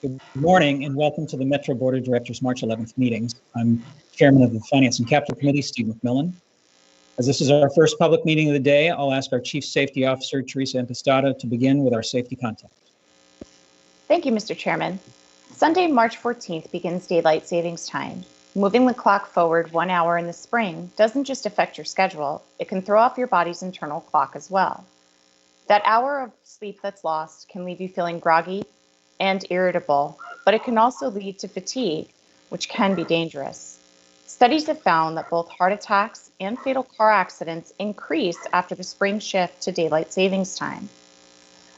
Good morning and welcome to the Metro Board of Directors March 11th meetings. I'm Chairman of the Finance and Capital Committee, Steve McMillan. As this is our first public meeting of the day, I'll ask our Chief Safety Officer, Teresa Impastato, to begin with our safety context. Thank you, Mr. Chairman. Sunday, March 14th begins daylight savings time. Moving the clock forward 1 hour in the spring doesn't just affect your schedule, it can throw off your body's internal clock as well. That hour of sleep that's lost can leave you feeling groggy and irritable, but it can also lead to fatigue, which can be dangerous. Studies have found that both heart attacks and fatal car accidents increase after the spring shift to daylight savings time.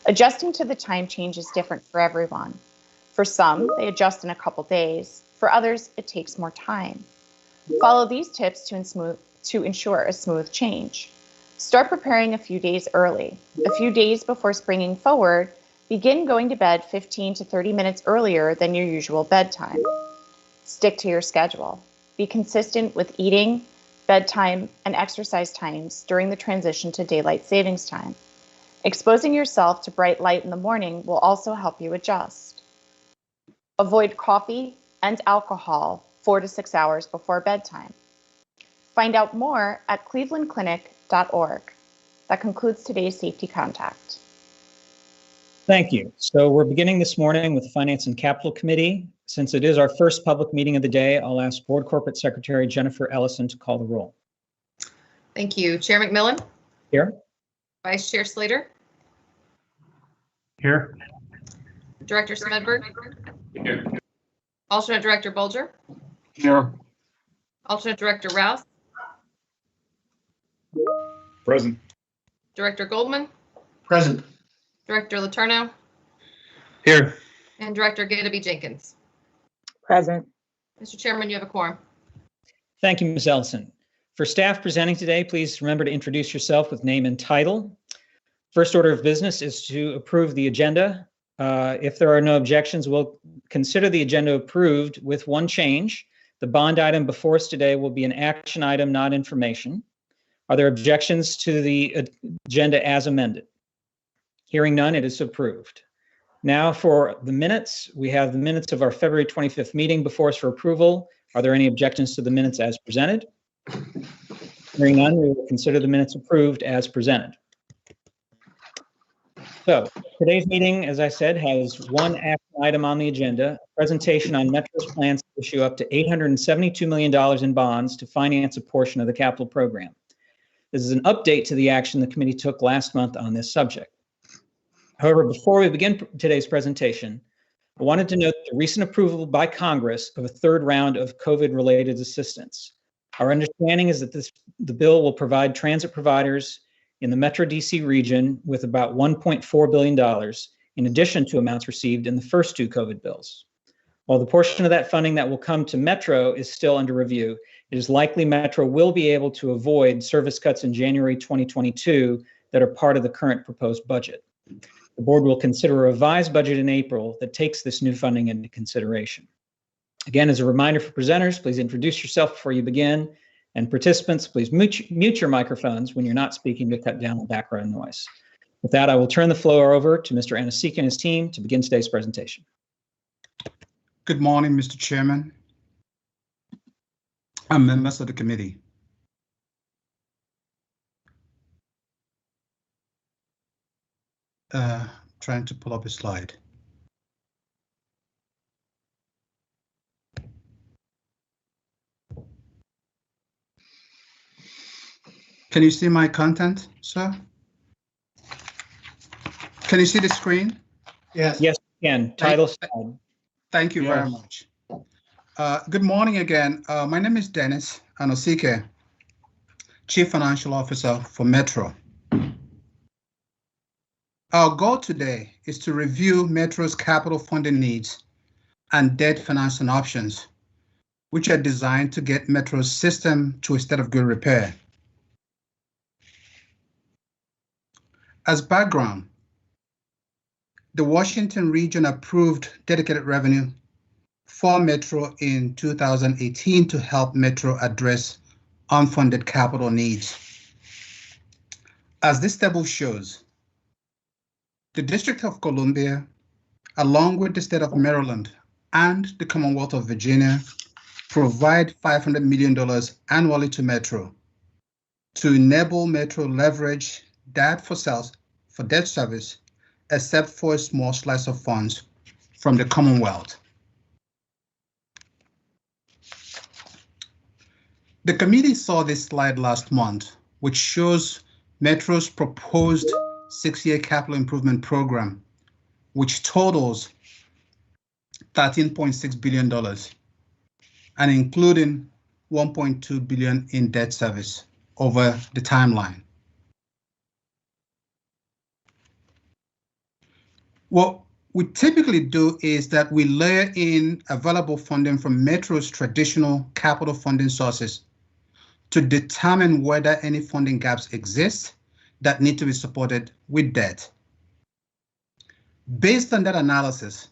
Adjusting to the time change is different for everyone. For some, they adjust in a couple days. For others, it takes more time. Follow these tips to ensure a smooth change. Start preparing a few days early. A few days before springing forward, begin going to bed 15 to 30 minutes earlier than your usual bedtime. Stick to your schedule. Be consistent with eating, bedtime, and exercise times during the transition to daylight savings time. Exposing yourself to bright light in the morning will also help you adjust. Avoid coffee and alcohol 4 to 6 hours before bedtime. Find out more at clevelandclinic.org. That concludes today's safety contact. Thank you. So we're beginning this morning with the Finance and Capital Committee. Since it is our first public meeting of the day, I'll ask Board Corporate Secretary Jennifer Ellison to call the roll. Thank you. Chair McMillan? Here. Vice Chair Slater? Here. Director Smedberg? Here. Alternate Director Bulger? Here. Alternate Director Rouse? Present. Director Goldman? Present. Director Letourneau? Here. And Director Gadeby Jenkins. Present. Mr. Chairman, you have a quorum. Thank you, Ms. Ellison. For staff presenting today, please remember to introduce yourself with name and title. First order of business is to approve the agenda. If there are no objections, we'll consider the agenda approved with one change. The bond item before us today will be an action item, not information. Are there objections to the agenda as amended? Hearing none, it is approved. Now for the minutes, we have the minutes of our February 25th meeting before us for approval. Are there any objections to the minutes as presented? Hearing none, we will consider the minutes approved as presented. So today's meeting, as I said, has one action item on the agenda, a presentation on Metro's plans to issue up to $872 million in bonds to finance a portion of the capital program. This is an update to the action the committee took last month on this subject. However, before we begin today's presentation, I wanted to note the recent approval by Congress of a third round of COVID-related assistance. Our understanding is that the bill will provide transit providers in the Metro DC region with about $1.4 billion in addition to amounts received in the first two COVID bills. While the portion of that funding that will come to Metro is still under review, it is likely Metro will be able to avoid service cuts in January 2022 that are part of the current proposed budget. The board will consider a revised budget in April that takes this new funding into consideration. Again, as a reminder for presenters, please introduce yourself before you begin. And participants, please mute your microphones when you're not speaking to cut down the background noise. With that, I will turn the floor over to Mr. Anasika and his team to begin today's presentation. Good morning, Mr. Chairman and members of the committee. Trying to pull up a slide. Can you see my content, sir? Can you see the screen? Yes. Yes, you can. Title slide. Thank you very much. Good morning again. My name is Dennis Anosike, Chief Financial Officer for Metro. Our goal today is to review Metro's capital funding needs and debt financing options, which are designed to get Metro's system to a state of good repair. As background, the Washington region approved dedicated revenue for Metro in 2018 to help Metro address unfunded capital needs. As this table shows, the District of Columbia, along with the state of Maryland and the Commonwealth of Virginia, provide $500 million annually to Metro to enable Metro leverage that for debt service, except for a small slice of funds from the Commonwealth. The committee saw this slide last month, which shows Metro's proposed 6-year capital improvement program, which totals $13.6 billion and including $1.2 billion in debt service over the timeline. What we typically do is that we layer in available funding from Metro's traditional capital funding sources to determine whether any funding gaps exist that need to be supported with debt. Based on that analysis,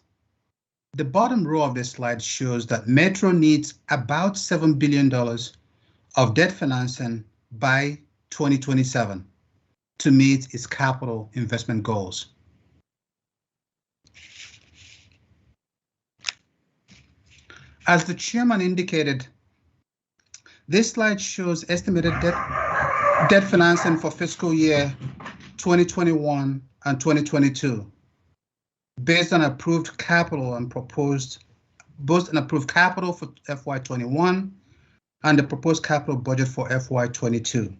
the bottom row of this slide shows that Metro needs about $7 billion of debt financing by 2027 to meet its capital investment goals. As the chairman indicated, this slide shows estimated debt financing for fiscal year 2021 and 2022 based on approved capital and proposed, both an approved capital for FY21 and the proposed capital budget for FY22.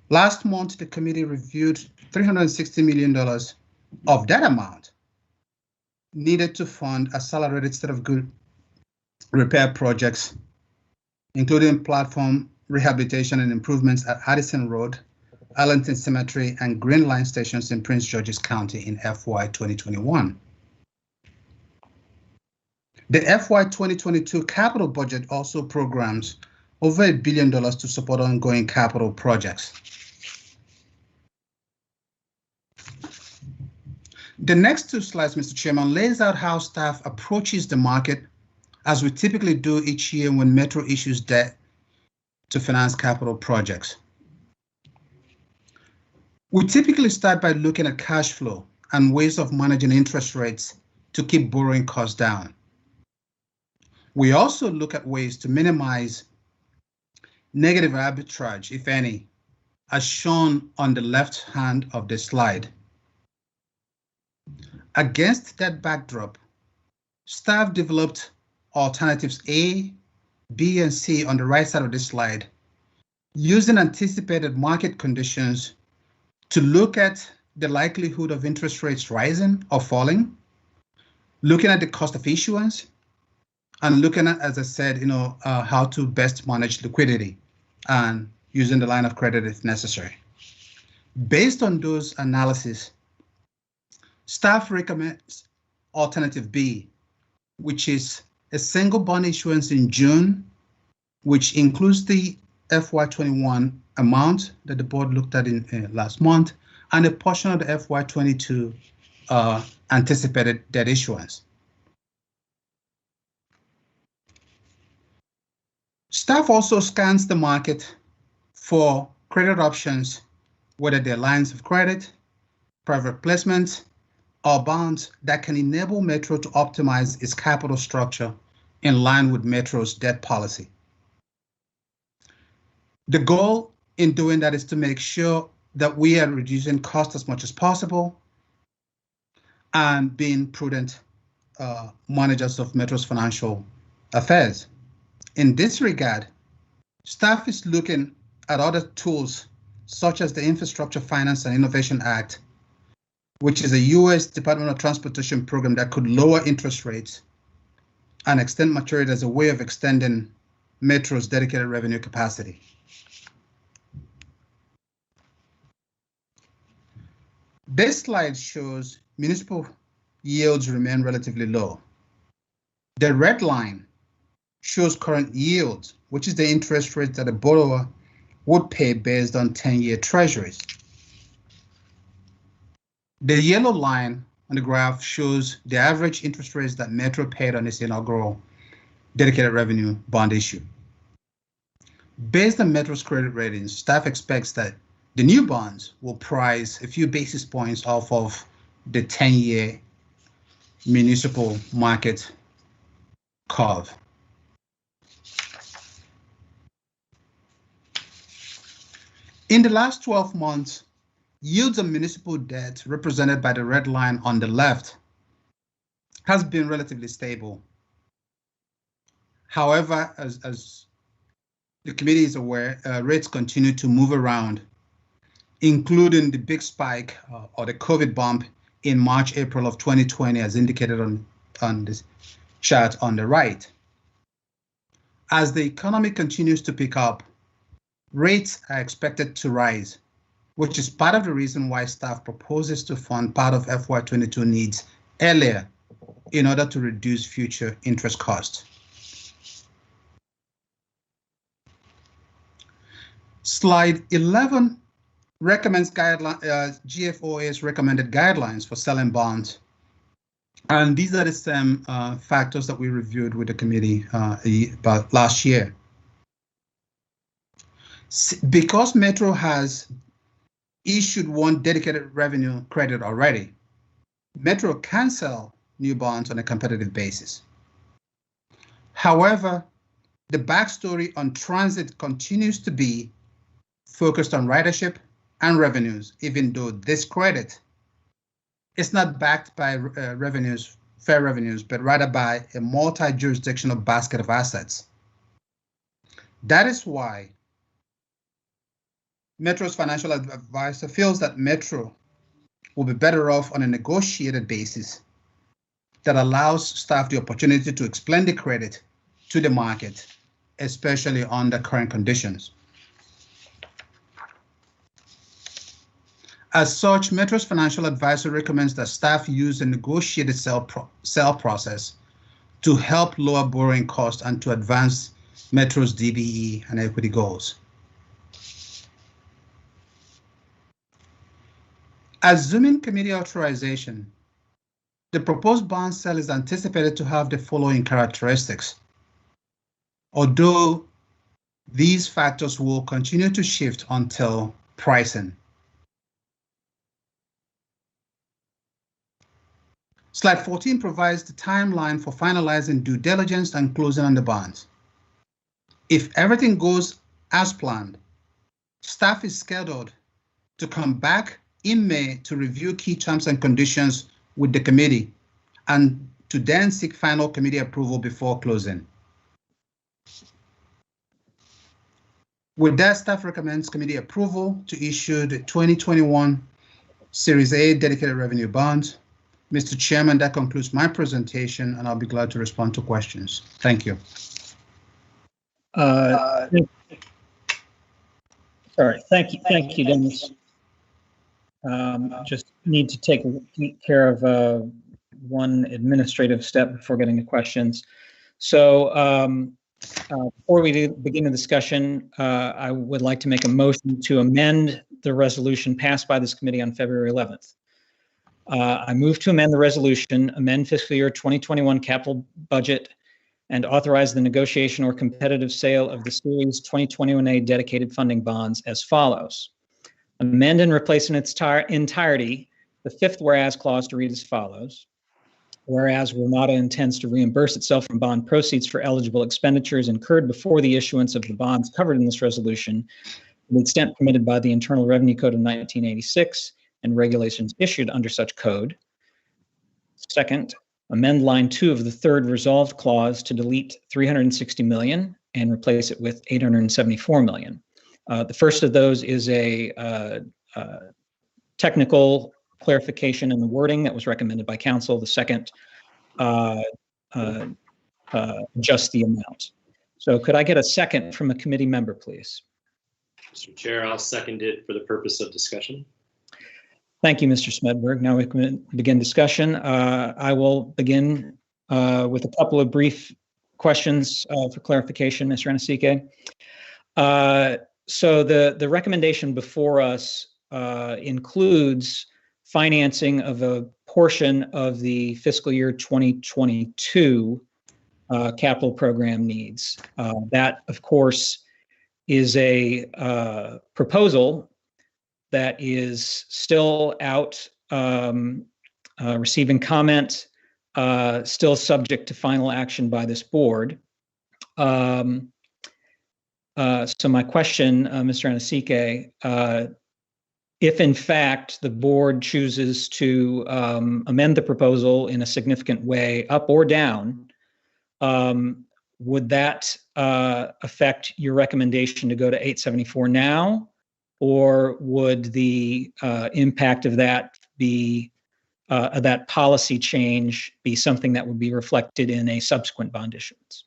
Last month, the committee reviewed $360 million of that amount needed to fund accelerated state of good repair projects, including platform rehabilitation and improvements at Addison Road, Arlington Cemetery, and Green Line stations in Prince George's County in FY 2021. The FY 2022 capital budget also programs over $1 billion to support ongoing capital projects. The next two slides, Mr. Chairman, lays out how staff approaches the market as we typically do each year when Metro issues debt to finance capital projects. We typically start by looking at cash flow and ways of managing interest rates to keep borrowing costs down. We also look at ways to minimize negative arbitrage, if any, as shown on the left hand of the slide. Against that backdrop, staff developed alternatives A, B, and C on the right side of this slide, using anticipated market conditions to look at the likelihood of interest rates rising or falling, looking at the cost of issuance, and looking at, as I said, how to best manage liquidity and using the line of credit if necessary. Based on those analyses, staff recommends alternative B, which is a single bond issuance in June, which includes the FY21 amount that the board looked at in last month, and a portion of the FY22 anticipated debt issuance. Staff also scans the market for credit options, whether they're lines of credit, private placements, or bonds that can enable Metro to optimize its capital structure in line with Metro's debt policy. The goal in doing that is to make sure that we are reducing costs as much as possible and being prudent managers of Metro's financial affairs. In this regard, staff is looking at other tools such as the Infrastructure Finance and Innovation Act, which is a US Department of Transportation program that could lower interest rates and extend maturity as a way of extending Metro's dedicated revenue capacity. This slide shows municipal yields remain relatively low. The red line shows current yields, which is the interest rate that a borrower would pay based on 10-year treasuries. The yellow line on the graph shows the average interest rates that Metro paid on its inaugural dedicated revenue bond issue. Based on Metro's credit ratings, staff expects that the new bonds will price a few basis points off of the 10-year municipal market curve. In the last 12 months, yields on municipal debt, represented by the red line on the left, has been relatively stable. However, as the committee is aware, rates continue to move around, including the big spike or the COVID bump in March, April of 2020, as indicated on this chart on the right. As the economy continues to pick up, rates are expected to rise, which is part of the reason why staff proposes to fund part of FY22 needs earlier in order to reduce future interest costs. Slide 11 recommends GFOA's recommended guidelines for selling bonds. And these are the same factors that we reviewed with the committee about last year. Because Metro has issued one dedicated revenue credit already, Metro can sell new bonds on a competitive basis. However, the backstory on transit continues to be focused on ridership and revenues, even though this credit is not backed by fair revenues, but rather by a multi-jurisdictional basket of assets. That is why Metro's financial advisor feels that Metro will be better off on a negotiated basis that allows staff the opportunity to explain the credit to the market, especially under current conditions. As such, Metro's financial advisor recommends that staff use a negotiated sale process to help lower borrowing costs and to advance Metro's DBE and equity goals. Assuming committee authorization, the proposed bond sale is anticipated to have the following characteristics. Although these factors will continue to shift until pricing. Slide 14 provides the timeline for finalizing due diligence and closing on the bonds. If everything goes as planned, staff is scheduled to come back in May to review key terms and conditions with the committee and to then seek final committee approval before closing. With that, staff recommends committee approval to issue the 2021 Series A dedicated revenue bonds. Mr. Chairman, that concludes my presentation, and I'll be glad to respond to questions. Thank you. Sorry, thank you, Dennis. Just need to take care of one administrative step before getting to questions. So before we begin the discussion, I would like to make a motion to amend the resolution passed by this committee on February 11th. I move to amend the resolution, amend fiscal year 2021 capital budget, and authorize the negotiation or competitive sale of the Series 2021A dedicated funding bonds as follows. Amend and replace in its entirety the fifth whereas clause to read as follows. Whereas Ramada intends to reimburse itself from bond proceeds for eligible expenditures incurred before the issuance of the bonds covered in this resolution, to the extent permitted by the Internal Revenue Code of 1986 and regulations issued under such code. Second, amend line 2 of the third resolved clause to delete 360 million and replace it with 874 million. The first of those is a technical clarification in the wording that was recommended by council. The second, just the amount. So could I get a second from a committee member, please? Mr. Chair, I'll second it for the purpose of discussion. Thank you, Mr. Smedberg. Now we can begin discussion. I will begin with a couple of brief questions for clarification, Mr. Anasike. So the recommendation before us includes financing of a portion of the fiscal year 2022 capital program needs. That, of course, is a proposal that is still out receiving comment still subject to final action by this board. So my question, Mr. Anasike, if in fact the board chooses to amend the proposal in a significant way, up or down, would that affect your recommendation to go to 874 now? Or would the impact of that be, that policy change be something that would be reflected in a subsequent bond issuance?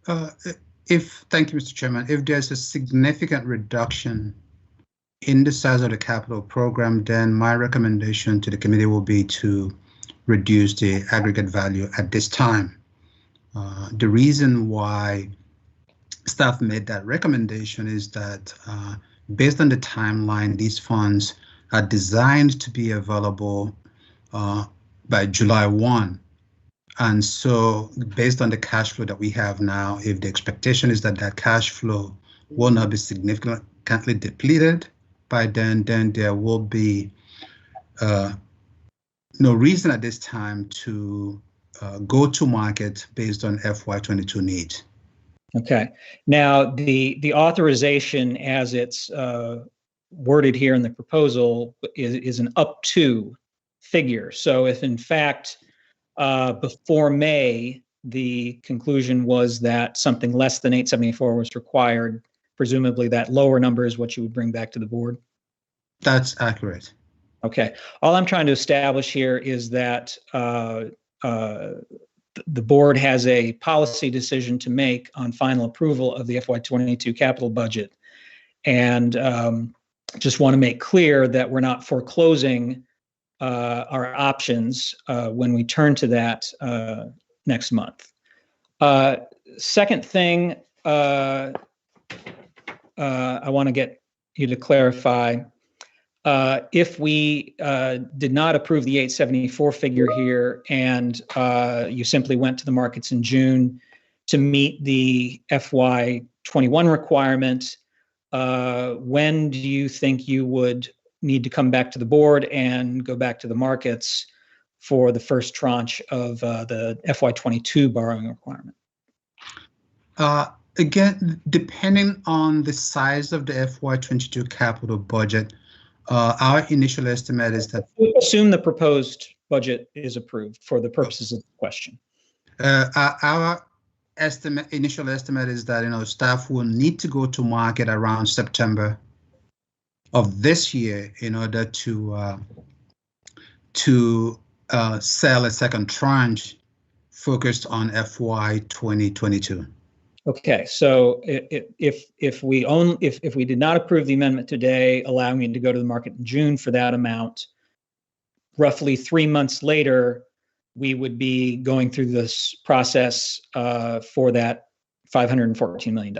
Thank you, Mr. Chairman. If there's a significant reduction in the size of the capital program, then my recommendation to the committee will be to reduce the aggregate value at this time. The reason why staff made that recommendation is that based on the timeline, these funds are designed to be available by July 1. And so based on the cash flow that we have now, if the expectation is that that cash flow will not be significantly depleted by then there will be no reason at this time to go to market based on FY22 needs. Okay. Now, the authorization as it's worded here in the proposal is an up to figure. So if in fact before May, the conclusion was that something less than 874 was required, presumably that lower number is what you would bring back to the board? That's accurate. Okay. All I'm trying to establish here is that the board has a policy decision to make on final approval of the FY22 capital budget. And just want to make clear that we're not foreclosing our options when we turn to that next month. Second thing I want to get you to clarify, if we did not approve the 874 figure here and you simply went to the markets in June to meet the FY21 requirement, when do you think you would need to come back to the board and go back to the markets for the first tranche of the FY22 borrowing requirement? Again, depending on the size of the FY22 capital budget, our initial estimate is that— Assume the proposed budget is approved for the purposes of the question. Our initial estimate is that staff will need to go to market around September of this year in order to sell a second tranche focused on FY 2022. Okay, so if we did not approve the amendment today, allowing you to go to the market in June for that amount, roughly 3 months later, we would be going through this process for that $514 million.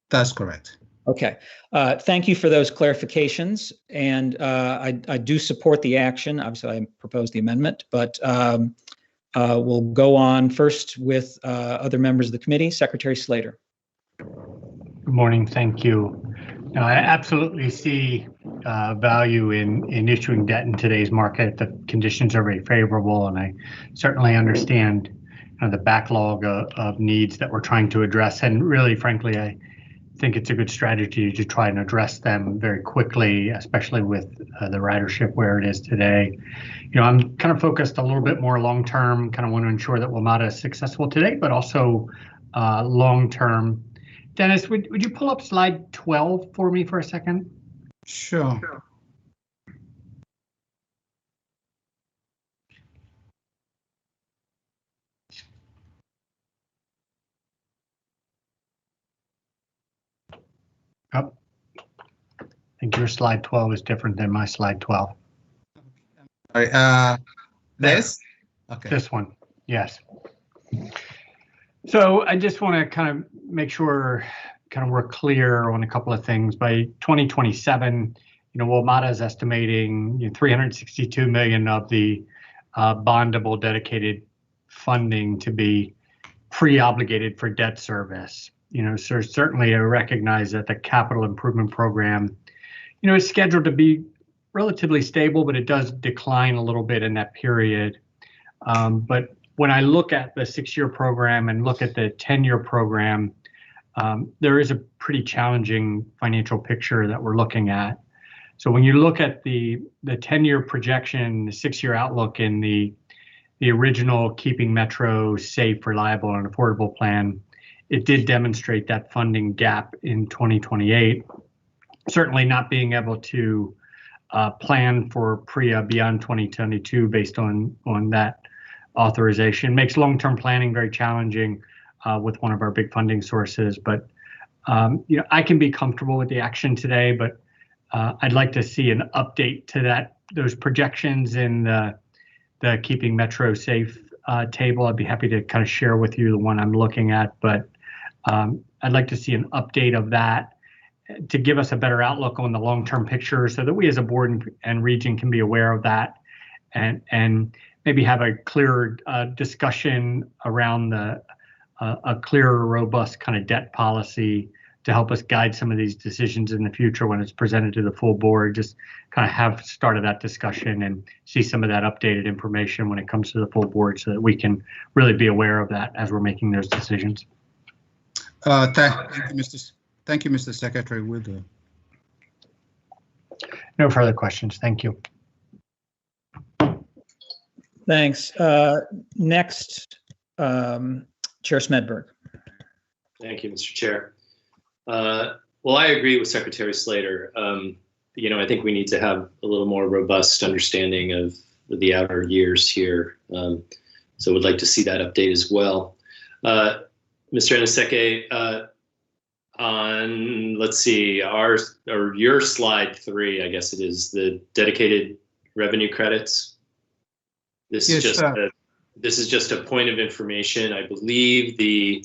That's correct. Okay, thank you for those clarifications. And I do support the action. Obviously, I proposed the amendment, but we'll go on first with other members of the committee. Secretary Slater. Good morning. Thank you. Now, I absolutely see value in issuing debt in today's market. The conditions are very favorable, and I certainly understand the backlog of needs that we're trying to address. And really, frankly, I think it's a good strategy to try and address them very quickly, especially with the ridership where it is today. I'm kind of focused a little bit more long-term, kind of want to ensure that WMATA is successful today, but also long-term. Dennis, would you pull up slide 12 for me for a second? Sure. Oh, I think your slide 12 is different than my slide 12. Sorry, this? Okay. This one, yes. So I just want to kind of make sure we're clear on a couple of things. By 2027, WMATA is estimating 362 million of the bondable dedicated funding to be pre-obligated for debt service. So certainly I recognize that the capital improvement program, is scheduled to be relatively stable, but it does decline a little bit in that period. But when I look at the 6-year program and look at the 10-year program, there is a pretty challenging financial picture that we're looking at. So when you look at the 10-year projection, the 6-year outlook in the original Keeping Metro Safe, Reliable, and Affordable plan, it did demonstrate that funding gap in 2028. Certainly not being able to plan for PREA beyond 2022 based on that authorization makes long-term planning very challenging with one of our big funding sources. But I can be comfortable with the action today, but I'd like to see an update to those projections in the Keeping Metro Safe table. I'd be happy to kind of share with you the one I'm looking at, but I'd like to see an update of that to give us a better outlook on the long-term picture so that we as a board and region can be aware of that and maybe have a clearer discussion around a clearer, robust kind of debt policy to help us guide some of these decisions in the future when it's presented to the full board. Just kind of have started that discussion and see some of that updated information when it comes to the full board so that we can really be aware of that as we're making those decisions. Thank you, Mr. Secretary. Will do. No further questions. Thank you. Thanks. Next, Chair Smedberg. Thank you, Mr. Chair. Well, I agree with Secretary Slater. I think we need to have a little more robust understanding of the outer years here. So would like to see that update as well. Mr. Aniseke, on, let's see, your slide 3, I guess it is, the dedicated revenue credits. This is just a point of information. I believe the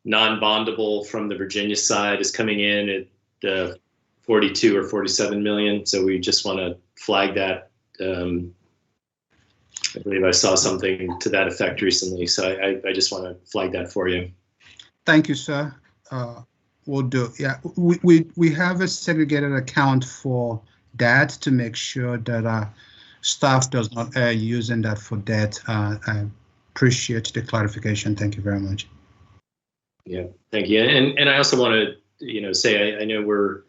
non-bondable from the Virginia side is coming in at 42 or 47 million. So we just want to flag that. I believe I saw something to that effect recently. So I just want to flag that for you. Thank you, sir. We'll do. Yeah, we have a segregated account for that to make sure that staff does not using that for debt. I appreciate the clarification. Thank you very much. Yeah, thank you. And I also want to, say I know we're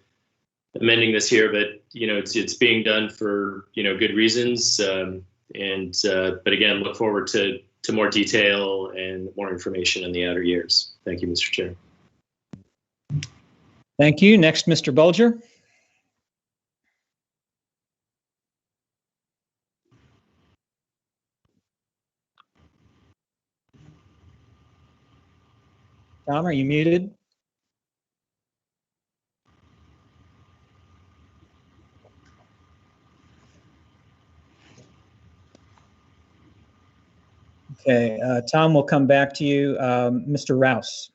amending this here, but it's being done for good reasons. But again, look forward to more detail and more information in the outer years. Thank you, Mr. Chair. Thank you. Next, Mr. Bulger. Tom, are you muted? Okay, Tom, we'll come back to you. Mr. Rouse.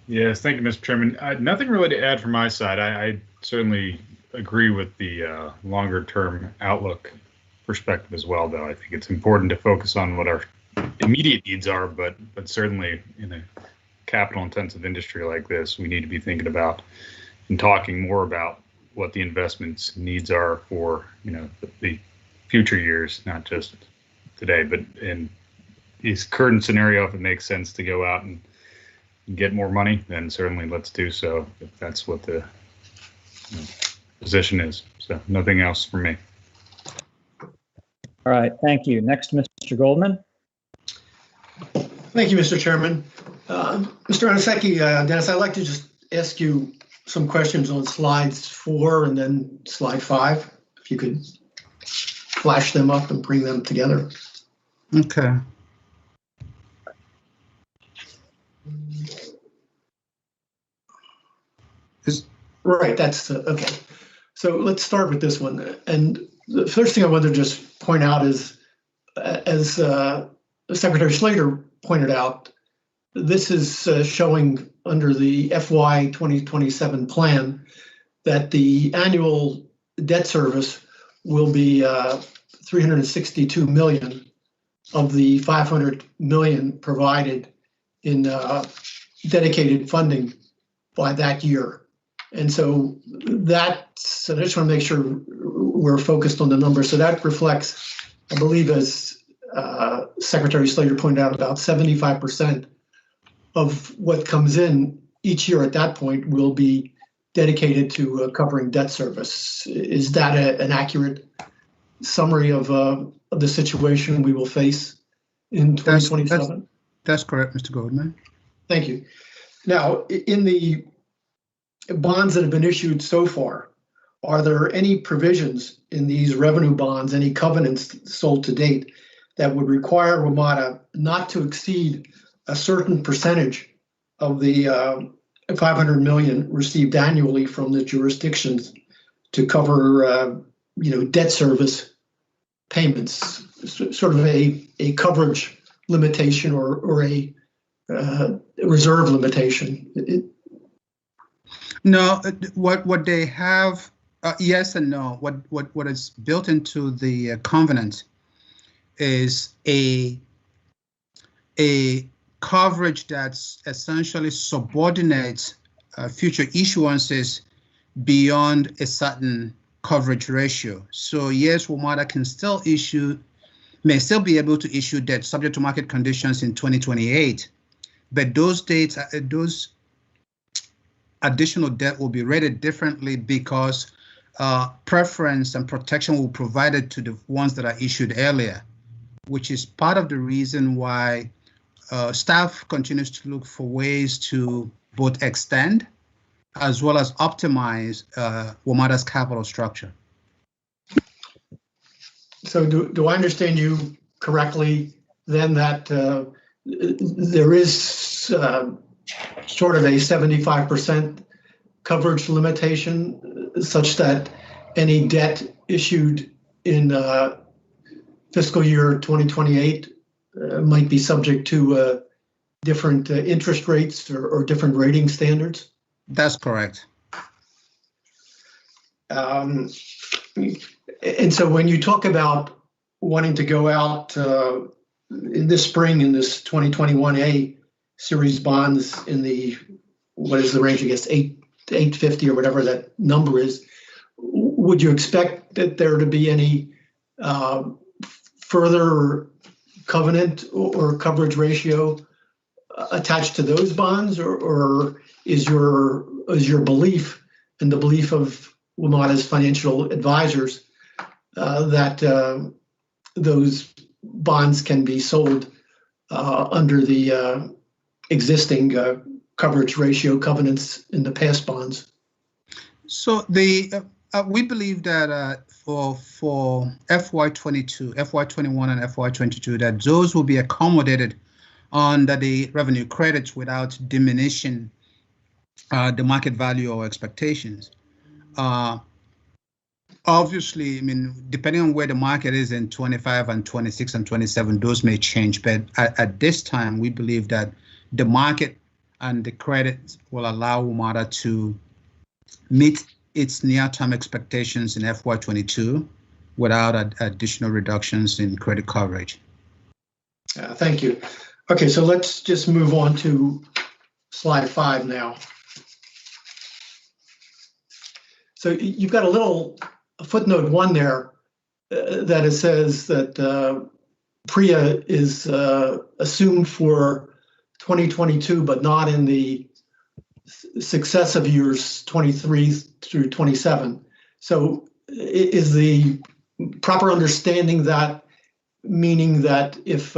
Yes, thank you, Mr. Chairman. Nothing really to add from my side. I certainly agree with the longer-term outlook perspective as well, though. I think it's important to focus on what our immediate needs are, but certainly in a capital-intensive industry like this, we need to be thinking about and talking more about what the investments needs are for the future years, not just today. But in this current scenario, if it makes sense to go out and get more money, then certainly let's do so, if that's what the position is. So nothing else from me. All right, thank you. Next, Mr. Goldman. Thank you, Mr. Chairman. Mr. Aniseke, Dennis, I'd like to just ask you some questions on slides 4 and then slide 5, if you could flash them up and bring them together. Okay. Right, that's okay. So let's start with this one. And the first thing I want to just point out is, as Secretary Slater pointed out, this is showing under the FY 2027 plan that the annual debt service will be 362 million of the 500 million provided in dedicated funding by that year. And so I just want to make sure we're focused on the numbers. So that reflects I believe, as Secretary Slater pointed out, about 75% of what comes in each year at that point will be dedicated to covering debt service. Is that an accurate summary of the situation we will face in 2027? That's correct, Mr. Goldman. Thank you. Now, in the bonds that have been issued so far, are there any provisions in these revenue bonds, any covenants sold to date, that would require WMATA not to exceed a certain percentage of the $500 million received annually from the jurisdictions to cover, debt service payments, sort of a coverage limitation or a reserve limitation? No, what they have, yes and no. What is built into the covenant is a coverage that's essentially subordinates future issuances beyond a certain coverage ratio. So yes, WMATA may still be able to issue debt subject to market conditions in 2028, but those dates, those additional debt will be rated differently because preference and protection will be provided to the ones that are issued earlier, which is part of the reason why staff continues to look for ways to both extend as well as optimize WMATA's capital structure. So do I understand you correctly then that there is sort of a 75% coverage limitation such that any debt issued in fiscal year 2028 might be subject to different interest rates or different rating standards? That's correct. And so when you talk about wanting to go out in this spring in this 2021A series bonds in the, what is the range, I guess, 850 or whatever that number is, would you expect that there to be any further covenant or coverage ratio attached to those bonds, or is your belief and the belief of WMATA's financial advisors that those bonds can be sold under the existing coverage ratio covenants in the past bonds? So we believe that for FY22, FY21, and FY22, that those will be accommodated under the revenue credits without diminishing the market value or expectations. Obviously, I mean, depending on where the market is in 25 and 26 and 27, those may change. But at this time, we believe that the market and the credit will allow WMATA to meet its near-term expectations in FY22 without additional reductions in credit coverage. Thank you. Okay, so let's just move on to slide 5 now. So you've got a little footnote 1 there that it says that PREA is assumed for 2022, but not in the successive years 23 through 27. So is the proper understanding that meaning that if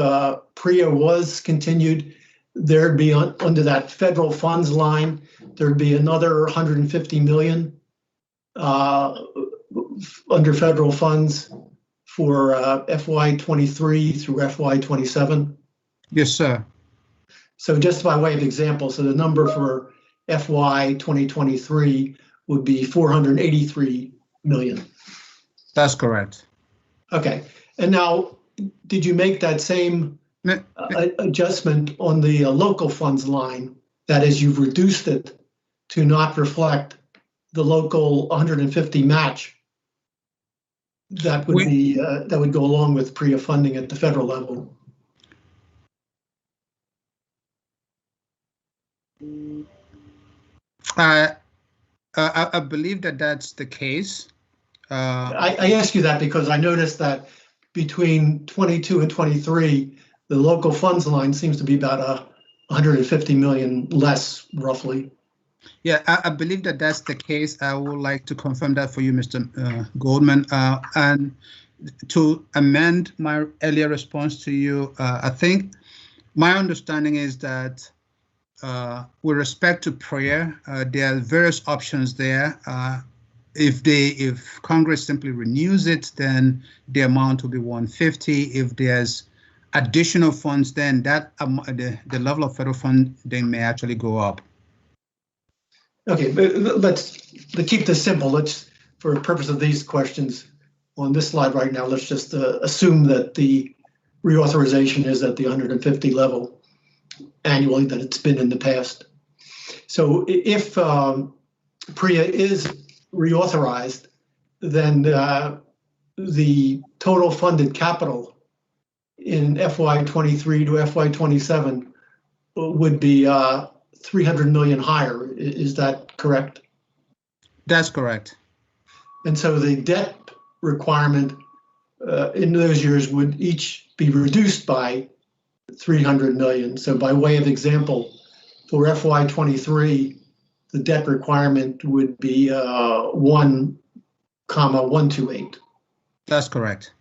PREA was continued, there'd be under that federal funds line, there'd be another 150 million under federal funds for FY23 through FY27? Yes, sir. So just by way of example, so the number for FY 2023 would be 483 million. That's correct. Okay. And now, did you make that same adjustment on the local funds line? That is, you've reduced it to not reflect the local 150 match that would be that would go along with PREA funding at the federal level. I believe that that's the case. I ask you that because I noticed that between 22 and 23, the local funds line seems to be about 150 million less, roughly. Yeah, I believe that that's the case. I would like to confirm that for you, Mr. Goldman. And to amend my earlier response to you, I think my understanding is that with respect to prayer, there are various options there. If Congress simply renews it, then the amount will be 150. If there's additional funds, then that the level of federal funding may actually go up. Okay, but let's keep this simple. Let's, for the purpose of these questions on this slide right now, let's just assume that the reauthorization is at the 150 level annually that it's been in the past. So if PREA is reauthorized, then the total funded capital in FY23 to FY27 would be 300 million higher. Is that correct? That's correct. And so the debt requirement in those years would each be reduced by 300 million. So by way of example, for FY23, the debt requirement would be 1,128. That's correct.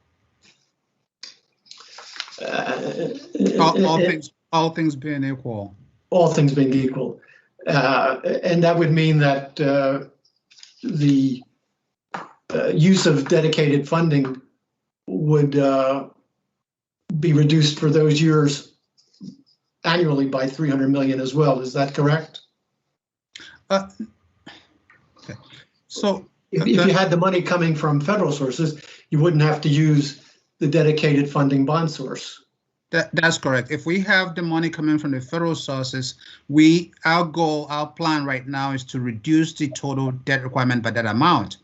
All things being equal. All things being equal. And that would mean that the use of dedicated funding would be reduced for those years annually by 300 million as well. Is that correct? Okay. So if you had the money coming from federal sources, you wouldn't have to use the dedicated funding bond source. That's correct. If we have the money coming from the federal sources, our plan right now is to reduce the total debt requirement by that amount.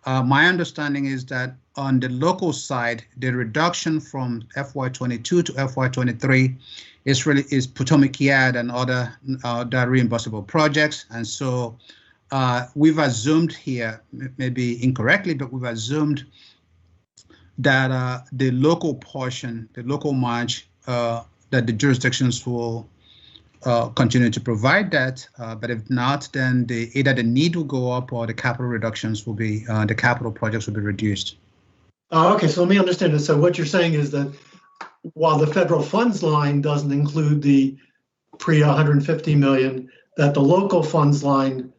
My understanding is that on the local side, the reduction from FY22 to FY23 is Potomac Yard and other reimbursable projects. And so we've assumed here, maybe incorrectly, but we've assumed that the local portion, the local match, that the jurisdictions will continue to provide that, but if not, then either the need will go up or the capital reductions will be, the capital projects will be reduced. Okay, so let me understand this. So what you're saying is that while the federal funds line doesn't include the PREA 150 million, that the local funds line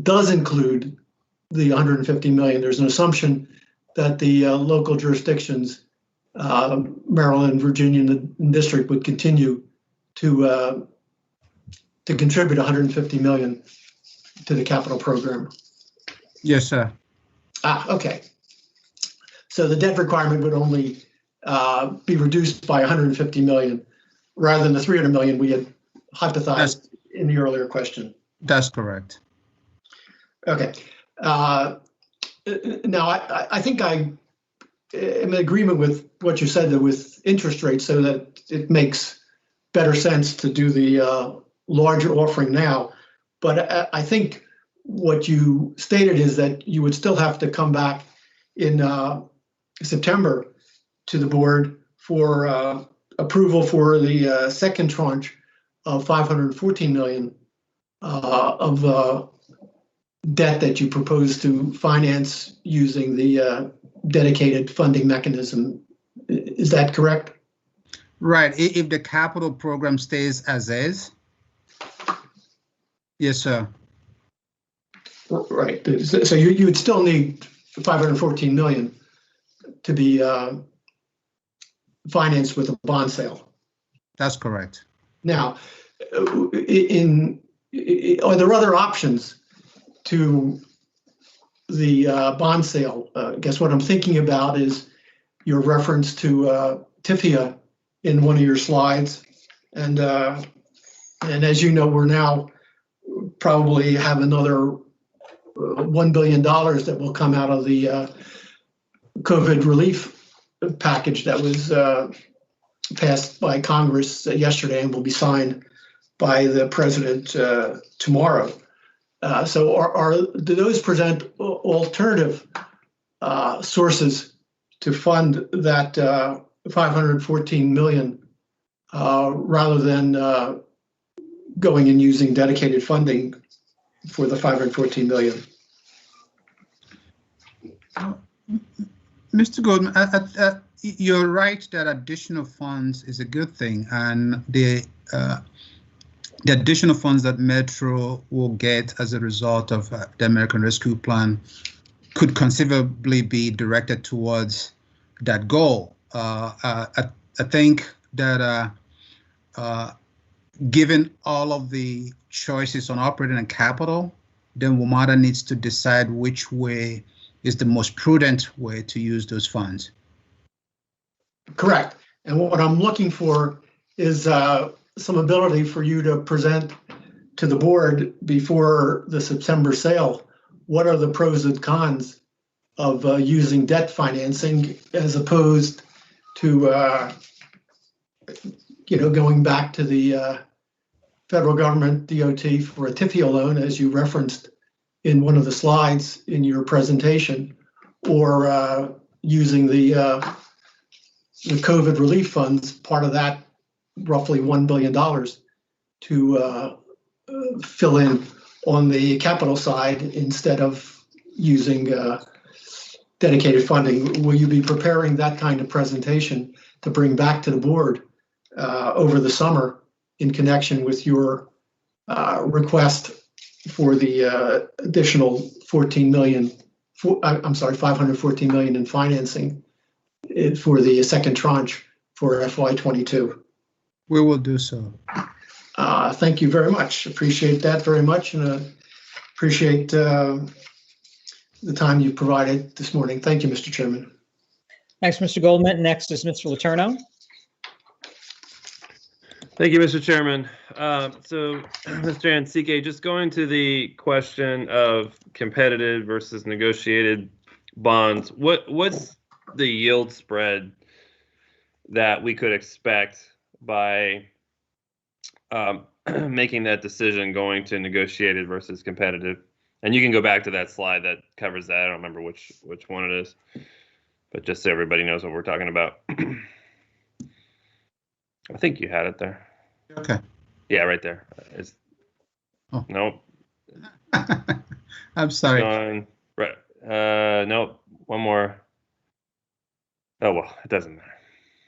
does include the 150 million. There's an assumption that the local jurisdictions, Maryland, Virginia, and the district would continue to contribute 150 million to the capital program. Yes, sir. Okay. So the debt requirement would only be reduced by 150 million rather than the 300 million we had hypothesized in the earlier question. That's correct. Okay. Now, I think I am in agreement with what you said, that with interest rates, so that it makes better sense to do the larger offering now. But I think what you stated is that you would still have to come back in September to the board for approval for the second tranche of 514 million of debt that you propose to finance using the dedicated funding mechanism. Is that correct? Right. If the capital program stays as is. Yes, sir. Right. So you would still need 514 million to be financed with a bond sale. That's correct. Now, are there other options to the bond sale? I guess what I'm thinking about is your reference to TIFIA in one of your slides, and as you know, we're now probably have another $1 billion that will come out of the COVID relief package that was passed by Congress yesterday and will be signed by the president tomorrow. So do those present alternative sources to fund that 514 million rather than going and using dedicated funding for the 514 million. Mr. Goldman, you're right that additional funds is a good thing, and the additional funds that Metro will get as a result of the American Rescue Plan could conceivably be directed towards that goal. I think that given all of the choices on operating and capital, then WMATA needs to decide which way is the most prudent way to use those funds. Correct. And what I'm looking for is some ability for you to present to the board before the September sale. What are the pros and cons of using debt financing as opposed to, going back to the federal government DOT for a TIFIA loan, as you referenced in one of the slides in your presentation, or using the COVID relief funds, part of that roughly $1 billion to fill in on the capital side instead of using dedicated funding. Will you be preparing that kind of presentation to bring back to the board over the summer in connection with your request for the additional 514 million in financing for the second tranche for FY22? We will do so. Thank you very much. Appreciate that very much, and appreciate the time you provided this morning. Thank you, Mr. Chairman. Thanks, Mr. Goldman. Next is Mr. Letourneau. Thank you, Mr. Chairman. So, Mr. Ansike, just going to the question of competitive versus negotiated bonds, what's the yield spread that we could expect by making that decision going to negotiated versus competitive? And you can go back to that slide that covers that. I don't remember which one it is, but just so everybody knows what we're talking about. I think you had it there. Okay. Yeah, right there. Nope. I'm sorry. Right. Nope. One more. Oh, well, it doesn't matter.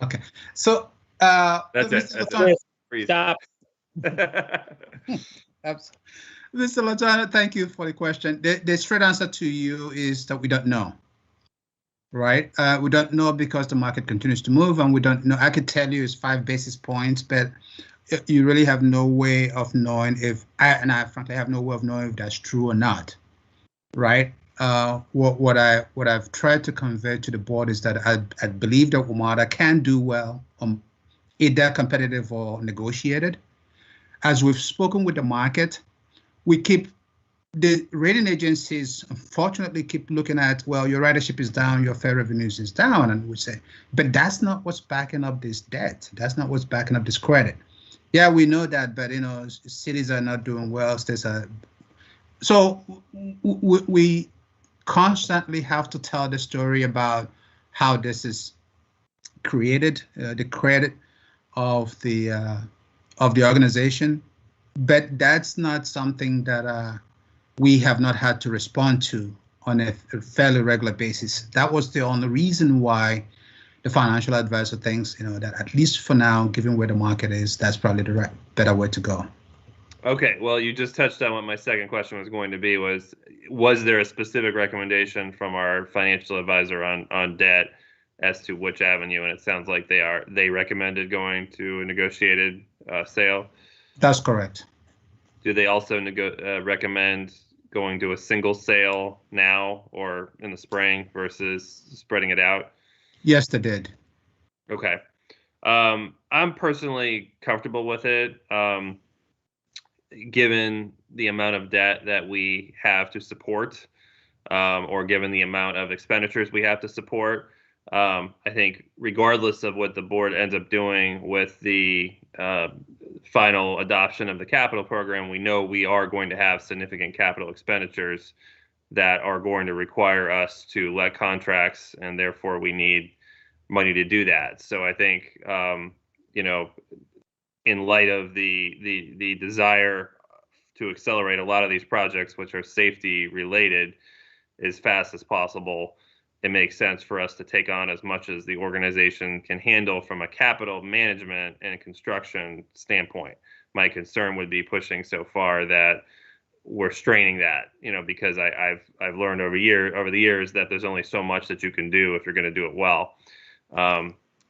Okay. So that's it. Stop. Mr. Letourneau, thank you for the question. The straight answer to you is that we don't know. Right? We don't know because the market continues to move, and we don't know. I could tell you it's 5 basis points, but you really have no way of knowing if I frankly have no way of knowing if that's true or not. Right? What I've tried to convey to the board is that I believe that WMATA can do well either competitive or negotiated. As we've spoken with the market, the rating agencies unfortunately keep looking at, well, your ridership is down, your fare revenues is down, and we say, but that's not what's backing up this debt. That's not what's backing up this credit. Yeah, we know that, but cities are not doing well, states are. So we constantly have to tell the story about how this is created, the credit of the organization, but that's not something that we have not had to respond to on a fairly regular basis. That was the only reason why the financial advisor thinks, that at least for now, given where the market is, that's probably the better way to go. Okay, well, you just touched on what my second question was going to be, was there a specific recommendation from our financial advisor on debt as to which avenue? And it sounds like they recommended going to a negotiated sale. That's correct. Do they also recommend going to a single sale now or in the spring versus spreading it out? Yes, they did. Okay. I'm personally comfortable with it, given the amount of debt that we have to support, or given the amount of expenditures we have to support. I think regardless of what the board ends up doing with the final adoption of the capital program, we know we are going to have significant capital expenditures that are going to require us to let contracts, and therefore we need money to do that. So I think, you know, in light of the desire to accelerate a lot of these projects, which are safety related, as fast as possible, it makes sense for us to take on as much as the organization can handle from a capital management and construction standpoint. My concern would be pushing so far that we're straining that, you know, because I've learned over the years that there's only so much that you can do if you're going to do it well.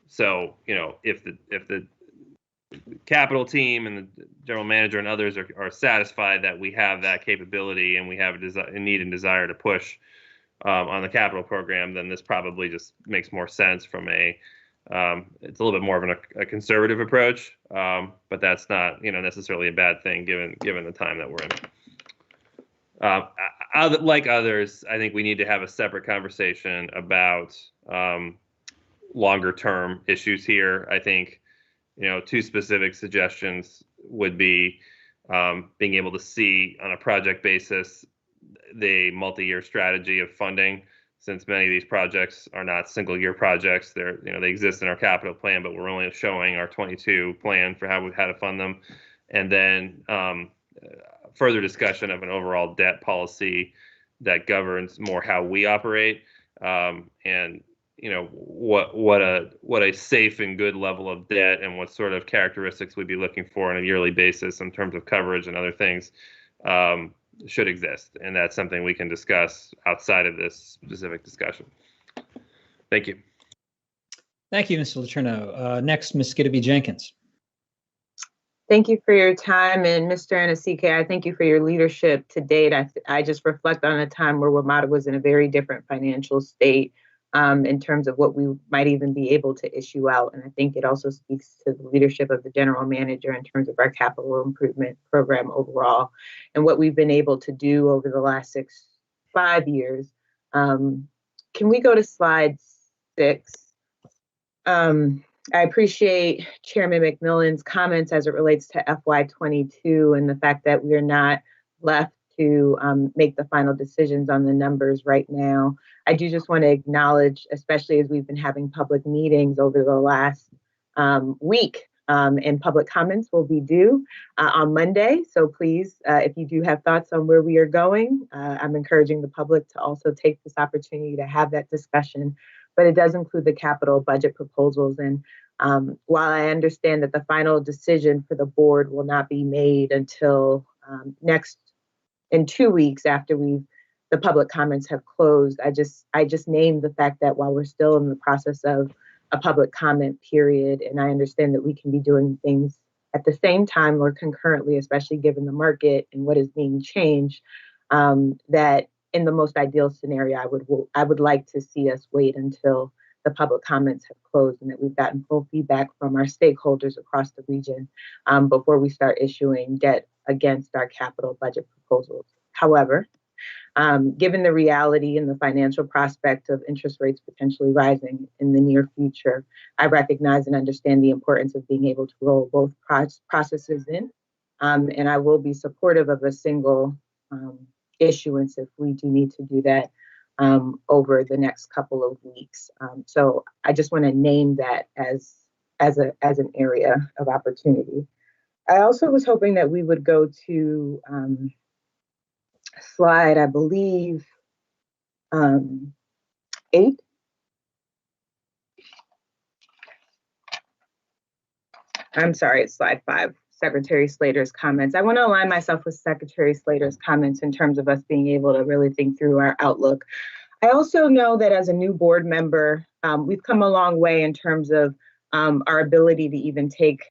So, you know, if the capital team and the general manager and others are satisfied that we have that capability and we have a need and desire to push on the capital program, then this probably just makes more sense from it's a little bit more of a conservative approach, but that's not, you know, necessarily a bad thing given the time that we're in. Like others, I think we need to have a separate conversation about longer term issues here. I think, you know, two specific suggestions would be being able to see on a project basis the multi-year strategy of funding, since many of these projects are not single-year projects. They're, you know, they exist in our capital plan, but we're only showing our 22 plan for how to fund them. And then further discussion of an overall debt policy that governs more how we operate, and, you know, what a safe and good level of debt and what sort of characteristics we'd be looking for on a yearly basis in terms of coverage and other things should exist. And that's something we can discuss outside of this specific discussion. Thank you. Thank you, Mr. Letourneau. Next, Ms. Gideby Jenkins. Thank you for your time, and Mr. Anasike, I thank you for your leadership to date. I just reflect on a time where WMATA was in a very different financial state in terms of what we might even be able to issue out. And I think it also speaks to the leadership of the general manager in terms of our capital improvement program overall and what we've been able to do over the last 5 years. Can we go to slide 6? I appreciate Chairman McMillan's comments as it relates to FY22 and the fact that we are not left to make the final decisions on the numbers right now. I do just want to acknowledge, especially as we've been having public meetings over the last week, and public comments will be due on Monday. So please, if you do have thoughts on where we are going, I'm encouraging the public to also take this opportunity to have that discussion. But it does include the capital budget proposals. And while I understand that the final decision for the board will not be made until in 2 weeks after the public comments have closed, I just named the fact that while we're still in the process of a public comment period, and I understand that we can be doing things at the same time or concurrently, especially given the market and what is being changed, that in the most ideal scenario, I would like to see us wait until the public comments have closed and that we've gotten full feedback from our stakeholders across the region before we start issuing debt against our capital budget proposals. However, given the reality and the financial prospect of interest rates potentially rising in the near future, I recognize and understand the importance of being able to roll both processes in, and I will be supportive of a single issuance if we do need to do that over the next couple of weeks. So I just want to name that as an area of opportunity. I also was hoping that we would go to slide, I believe, 8. I'm sorry, it's slide 5. Secretary Slater's comments. I want to align myself with Secretary Slater's comments in terms of us being able to really think through our outlook. I also know that as a new board member, we've come a long way in terms of our ability to even take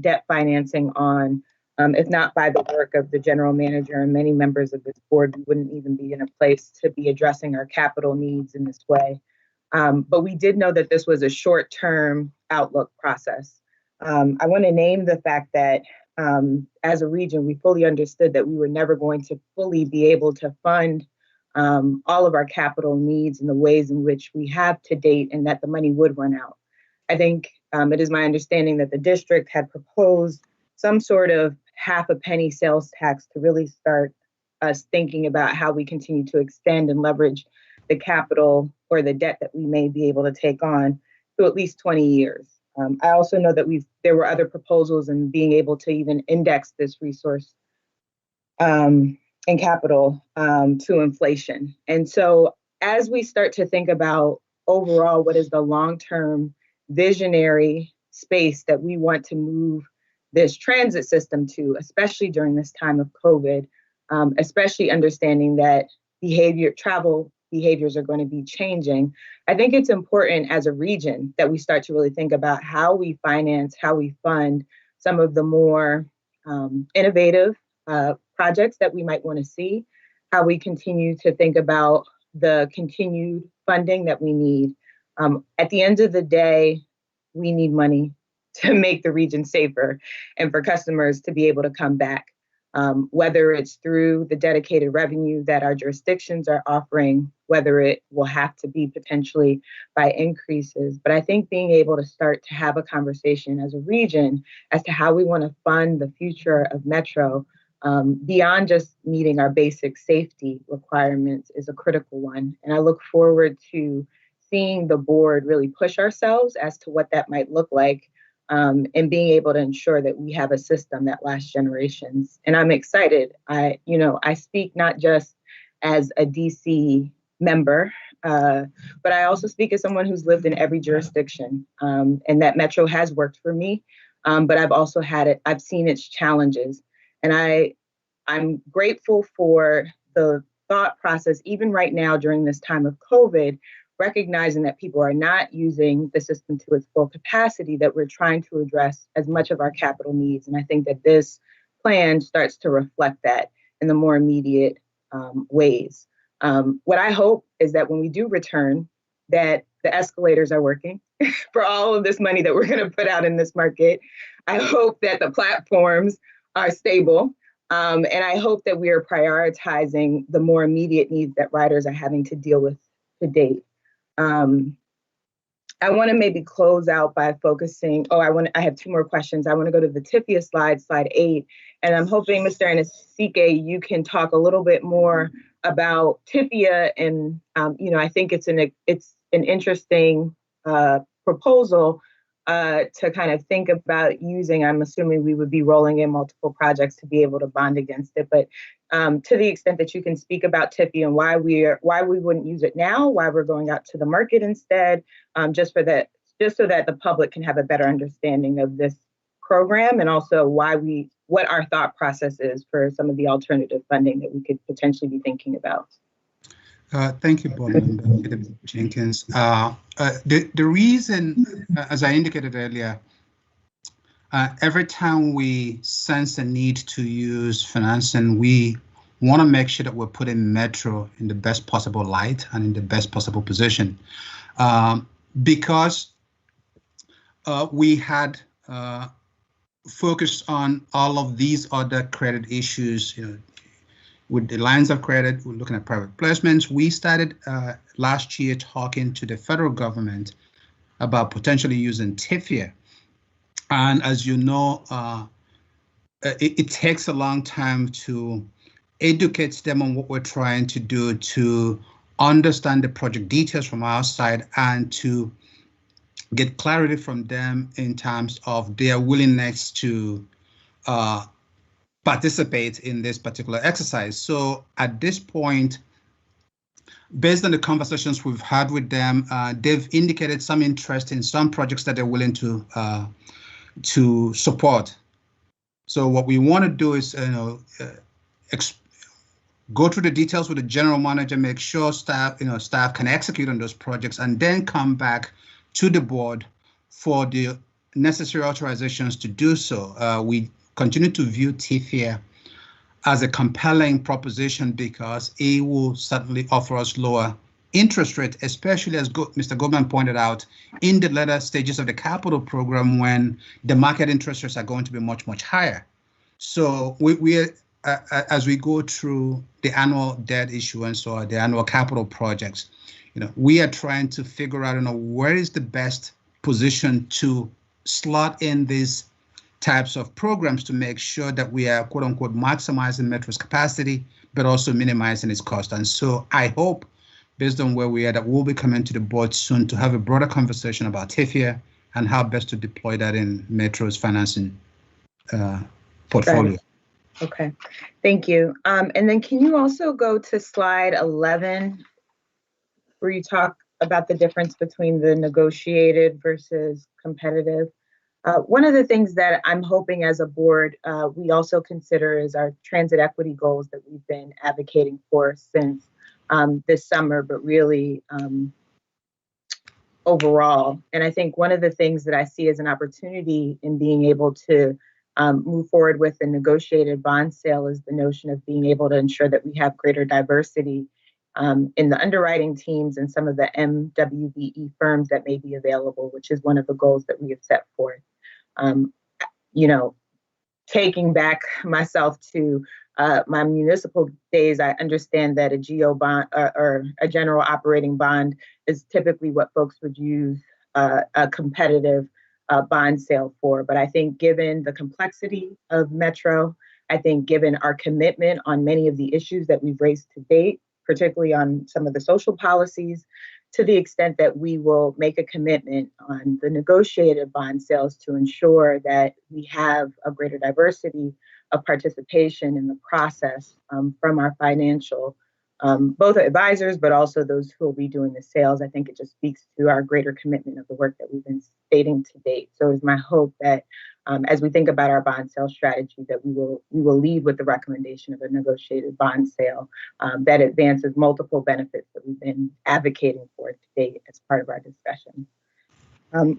debt financing on, if not by the work of the general manager and many members of this board, we wouldn't even be in a place to be addressing our capital needs in this way. But we did know that this was a short-term outlook process. I want to name the fact that as a region, we fully understood that we were never going to fully be able to fund all of our capital needs in the ways in which we have to date, and that the money would run out. I think it is my understanding that the district had proposed some sort of half a penny sales tax to really start us thinking about how we continue to extend and leverage the capital or the debt that we may be able to take on to at least 20 years. I also know that there were other proposals in being able to even index this resource and capital to inflation. And so as we start to think about overall what is the long-term visionary space that we want to move this transit system to, especially during this time of COVID, especially understanding that travel behaviors are going to be changing, I think it's important as a region that we start to really think about how we finance, how we fund some of the more innovative projects that we might want to see, how we continue to think about the continued funding that we need. At the end of the day, we need money to make the region safer and for customers to be able to come back, whether it's through the dedicated revenue that our jurisdictions are offering, whether it will have to be potentially by increases. But I think being able to start to have a conversation as a region as to how we want to fund the future of Metro beyond just meeting our basic safety requirements is a critical one. And I look forward to seeing the board really push ourselves as to what that might look like, and being able to ensure that we have a system that lasts generations. And I'm excited. I speak not just as a DC member, but I also speak as someone who's lived in every jurisdiction, and that Metro has worked for me. But I've also I've seen its challenges. And I'm grateful for the thought process, even right now during this time of COVID, recognizing that people are not using the system to its full capacity, that we're trying to address as much of our capital needs. And I think that this plan starts to reflect that in the more immediate ways. What I hope is that when we do return, that the escalators are working for all of this money that we're going to put out in this market. I hope that the platforms are stable. And I hope that we are prioritizing the more immediate needs that riders are having to deal with to date. I want to maybe close out by focusing. I have two more questions. I want to go to the TIFIA slide 8, and I'm hoping, Mr. Anisike, you can talk a little bit more about TIFIA. And I think it's an interesting proposal to kind of think about using. I'm assuming we would be rolling in multiple projects to be able to bond against it, but to the extent that you can speak about TIFIA and why we wouldn't use it now, why we're going out to the market instead, just so that the public can have a better understanding of this program, and also what our thought process is for some of the alternative funding that we could potentially be thinking about. Thank you, Board Member Jenkins. The reason, as I indicated earlier, every time we sense a need to use financing, we want to make sure that we're putting Metro in the best possible light and in the best possible position. Because we had focused on all of these other credit issues, with the lines of credit, we're looking at private placements. We started last year talking to the federal government about potentially using TIFIA. And as you know, it takes a long time to educate them on what we're trying to do, to understand the project details from our side, and to get clarity from them in terms of their willingness to participate in this particular exercise. So at this point, based on the conversations we've had with them, they've indicated some interest in some projects that they're willing to support. So what we want to do is, go through the details with the general manager, make sure staff can execute on those projects, and then come back to the board for the necessary authorizations to do so. We continue to view TIFIA as a compelling proposition because it will certainly offer us lower interest rate, especially as Mr. Goldman pointed out, in the later stages of the capital program when the market interest rates are going to be much, much higher. So as we go through the annual debt issuance or the annual capital projects, we are trying to figure out, where is the best position to slot in these types of programs to make sure that we are, quote unquote, maximizing Metro's capacity, but also minimizing its cost. And so I hope, based on where we are, that we'll be coming to the board soon to have a broader conversation about TIFIA and how best to deploy that in Metro's financing portfolio. Right. Okay, thank you. And then can you also go to slide 11, where you talk about the difference between the negotiated versus competitive? One of the things that I'm hoping as a board we also consider is our transit equity goals that we've been advocating for since this summer, but really overall. And I think one of the things that I see as an opportunity in being able to move forward with a negotiated bond sale is the notion of being able to ensure that we have greater diversity in the underwriting teams and some of the MWBE firms that may be available, which is one of the goals that we have set forth. You know, taking back myself to my municipal days, I understand that a GO bond or a general operating bond is typically what folks would use a competitive bond sale for. But I think given the complexity of Metro, I think given our commitment on many of the issues that we've raised to date, particularly on some of the social policies, to the extent that we will make a commitment on the negotiated bond sales to ensure that we have a greater diversity of participation in the process from our financial, both advisors, but also those who will be doing the sales. I think it just speaks to our greater commitment of the work that we've been stating to date. So it's my hope that as we think about our bond sale strategy, that we will lead with the recommendation of a negotiated bond sale that advances multiple benefits that we've been advocating for to date as part of our discussion.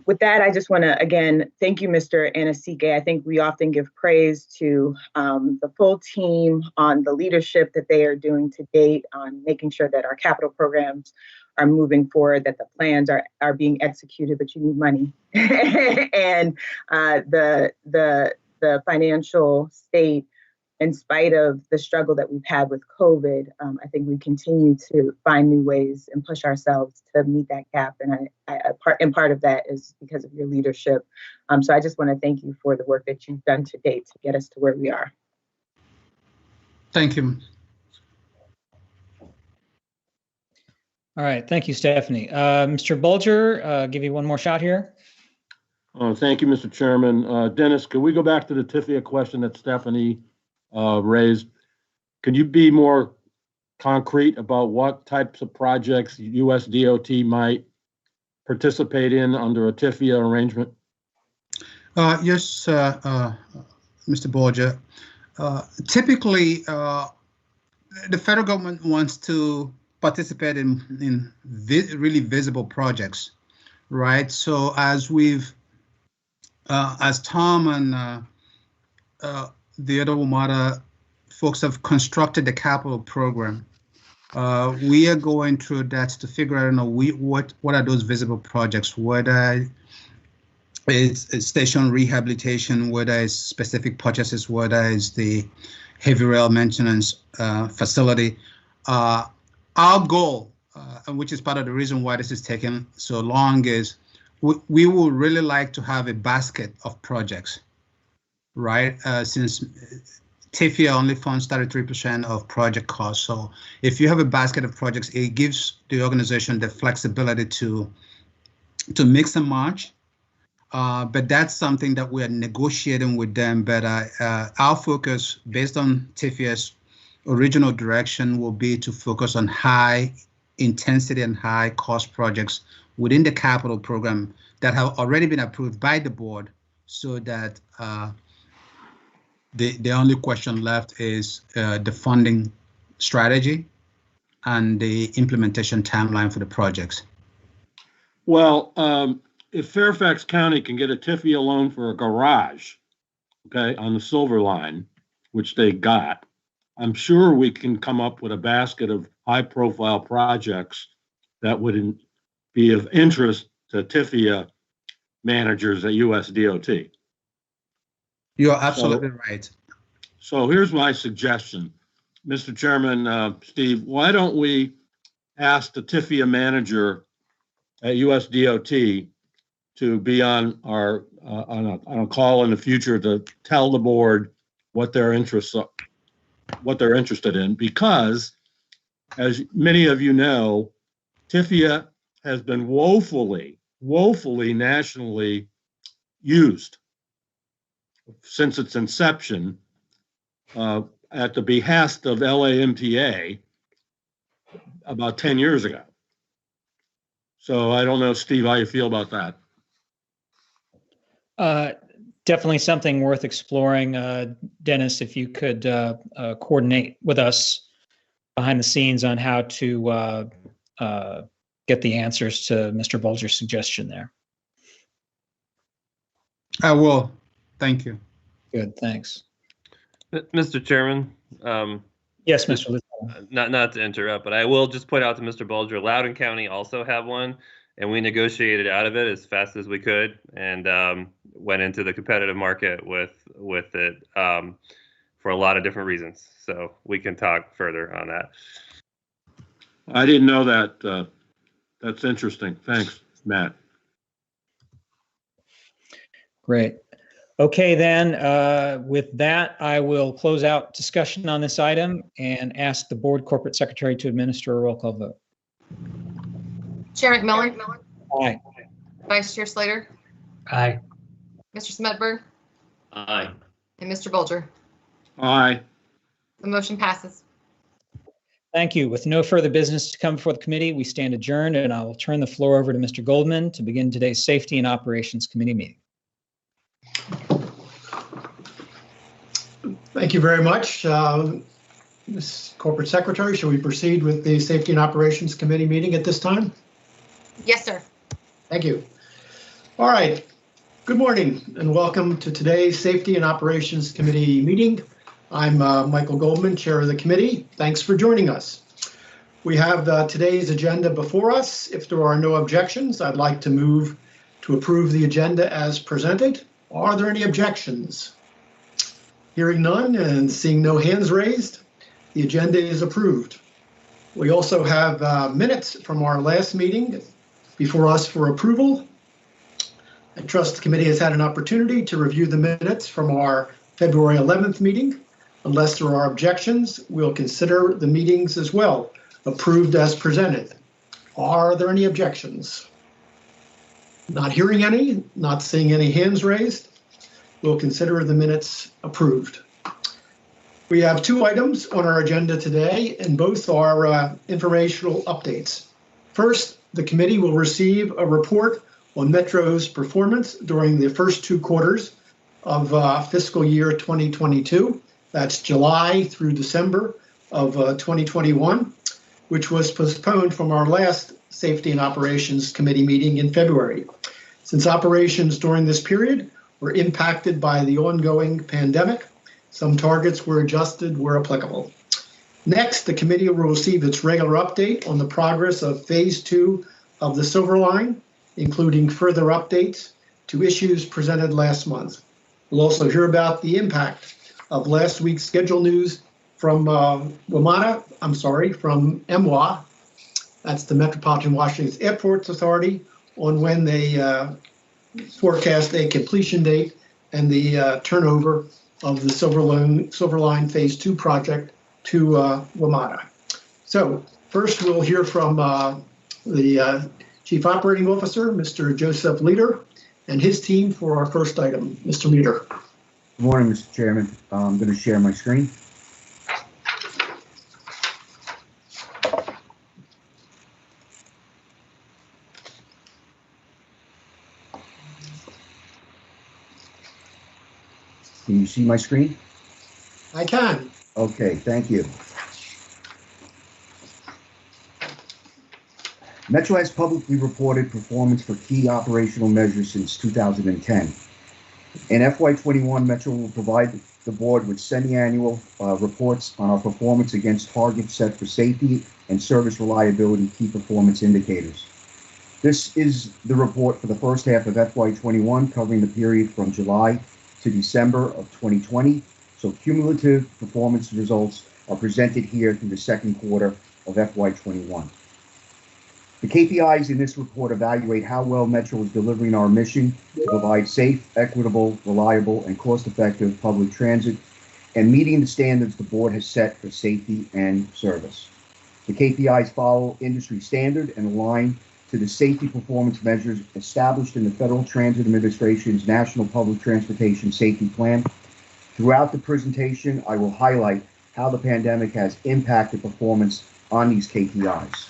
With that, I just want to, again, thank you, Mr. Anasike. I think we often give praise to the full team on the leadership that they are doing to date on making sure that our capital programs are moving forward, that the plans are being executed, but you need money. And the financial state, in spite of the struggle that we've had with COVID, I think we continue to find new ways and push ourselves to meet that gap. And part of that is because of your leadership. So I just want to thank you for the work that you've done to date to get us to where we are. Thank you. All right, thank you, Stephanie. Mr. Bulger, give you one more shot here. Thank you, Mr. Chairman. Dennis, could we go back to the TIFIA question that Stephanie raised? Could you be more concrete about what types of projects US DOT might participate in under a TIFIA arrangement? Yes, Mr. Bulger. Typically, the federal government wants to participate in really visible projects, right? So as Tom and the other WMATA folks have constructed the capital program, we are going through that to figure out, what are those visible projects, whether it's station rehabilitation, whether it's specific purchases, whether it's the heavy rail maintenance facility. Our goal, which is part of the reason why this is taking so long, is we would really like to have a basket of projects, right? Since TIFIA only funds 33% of project costs. So if you have a basket of projects, it gives the organization the flexibility to mix and match. But that's something that we are negotiating with them. But our focus, based on TIFIA's original direction, will be to focus on high intensity and high cost projects within the capital program that have already been approved by the board, so that the only question left is the funding strategy and the implementation timeline for the projects. Well, if Fairfax County can get a TIFIA loan for a garage, okay, on the Silver Line, which they got, I'm sure we can come up with a basket of high-profile projects that would be of interest to TIFIA managers at US DOT. You're absolutely right. So here's my suggestion, Mr. Chairman, Steve, why don't we ask the TIFIA manager at US DOT to be on a call in the future to tell the board what their interests what they're interested in, because, as many of you know, TIFIA has been woefully nationally used since its inception at the behest of LAMTA about 10 years ago. So I don't know, Steve, how you feel about that? Definitely something worth exploring. Dennis, if you could coordinate with us behind the scenes on how to get the answers to Mr. Bulger's suggestion there. I will. Thank you. Good, thanks. Mr. Chairman, Yes, Mr. Lizzo. not to interrupt, but I will just point out to Mr. Bulger, Loudoun County also have one, and we negotiated out of it as fast as we could, and went into the competitive market with it for a lot of different reasons. So we can talk further on that. I didn't know that. That's interesting. Thanks, Matt. Great. Okay, then, with that, I will close out discussion on this item and ask the board corporate secretary to administer a roll call vote. Chair McMillan? Aye. Vice Chair Slater? Aye. Mr. Smedberg? Aye. And Mr. Bulger? Aye. The motion passes. Thank you. With no further business to come before the committee, we stand adjourned, and I will turn the floor over to Mr. Goldman to begin today's Safety and Operations Committee meeting. Thank you very much. Ms. Corporate Secretary, shall we proceed with the Safety and Operations Committee meeting at this time? Yes, sir. Thank you. All right. Good morning and welcome to today's Safety and Operations Committee meeting. I'm Michael Goldman, chair of the committee. Thanks for joining us. We have today's agenda before us. If there are no objections, I'd like to move to approve the agenda as presented. Are there any objections? Hearing none and seeing no hands raised, the agenda is approved. We also have minutes from our last meeting before us for approval. I trust the committee has had an opportunity to review the minutes from our February 11th meeting. Unless there are objections, we'll consider the meetings as well, approved as presented. Are there any objections? Not hearing any, not seeing any hands raised. We'll consider the minutes approved. We have two items on our agenda today, and both are informational updates. First, the committee will receive a report on Metro's performance during the first two quarters of fiscal year 2022. That's July through December of 2021, which was postponed from our last Safety and Operations Committee meeting in February. Since operations during this period were impacted by the ongoing pandemic, some targets were adjusted where applicable. Next, the committee will receive its regular update on the progress of phase 2 of the Silver Line, including further updates to issues presented last month. We'll also hear about the impact of last week's schedule news from MWA, that's the Metropolitan Washington Airports Authority, on when they forecast a completion date and the turnover of the Silver Line Phase 2 project to WMATA. So first we'll hear from the Chief Operating Officer, Mr. Joseph Leader, and his team for our first item. Mr. Leader. Good morning, Mr. Chairman. I'm going to share my screen. Can you see my screen? I can. Okay, thank you. Metro has publicly reported performance for key operational measures since 2010. In FY21, Metro will provide the board with semi-annual reports on our performance against targets set for safety and service reliability key performance indicators. This is the report for the first half of FY21, covering the period from July to December of 2020. So cumulative performance results are presented here through the second quarter of FY21. The KPIs in this report evaluate how well Metro is delivering our mission to provide safe, equitable, reliable, and cost-effective public transit and meeting the standards the board has set for safety and service. The KPIs follow industry standard and align to the safety performance measures established in the Federal Transit Administration's National Public Transportation Safety Plan. Throughout the presentation, I will highlight how the pandemic has impacted performance on these KPIs.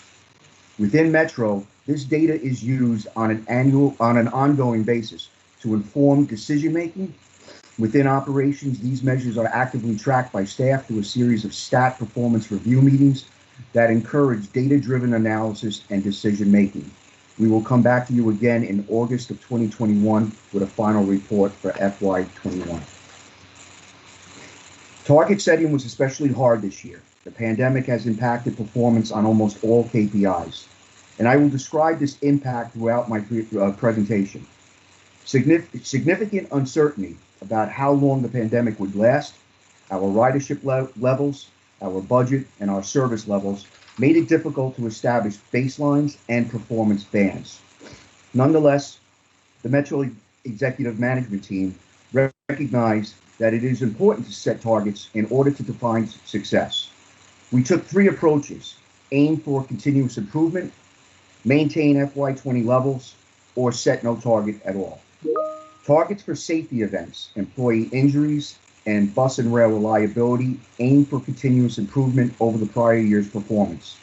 Within Metro, this data is used on an ongoing basis to inform decision-making. Within operations, these measures are actively tracked by staff through a series of stat performance review meetings that encourage data-driven analysis and decision-making. We will come back to you again in August of 2021 with a final report for FY21. Target setting was especially hard this year. The pandemic has impacted performance on almost all KPIs, and I will describe this impact throughout my presentation. Significant uncertainty about how long the pandemic would last, our ridership levels, our budget, and our service levels made it difficult to establish baselines and performance bands. Nonetheless, the Metro Executive Management Team recognized that it is important to set targets in order to define success. We took three approaches: aim for continuous improvement, maintain FY20 levels, or set no target at all. Targets for safety events, employee injuries, and bus and rail reliability aim for continuous improvement over the prior year's performance.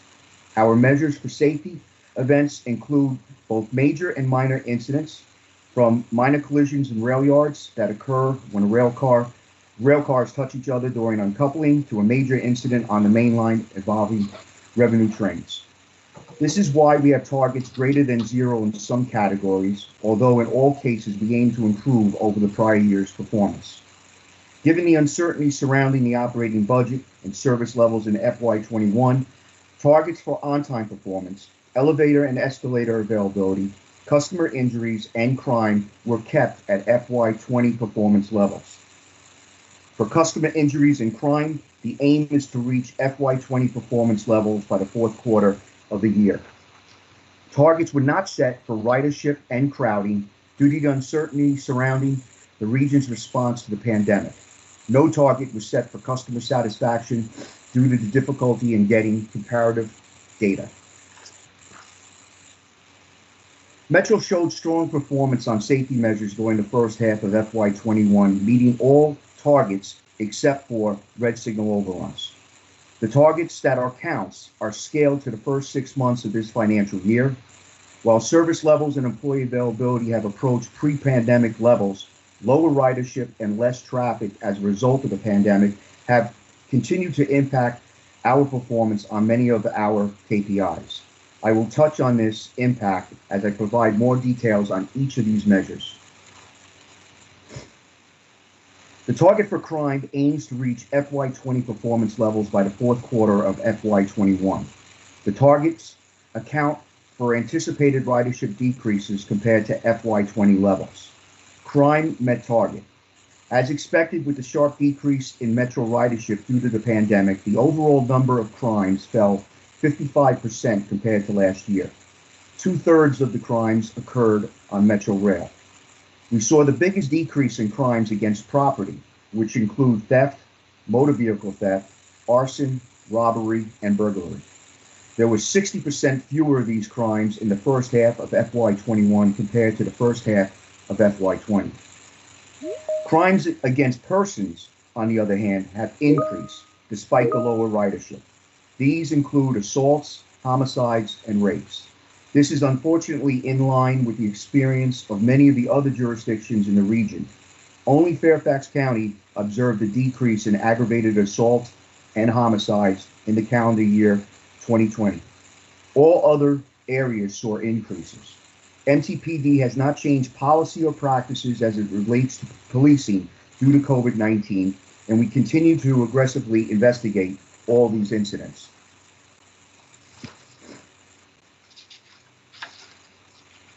Our measures for safety events include both major and minor incidents, from minor collisions in rail yards that occur when rail cars touch each other during uncoupling, to a major incident on the main line involving revenue trains. This is why we have targets greater than 0 in some categories, although in all cases we aim to improve over the prior year's performance. Given the uncertainty surrounding the operating budget and service levels in FY21, targets for on-time performance, elevator and escalator availability, customer injuries, and crime were kept at FY20 performance levels. For customer injuries and crime, the aim is to reach FY20 performance levels by the fourth quarter of the year. Targets were not set for ridership and crowding due to the uncertainty surrounding the region's response to the pandemic. No target was set for customer satisfaction due to the difficulty in getting comparative data. Metro showed strong performance on safety measures during the first half of FY21, meeting all targets except for red signal overruns. The targets that are counts are scaled to the first 6 months of this financial year. While service levels and employee availability have approached pre-pandemic levels, lower ridership and less traffic as a result of the pandemic have continued to impact our performance on many of our KPIs. I will touch on this impact as I provide more details on each of these measures. The target for crime aims to reach FY20 performance levels by the fourth quarter of FY21. The targets account for anticipated ridership decreases compared to FY20 levels. Crime met target. As expected, with the sharp decrease in Metro ridership due to the pandemic, the overall number of crimes fell 55% compared to last year. 2/3 of the crimes occurred on Metro Rail. We saw the biggest decrease in crimes against property, which include theft, motor vehicle theft, arson, robbery, and burglary. There were 60% fewer of these crimes in the first half of FY21 compared to the first half of FY20. Crimes against persons, on the other hand, have increased despite the lower ridership. These include assaults, homicides, and rapes. This is unfortunately in line with the experience of many of the other jurisdictions in the region. Only Fairfax County observed a decrease in aggravated assault and homicides in the calendar year 2020. All other areas saw increases. MTPD has not changed policy or practices as it relates to policing due to COVID-19, and we continue to aggressively investigate all these incidents.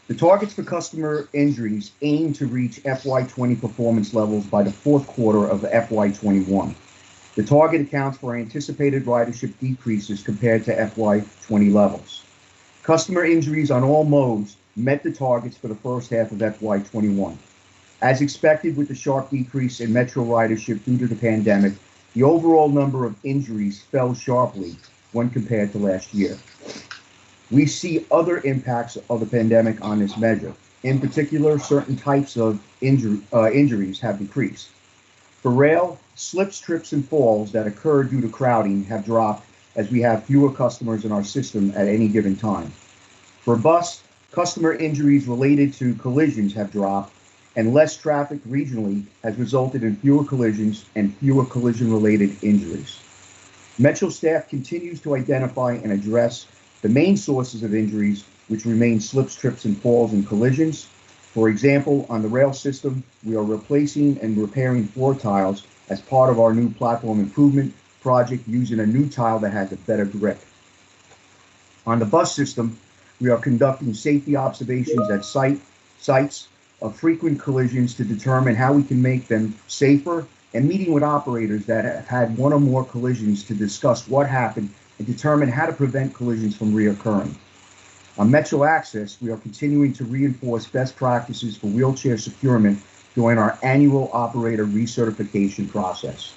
The targets for customer injuries aim to reach FY20 performance levels by the fourth quarter of FY21. The target accounts for anticipated ridership decreases compared to FY20 levels. Customer injuries on all modes met the targets for the first half of FY21. As expected, with the sharp decrease in Metro ridership due to the pandemic, The overall number of injuries fell sharply when compared to last year. We see other impacts of the pandemic on this measure. In particular, certain types of injuries have decreased. For rail, slips, trips, and falls that occur due to crowding have dropped as we have fewer customers in our system at any given time. For bus, customer injuries related to collisions have dropped, and less traffic regionally has resulted in fewer collisions and fewer collision-related injuries. Metro staff continues to identify and address the main sources of injuries, which remain slips, trips, and falls and collisions. For example, on the rail system, we are replacing and repairing floor tiles as part of our new platform improvement project using a new tile that has a better grip. On the bus system, we are conducting safety observations at sites of frequent collisions to determine how we can make them safer, and meeting with operators that have had one or more collisions to discuss what happened and determine how to prevent collisions from reoccurring. On Metro Access, we are continuing to reinforce best practices for wheelchair securement during our annual operator recertification process.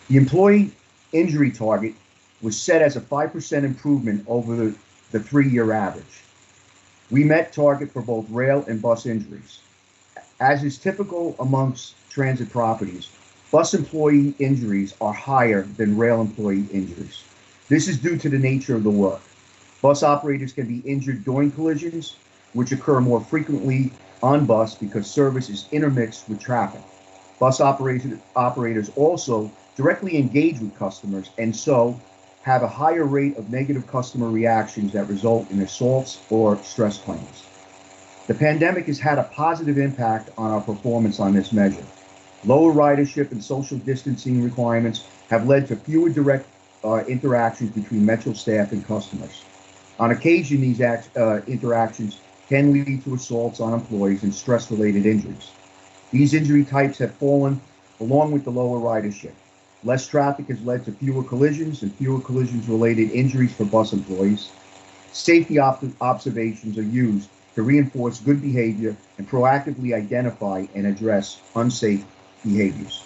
The employee injury target was set as a 5% improvement over the 3-year average. We met target for both rail and bus injuries. As is typical amongst transit properties, bus employee injuries are higher than rail employee injuries. This is due to the nature of the work. Bus operators can be injured during collisions, which occur more frequently on bus because service is intermixed with traffic. Bus operators also directly engage with customers and so have a higher rate of negative customer reactions that result in assaults or stress claims. The pandemic has had a positive impact on our performance on this measure. Lower ridership and social distancing requirements have led to fewer direct interactions between Metro staff and customers. On occasion, these interactions can lead to assaults on employees and stress-related injuries. These injury types have fallen along with the lower ridership. Less traffic has led to fewer collisions and fewer collisions-related injuries for bus employees. Safety observations are used to reinforce good behavior and proactively identify and address unsafe behaviors.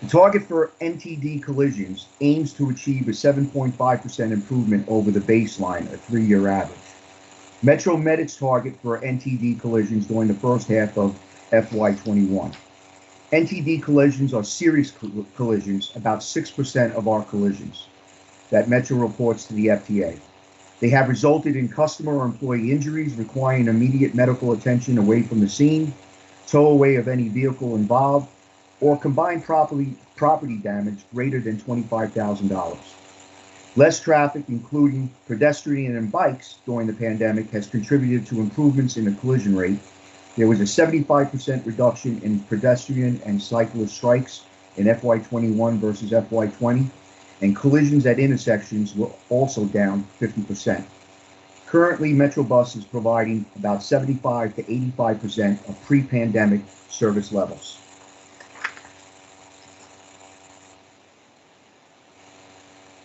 The target for NTD collisions aims to achieve a 7.5% improvement over the baseline, a 3-year average. Metro met its target for NTD collisions during the first half of FY21. NTD collisions are serious collisions, about 6% of our collisions that Metro reports to the FTA. They have resulted in customer or employee injuries requiring immediate medical attention away from the scene, tow away of any vehicle involved, or combined property damage greater than $25,000. Less traffic, including pedestrian and bikes during the pandemic, has contributed to improvements in the collision rate. There was a 75% reduction in pedestrian and cyclist strikes in FY21 versus FY20, and collisions at intersections were also down 50%. Currently, Metrobus is providing about 75 to 85% of pre-pandemic service levels.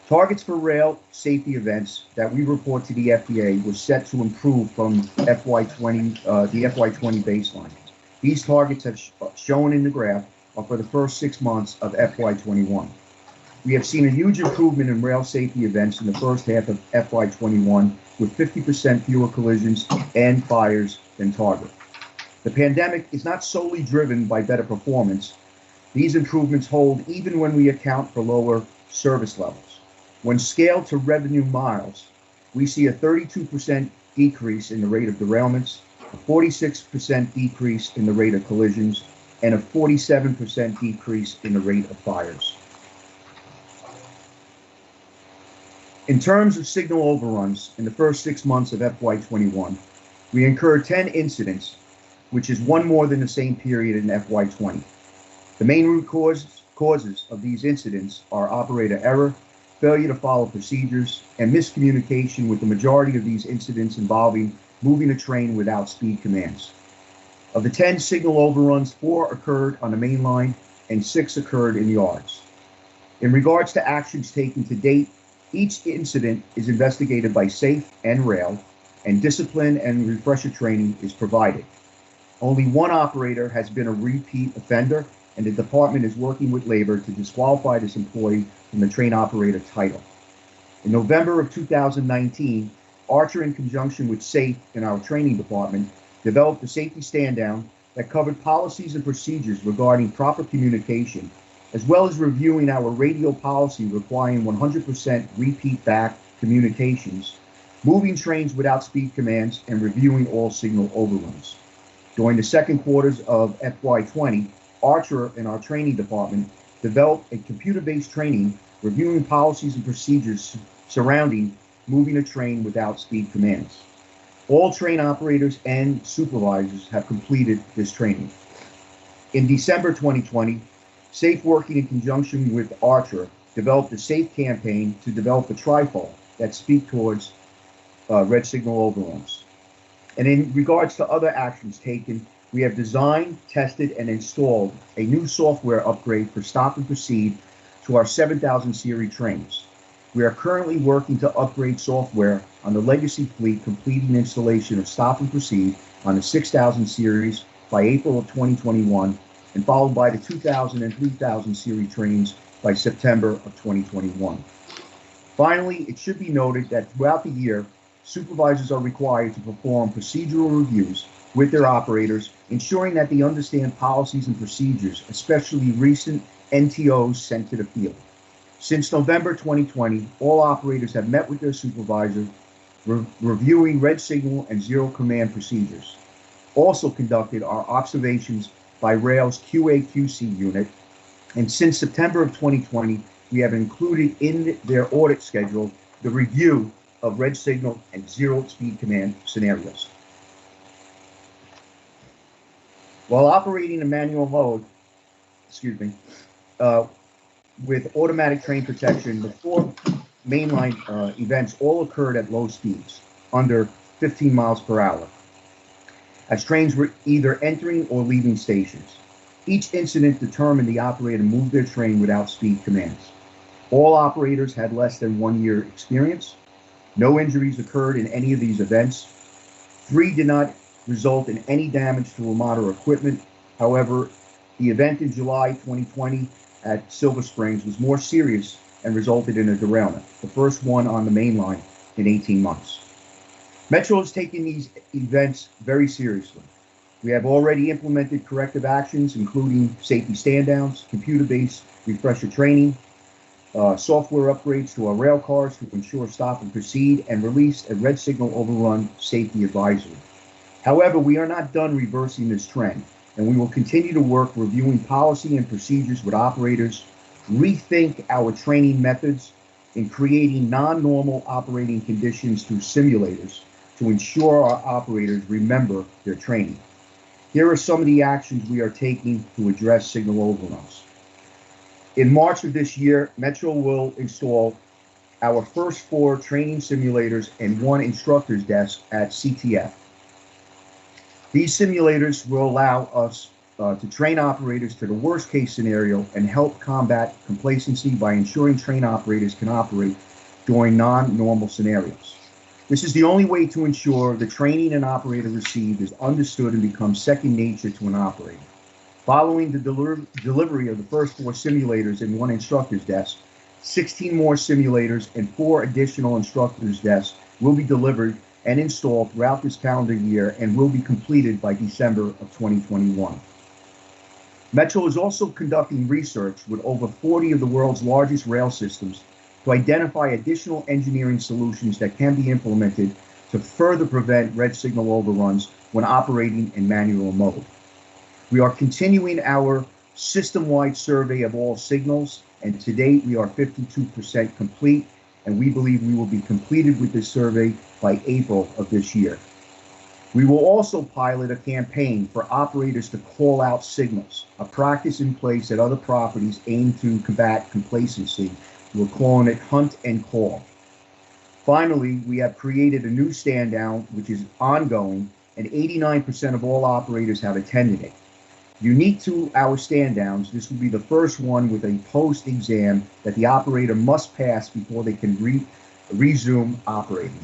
Targets for rail safety events that we report to the FTA were set to improve from the FY20 baseline. These targets, as shown in the graph, are for the first 6 months of FY21. We have seen a huge improvement in rail safety events in the first half of FY21, with 50% fewer collisions and fires than target. The pandemic is not solely driven by better performance. These improvements hold even when we account for lower service levels. When scaled to revenue miles, we see a 32% decrease in the rate of derailments, a 46% decrease in the rate of collisions, and a 47% decrease in the rate of fires. In terms of signal overruns, in the first 6 months of FY21, we incurred 10 incidents, which is one more than the same period in FY20. The main root causes of these incidents are operator error, failure to follow procedures, and miscommunication, with the majority of these incidents involving moving a train without speed commands. Of the 10 signal overruns, 4 occurred on the main line and 6 occurred in yards. In regards to actions taken to date, each incident is investigated by SAFE and Rail, and discipline and refresher training is provided. Only one operator has been a repeat offender, and the department is working with labor to disqualify this employee from the train operator title. In November of 2019, Archer, in conjunction with SAFE in our training department, developed a safety stand-down that covered policies and procedures regarding proper communication, as well as reviewing our radio policy requiring 100% repeat back communications, moving trains without speed commands, and reviewing all signal overruns. During the second quarters of FY20, Archer in our training department developed a computer-based training reviewing policies and procedures surrounding moving a train without speed commands. All train operators and supervisors have completed this training. In December 2020, SAFE, working in conjunction with Archer, developed a SAFE campaign to develop a trifle that speak towards red signal overruns. And in regards to other actions taken, we have designed, tested, and installed a new software upgrade for stop and proceed to our 7000 series trains. We are currently working to upgrade software on the legacy fleet, completing installation of stop and proceed on the 6000 series by April of 2021, and followed by the 2000 and 3000 series trains by September of 2021. Finally, it should be noted that throughout the year, supervisors are required to perform procedural reviews with their operators, ensuring that they understand policies and procedures, especially recent NTOs sent to the field. Since November 2020, all operators have met with their supervisor, reviewing red signal and zero command procedures. Also conducted are observations by Rail's QA/QC unit, and since September of 2020, we have included in their audit schedule the review of red signal and zero speed command scenarios. While operating in manual mode, with automatic train protection, the four mainline events all occurred at low speeds, under 15 miles per hour, as trains were either entering or leaving stations. Each incident determined the operator moved their train without speed commands. All operators had less than 1 year experience. No injuries occurred in any of these events. 3 did not result in any damage to Ramada equipment. However, the event in July 2020 at Silver Springs was more serious and resulted in a derailment, the first one on the main line in 18 months. Metro is taking these events very seriously. We have already implemented corrective actions, including safety stand-downs, computer-based refresher training, software upgrades to our rail cars to ensure stop and proceed, and released a red signal overrun safety advisory. However, we are not done reversing this trend, and we will continue to work reviewing policy and procedures with operators, rethink our training methods, and creating non-normal operating conditions through simulators to ensure our operators remember their training. Here are some of the actions we are taking to address signal overruns. In March of this year, Metro will install our first 4 training simulators and 1 instructor's desk at CTF. These simulators will allow us to train operators to the worst case scenario and help combat complacency by ensuring train operators can operate during non-normal scenarios. This is the only way to ensure the training an operator received is understood and becomes second nature to an operator. Following the delivery of the first 4 simulators and 1 instructor's desk, 16 more simulators and 4 additional instructor's desks will be delivered and installed throughout this calendar year and will be completed by December of 2021. Metro is also conducting research with over 40 of the world's largest rail systems to identify additional engineering solutions that can be implemented to further prevent red signal overruns when operating in manual mode. We are continuing our system-wide survey of all signals, and to date we are 52% complete, and we believe we will be completed with this survey by April of this year. We will also pilot a campaign for operators to call out signals, a practice in place at other properties aimed to combat complacency. We're calling it Hunt and Call. Finally, we have created a new stand-down, which is ongoing, and 89% of all operators have attended it. Unique to our stand-downs, this will be the first one with a post-exam that the operator must pass before they can resume operating.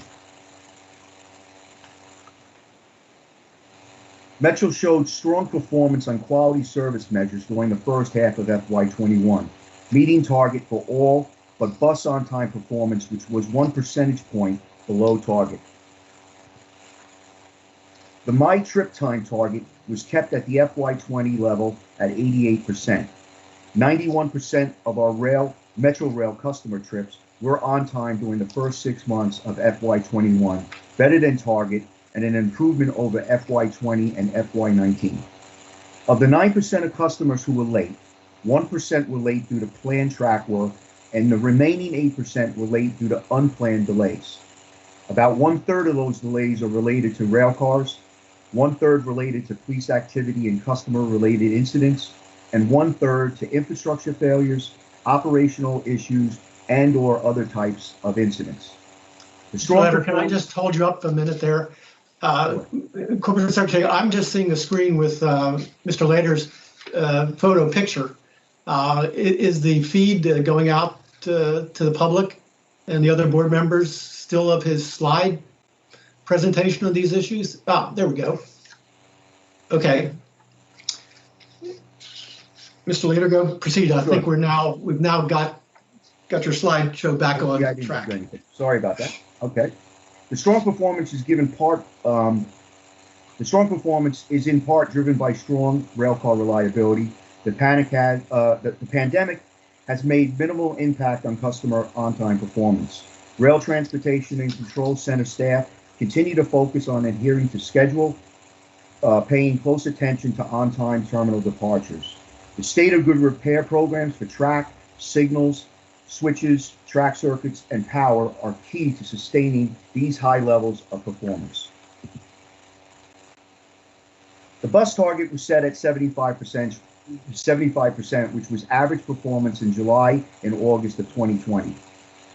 Metro showed strong performance on quality service measures during the first half of FY21, meeting target for all but bus on-time performance, which was 1 percentage point below target. The My Trip Time target was kept at the FY20 level at 88%. 91% of our Metro Rail customer trips were on time during the first 6 months of FY21, better than target and an improvement over FY20 and FY19. Of the 9% of customers who were late, 1% were late due to planned track work, and the remaining 8% were late due to unplanned delays. About 1/3 of those delays are related to rail cars, 1/3 related to police activity and customer-related incidents, and 1/3 to infrastructure failures, operational issues, and/or other types of incidents. Can I just hold you up for a minute there? Corporate Secretary, I'm just seeing the screen with Mr. Lader's photo picture. Is the feed going out to the public and the other board members still of his slide presentation of these issues? There we go. Okay. Mr. Lader, go proceed. I think we've now got your slideshow back on track. Sorry about that. Okay. The strong performance is in part driven by strong railcar reliability. The pandemic has made minimal impact on customer on-time performance. Rail transportation and control center staff continue to focus on adhering to schedule, paying close attention to on-time terminal departures. The state of good repair programs for track, signals, switches, track circuits, and power are key to sustaining these high levels of performance. The bus target was set at 75%, which was average performance in July and August of 2020.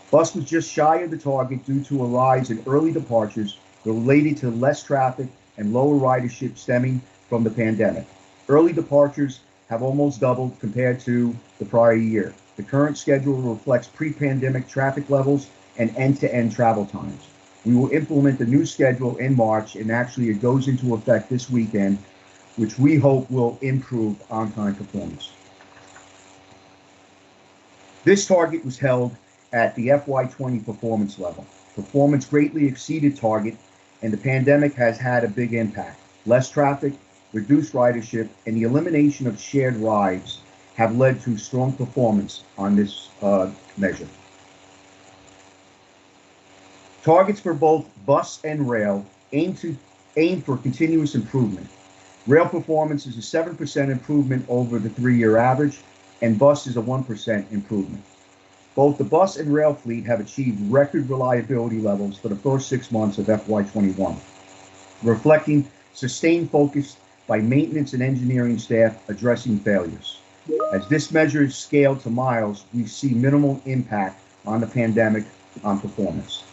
Bus was just shy of the target due to a rise in early departures related to less traffic and lower ridership stemming from the pandemic. Early departures have almost doubled compared to the prior year. The current schedule reflects pre-pandemic traffic levels and end-to-end travel times. We will implement the new schedule in March, and actually it goes into effect this weekend, which we hope will improve on-time performance. This target was held at the FY20 performance level. Performance greatly exceeded target, and the pandemic has had a big impact. Less traffic, reduced ridership, and the elimination of shared rides have led to strong performance on this measure. Targets for both bus and rail aim for continuous improvement. Rail performance is a 7% improvement over the 3-year average, and bus is a 1% improvement. Both the bus and rail fleet have achieved record reliability levels for the first 6 months of FY21, reflecting sustained focus by maintenance and engineering staff addressing failures. As this measure is scaled to miles, we see minimal impact on the pandemic on performance.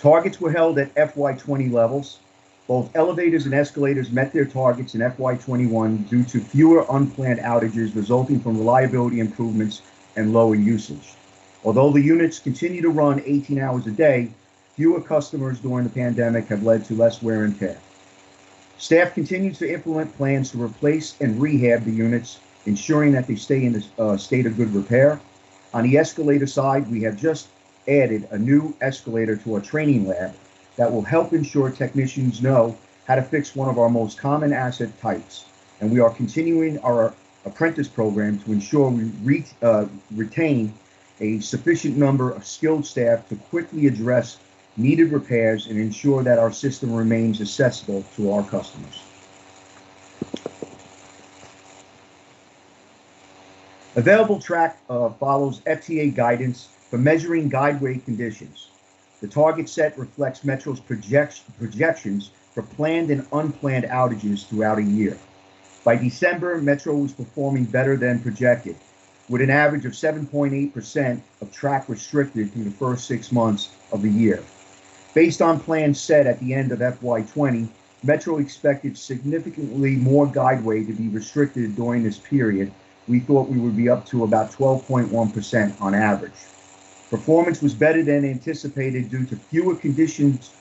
Targets were held at FY20 levels. Both elevators and escalators met their targets in FY21 due to fewer unplanned outages resulting from reliability improvements and lower usage. Although the units continue to run 18 hours a day, fewer customers during the pandemic have led to less wear and tear. Staff continues to implement plans to replace and rehab the units, ensuring that they stay in a state of good repair. On the escalator side, we have just added a new escalator to our training lab that will help ensure technicians know how to fix one of our most common asset types. And we are continuing our apprentice program to ensure we retain a sufficient number of skilled staff to quickly address needed repairs and ensure that our system remains accessible to our customers. Available track follows FTA guidance for measuring guideway conditions. The target set reflects Metro's projections for planned and unplanned outages throughout a year. By December, Metro was performing better than projected, with an average of 7.8% of track restricted through the first 6 months of the year. Based on plans set at the end of FY20, Metro expected significantly more guideway to be restricted during this period. We thought we would be up to about 12.1% on average. Performance was better than anticipated due to fewer conditions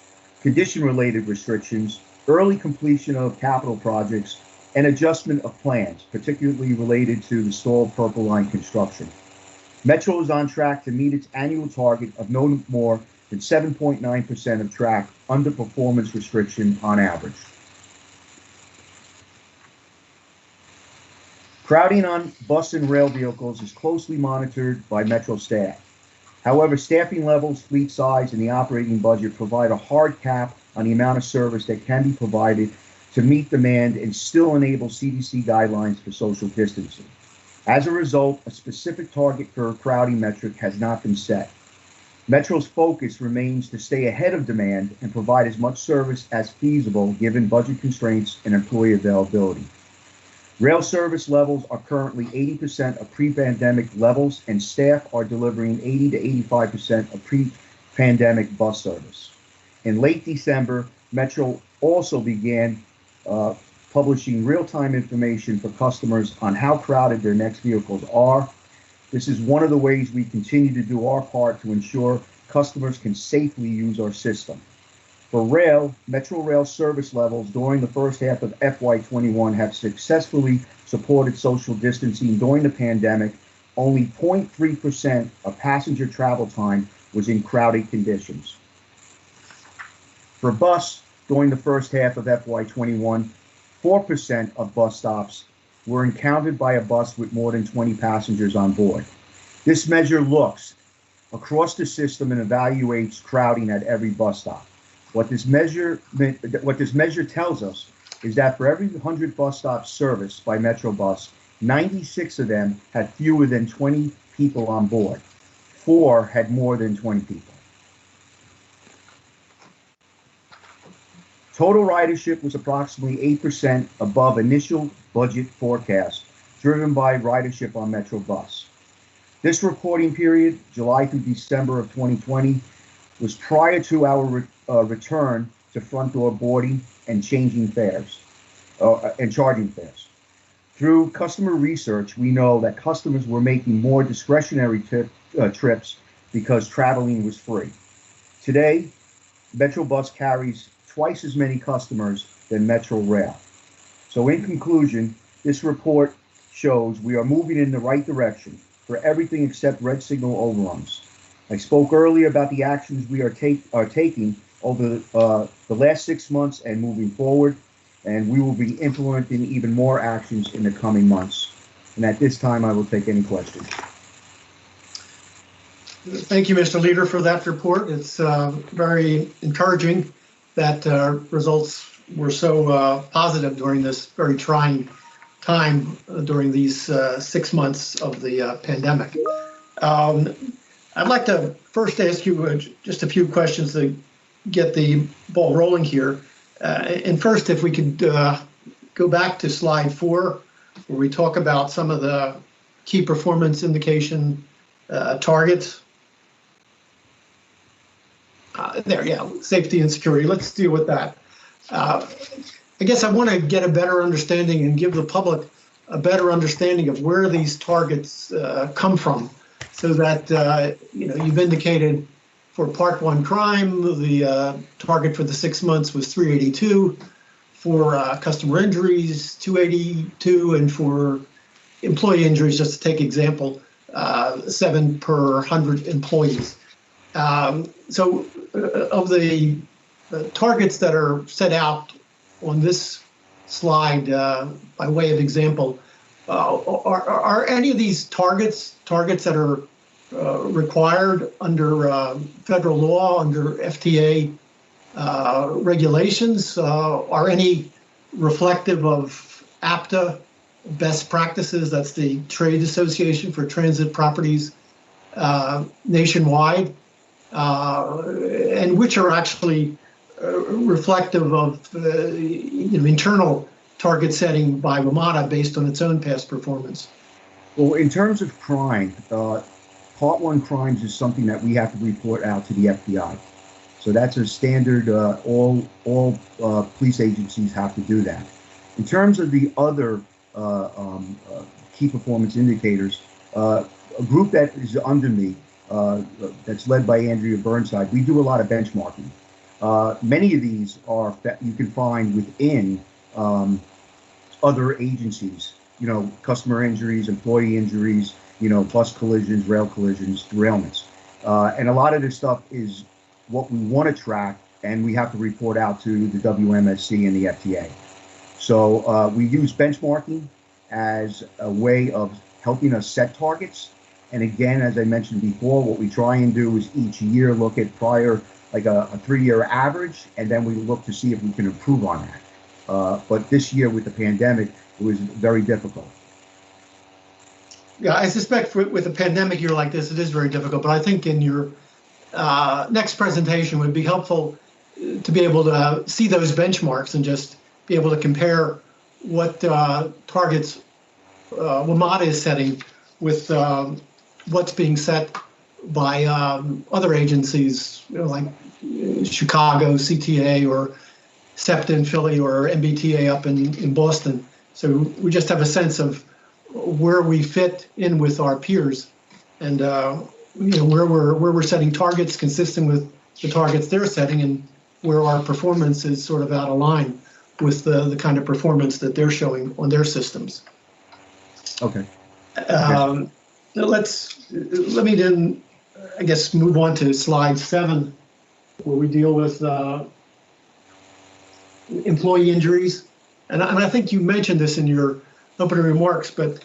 condition-related restrictions, early completion of capital projects, and adjustment of plans, particularly related to the stalled Purple Line construction. Metro is on track to meet its annual target of no more than 7.9% of track under performance restriction on average. Crowding on bus and rail vehicles is closely monitored by Metro staff. However, staffing levels, fleet size, and the operating budget provide a hard cap on the amount of service that can be provided to meet demand and still enable CDC guidelines for social distancing. As a result, a specific target for a crowding metric has not been set. Metro's focus remains to stay ahead of demand and provide as much service as feasible given budget constraints and employee availability. Rail service levels are currently 80% of pre-pandemic levels, and staff are delivering 80 to 85% of pre-pandemic bus service. In late December, Metro also began publishing real-time information for customers on how crowded their next vehicles are. This is one of the ways we continue to do our part to ensure customers can safely use our system. For rail, Metro Rail service levels during the first half of FY21 have successfully supported social distancing during the pandemic. Only 0.3% of passenger travel time was in crowded conditions. For bus, during the first half of FY21, 4% of bus stops were encountered by a bus with more than 20 passengers on board. This measure looks across the system and evaluates crowding at every bus stop. What this measure tells us is that for every 100 bus stops serviced by Metrobus, 96 of them had fewer than 20 people on board. 4 had more than 20 people. Total ridership was approximately 8% above initial budget forecast, driven by ridership on Metrobus. This reporting period, July through December of 2020, was prior to our return to front door boarding and charging fares. Through customer research, we know that customers were making more discretionary trips because traveling was free. Today, Metrobus carries twice as many customers than Metro Rail. So in conclusion, this report shows we are moving in the right direction for everything except red signal overruns. I spoke earlier about the actions we are taking over the last 6 months and moving forward, and we will be implementing even more actions in the coming months. And at this time, I will take any questions. Thank you, Mr. Leader, for that report. It's very encouraging that results were so positive during this very trying time during these 6 months of the pandemic. I'd like to first ask you just a few questions to get the ball rolling here. And first, if we could go back to slide 4, where we talk about some of the key performance indication targets. There, yeah, safety and security. Let's deal with that. I guess I want to get a better understanding and give the public a better understanding of where these targets come from, so that you've indicated for Part 1 crime, the target for the 6 months was 382, for customer injuries 282, and for employee injuries, just to take example, 7 per 100 employees. So of the targets that are set out on this slide by way of example, are any of these targets that are required under federal law, under FTA regulations? Are any reflective of APTA best practices? That's the Trade Association for Transit Properties nationwide, and which are actually reflective of internal target setting by WMATA based on its own past performance. Well, in terms of crime, Part 1 crimes is something that we have to report out to the FBI. So that's a standard, all police agencies have to do that. In terms of the other key performance indicators, a group that is under me, that's led by Andrea Burnside, we do a lot of benchmarking. Many of these are that you can find within other agencies, customer injuries, employee injuries, bus collisions, rail collisions, derailments. And a lot of this stuff is what we want to track, and we have to report out to the WMSC and the FTA. So we use benchmarking as a way of helping us set targets. And again, as I mentioned before, what we try and do is each year look at prior, like a 3-year average, and then we look to see if we can improve on that. But this year with the pandemic, it was very difficult. Yeah, I suspect with a pandemic year like this, it is very difficult. But I think in your next presentation would be helpful to be able to see those benchmarks and just be able to compare what targets WMATA is setting with what's being set by other agencies, like Chicago, CTA, or SEPTA in Philly, or MBTA up in Boston. So we just have a sense of where we fit in with our peers, and where we're setting targets consistent with the targets they're setting, and where our performance is sort of out of line with the kind of performance that they're showing on their systems. Okay. Let me then, I guess, move on to slide 7, where we deal with employee injuries. And I think you mentioned this in your opening remarks, but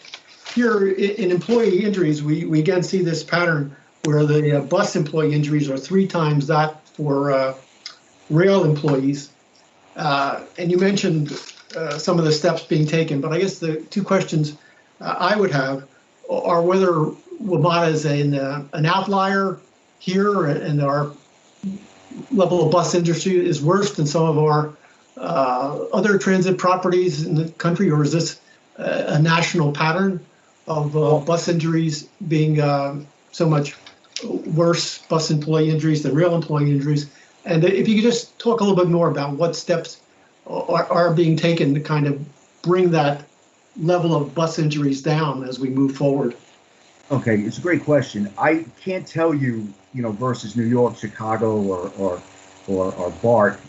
here in employee injuries, we again see this pattern where the bus employee injuries are 3 times that for rail employees. And you mentioned some of the steps being taken, but I guess the 2 questions I would have are whether WMATA is an outlier here, and our level of bus industry is worse than some of our other transit properties in the country, or is this a national pattern of bus injuries being so much worse, bus employee injuries than rail employee injuries? And if you could just talk a little bit more about what steps are being taken to kind of bring that level of bus injuries down as we move forward. Okay, it's a great question. I can't tell you, versus New York, Chicago, or BART,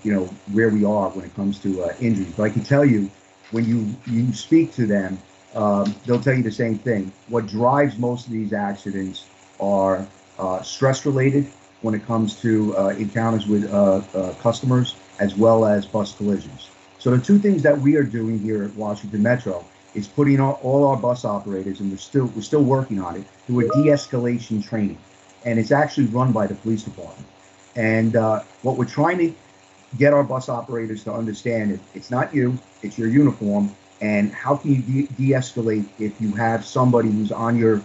where we are when it comes to injuries. But I can tell you, when you speak to them, they'll tell you the same thing. What drives most of these accidents are stress related when it comes to encounters with customers, as well as bus collisions. So the 2 things that we are doing here at Washington Metro is putting all our bus operators, and we're still working on it, through a de-escalation training, and it's actually run by the police department. And what we're trying to get our bus operators to understand is it's not you, it's your uniform, and how can you de-escalate if you have somebody who's on your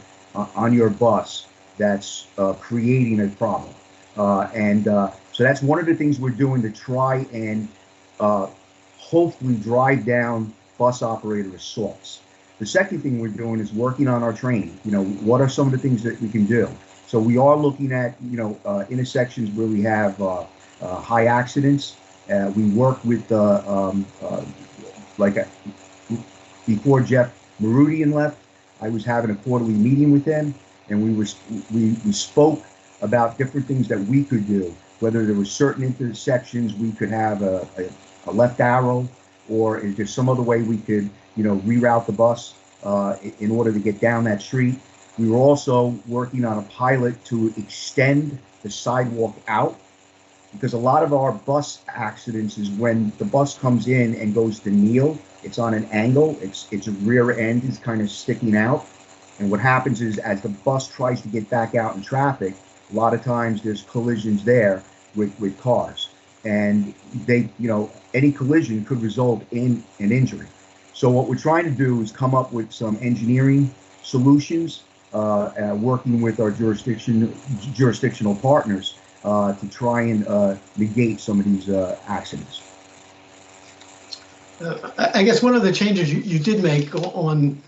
bus that's creating a problem. So that's one of the things we're doing to try and hopefully drive down bus operator assaults. The second thing we're doing is working on our training. What are some of the things that we can do? So we are looking at, intersections where we have high accidents. We work with, before Jeff Marudian left, I was having a quarterly meeting with him, and we spoke about different things that we could do, whether there were certain intersections we could have a left arrow, or is there some other way we could, reroute the bus in order to get down that street. We were also working on a pilot to extend the sidewalk out, because a lot of our bus accidents is when the bus comes in and goes to kneel, it's on an angle, its rear end is kind of sticking out. And what happens is, as the bus tries to get back out in traffic, a lot of times there's collisions there with cars. And any collision could result in an injury. So what we're trying to do is come up with some engineering solutions, working with our jurisdictional partners to try and negate some of these accidents. I guess one of the changes you did make on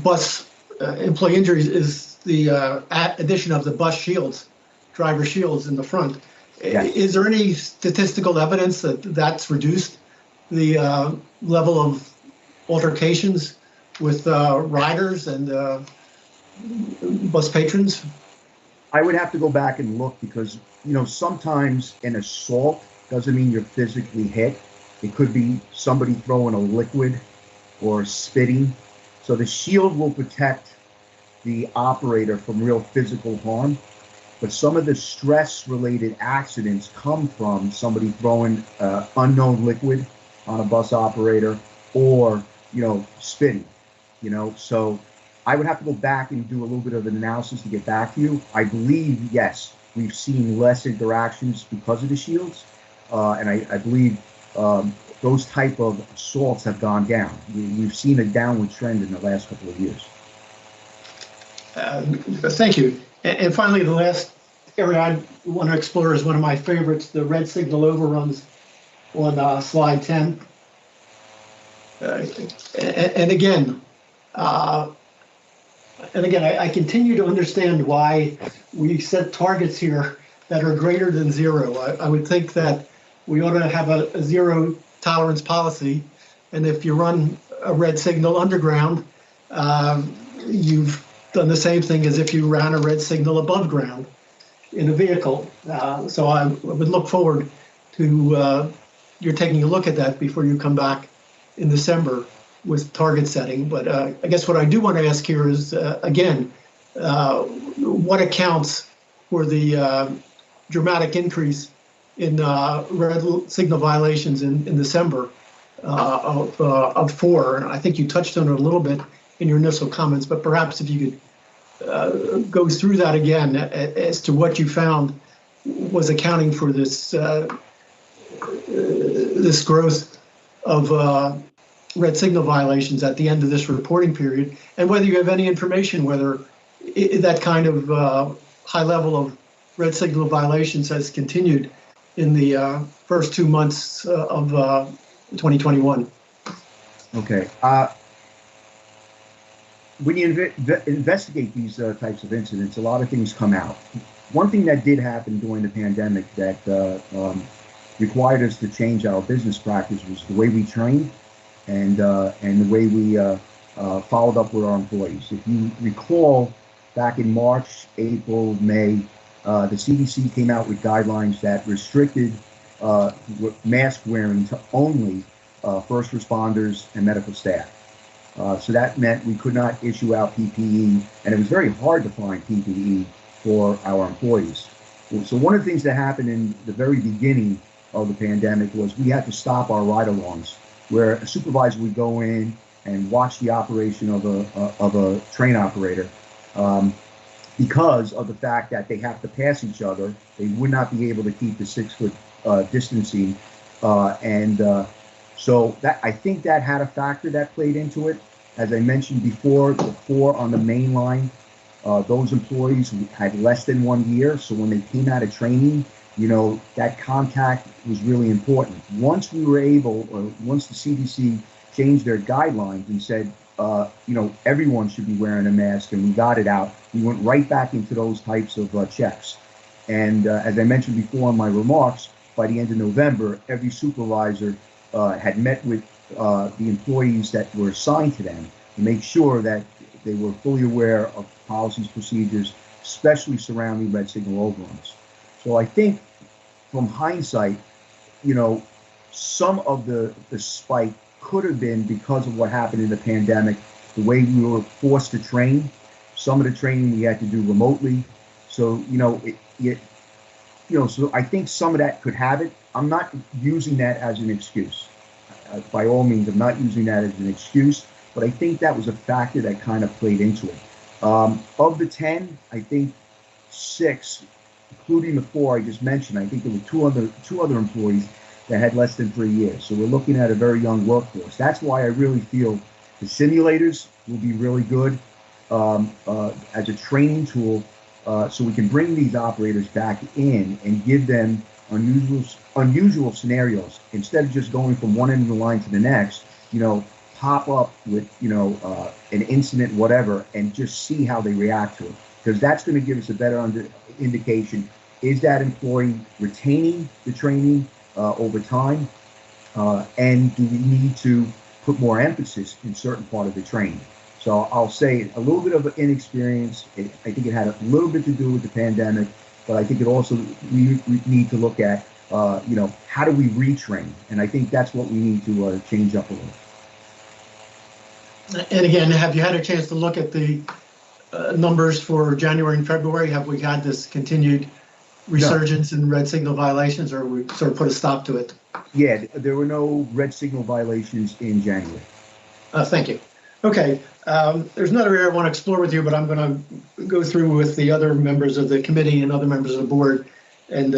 bus employee injuries is the addition of the bus shields, driver shields in the front. Yes. Is there any statistical evidence that that's reduced the level of altercations with riders and bus patrons? I would have to go back and look because, sometimes an assault doesn't mean you're physically hit. It could be somebody throwing a liquid or spitting. So the shield will protect the operator from real physical harm. But some of the stress-related accidents come from somebody throwing unknown liquid on a bus operator or, spitting, So I would have to go back and do a little bit of an analysis to get back to you. I believe, yes, we've seen less interactions because of the shields. And I believe those type of assaults have gone down. We've seen a downward trend in the last couple of years. Thank you. And finally, the last area I want to explore is one of my favorites, the red signal overruns on slide 10. And again, I continue to understand why we set targets here that are greater than zero. I would think that we ought to have a zero tolerance policy. And if you run a red signal underground, you've done the same thing as if you ran a red signal above ground in a vehicle. So I would look forward to you're taking a look at that before you come back in December with target setting. But I guess what I do want to ask here is, again, what accounts for the dramatic increase in red signal violations in December of 4? And I think you touched on it a little bit in your initial comments, but perhaps if you could go through that again as to what you found was accounting for this this growth of red signal violations at the end of this reporting period, and whether you have any information whether that kind of high level of red signal violations has continued in the first 2 months of 2021. Okay. When you investigate these types of incidents, a lot of things come out. One thing that did happen during the pandemic that required us to change our business practice was the way we trained and the way we followed up with our employees. If you recall, back in March, April, May, the CDC came out with guidelines that restricted mask wearing to only first responders and medical staff. So that meant we could not issue out PPE, and it was very hard to find PPE for our employees. So one of the things that happened in the very beginning of the pandemic was we had to stop our ride-alongs, where a supervisor would go in and watch the operation of a train operator because of the fact that they have to pass each other. They would not be able to keep the 6-foot distancing, so that I think that had a factor that played into it. As I mentioned before, the 4 on the main line, those employees had less than 1 year. So when they came out of training, that contact was really important. Once we were able, or once the CDC changed their guidelines and said, everyone should be wearing a mask, and we got it out, we went right back into those types of checks. And as I mentioned before in my remarks, by the end of November, every supervisor had met with the employees that were assigned to them to make sure that they were fully aware of policies, procedures, especially surrounding red signal overruns. So I think from hindsight, some of the spike could have been because of what happened in the pandemic, the way we were forced to train. Some of the training we had to do remotely. So, so I think some of that could have it. I'm not using that as an excuse. By all means, I'm not using that as an excuse, but I think that was a factor that kind of played into it. Of the 10, I think 6, including the 4 I just mentioned, I think there were two other employees that had less than 3 years. So we're looking at a very young workforce. That's why I really feel the simulators will be really good as a training tool, so we can bring these operators back in and give them unusual scenarios instead of just going from one end of the line to the next. Pop up with an incident, whatever, and just see how they react to it, because that's going to give us a better indication. Is that employee retaining the training over time, and do we need to put more emphasis in certain part of the training? So I'll say a little bit of inexperience. I think it had a little bit to do with the pandemic, but I think it also, we need to look at, how do we retrain? And I think that's what we need to change up a little. And again, have you had a chance to look at the numbers for January and February? Have we had this continued resurgence in red signal violations, or we sort of put a stop to it? Yeah, there were no red signal violations in January. Thank you. Okay, there's another area I want to explore with you, but I'm going to go through with the other members of the committee and other members of the board and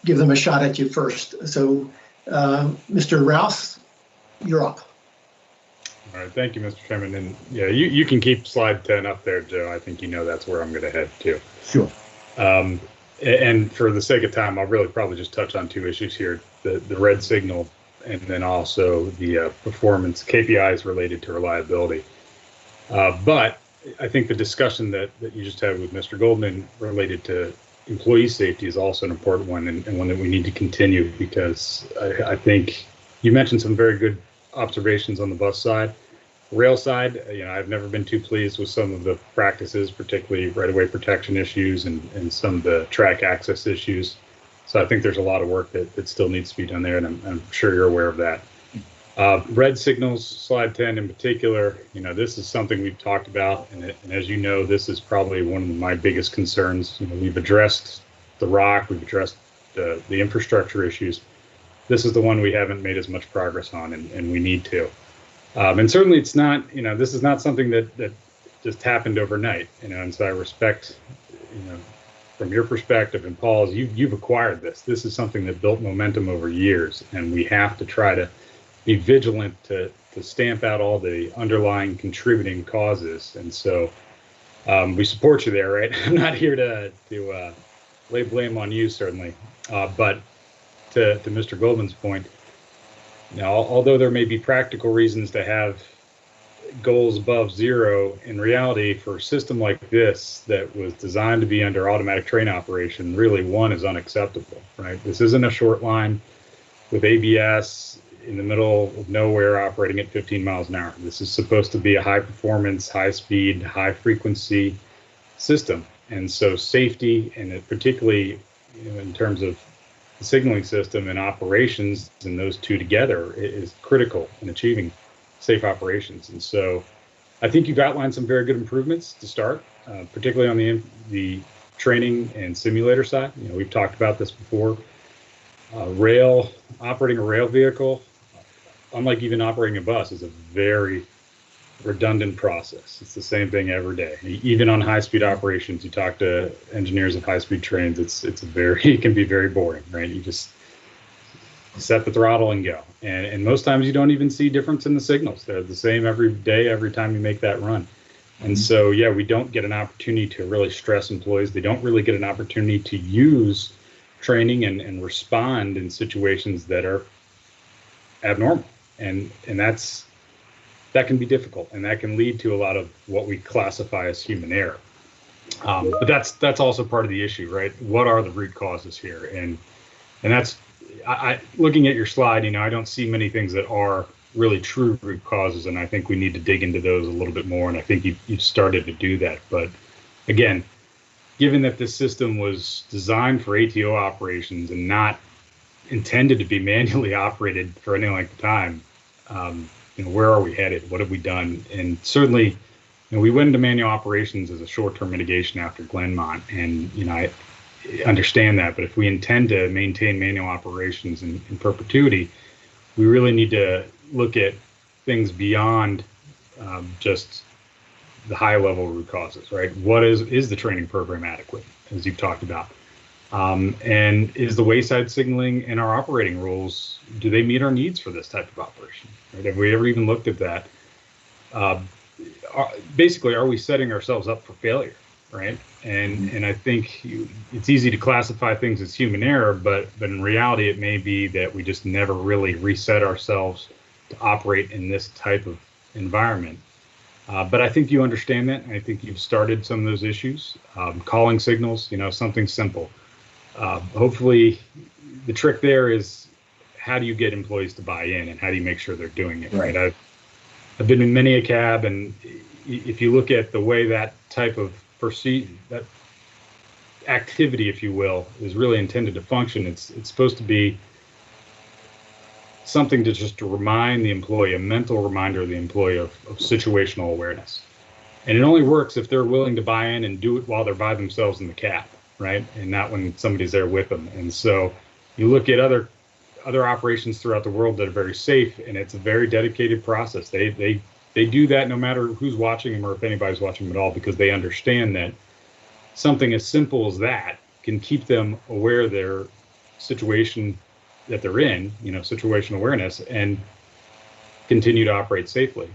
give them a shot at you first. So, Mr. Rouse, you're up. All right, thank you, Mr. Chairman. And yeah, you can keep slide 10 up there, Joe. I think you know that's where I'm going to head to. Sure. And for the sake of time, I'll really probably just touch on two issues here: the red signal, and then also the performance KPIs related to reliability. But I think the discussion that you just had with Mr. Goldman related to employee safety is also an important one, and one that we need to continue, because I think you mentioned some very good observations on the bus side. Rail side, I've never been too pleased with some of the practices, particularly right-of-way protection issues and some of the track access issues. So I think there's a lot of work that still needs to be done there, and I'm sure you're aware of that. Red signals, slide 10 in particular, this is something we've talked about, and as you know, this is probably one of my biggest concerns. We've addressed the rock, we've addressed the infrastructure issues. This is the one we haven't made as much progress on, and we need to. And certainly it's not, this is not something that just happened overnight, and so I respect, from your perspective and Paul's, you've acquired this. This is something that built momentum over years, and we have to try to be vigilant to stamp out all the underlying contributing causes. And so we support you there, right? I'm not here to lay blame on you, certainly, but to Mr. Goldman's point, although there may be practical reasons to have goals above zero, in reality, for a system like this that was designed to be under automatic train operation, really one is unacceptable, right? This isn't a short line with ABS in the middle of nowhere operating at 15 miles an hour. This is supposed to be a high performance, high speed, high frequency system. And so safety, and particularly in terms of the signaling system and operations, and those two together, is critical in achieving safe operations. And so I think you've outlined some very good improvements to start, particularly on the training and simulator side. We've talked about this before. Operating a rail vehicle, unlike even operating a bus, is a very redundant process. It's the same thing every day. Even on high-speed operations, you talk to engineers of high-speed trains, it can be very boring, right? You just set the throttle and go. And most times you don't even see difference in the signals. They're the same every day, every time you make that run. And so, yeah, we don't get an opportunity to really stress employees. They don't really get an opportunity to use training and respond in situations that are abnormal. And that can be difficult, and that can lead to a lot of what we classify as human error. But that's also part of the issue, right? What are the root causes here? And that's, looking at your slide, I don't see many things that are really true root causes, and I think we need to dig into those a little bit more, and I think you've started to do that. But again, given that this system was designed for ATO operations and not intended to be manually operated for anything like the time, where are we headed? What have we done? And certainly, we went into manual operations as a short-term mitigation after Glenmont, and I understand that. But if we intend to maintain manual operations in perpetuity, we really need to look at things beyond just the high-level root causes, right? What is the training program adequate, as you've talked about? And is the wayside signaling in our operating rules, do they meet our needs for this type of operation? Right? Have we ever even looked at that? Basically, are we setting ourselves up for failure, right? And I think it's easy to classify things as human error, but in reality, it may be that we just never really reset ourselves to operate in this type of environment. But I think you understand that, and I think you've started some of those issues. Calling signals, something simple. Hopefully, the trick there is, how do you get employees to buy in, and how do you make sure they're doing it right? I've been in many a cab, and if you look at the way that type of that activity, if you will, is really intended to function, it's supposed to be something to remind the employee, a mental reminder of the employee of situational awareness. And it only works if they're willing to buy in and do it while they're by themselves in the cab, right? And not when somebody's there with them. And so you look at other operations throughout the world that are very safe, and it's a very dedicated process. They do that no matter who's watching them or if anybody's watching them at all, because they understand that something as simple as that can keep them aware of their situation that they're in, situational awareness, and continue to operate safely.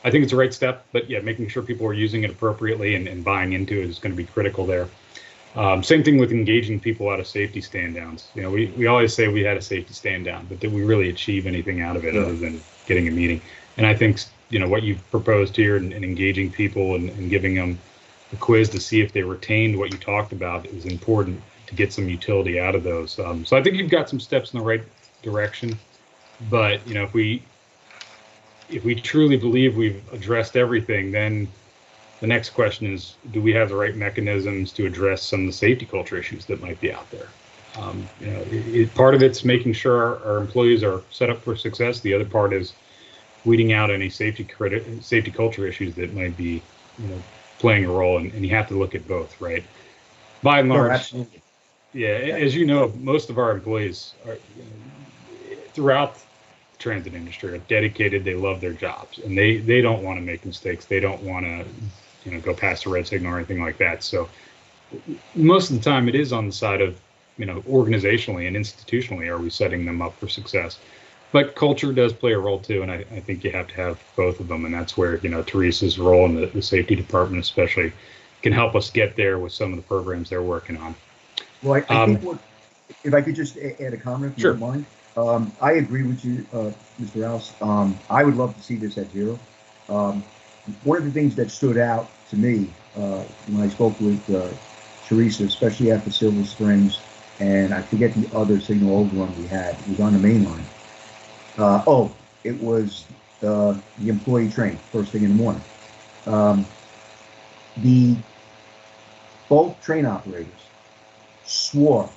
I think it's the right step, but yeah, making sure people are using it appropriately and buying into it is going to be critical there. Same thing with engaging people out of safety stand downs. We always say we had a safety stand down, but did we really achieve anything out of it other than getting a meeting? And I think, what you've proposed here and engaging people and giving them a quiz to see if they retained what you talked about is important to get some utility out of those. So I think you've got some steps in the right direction, but if we truly believe we've addressed everything, then the next question is, do we have the right mechanisms to address some of the safety culture issues that might be out there? Part of it's making sure our employees are set up for success. The other part is weeding out any safety culture issues that might be, playing a role, and you have to look at both, right? By and large, absolutely. Yeah, as you know, most of our employees are throughout the transit industry are dedicated. They love their jobs, and they don't want to make mistakes. They don't want to, go past a red signal or anything like that. So most of the time, it is on the side of, organizationally and institutionally, are we setting them up for success? But culture does play a role too, and I think you have to have both of them, and that's where Teresa's role in the safety department especially can help us get there with some of the programs they're working on. Well, I think if I could just add a comment, if you don't mind. I agree with you, Mr. Rouse. I would love to see this at zero. One of the things that stood out to me when I spoke with Teresa, especially after Silver Springs, and I forget the other signal overrun we had, it was on the main line. It was the employee train, first thing in the morning. Both train operators swore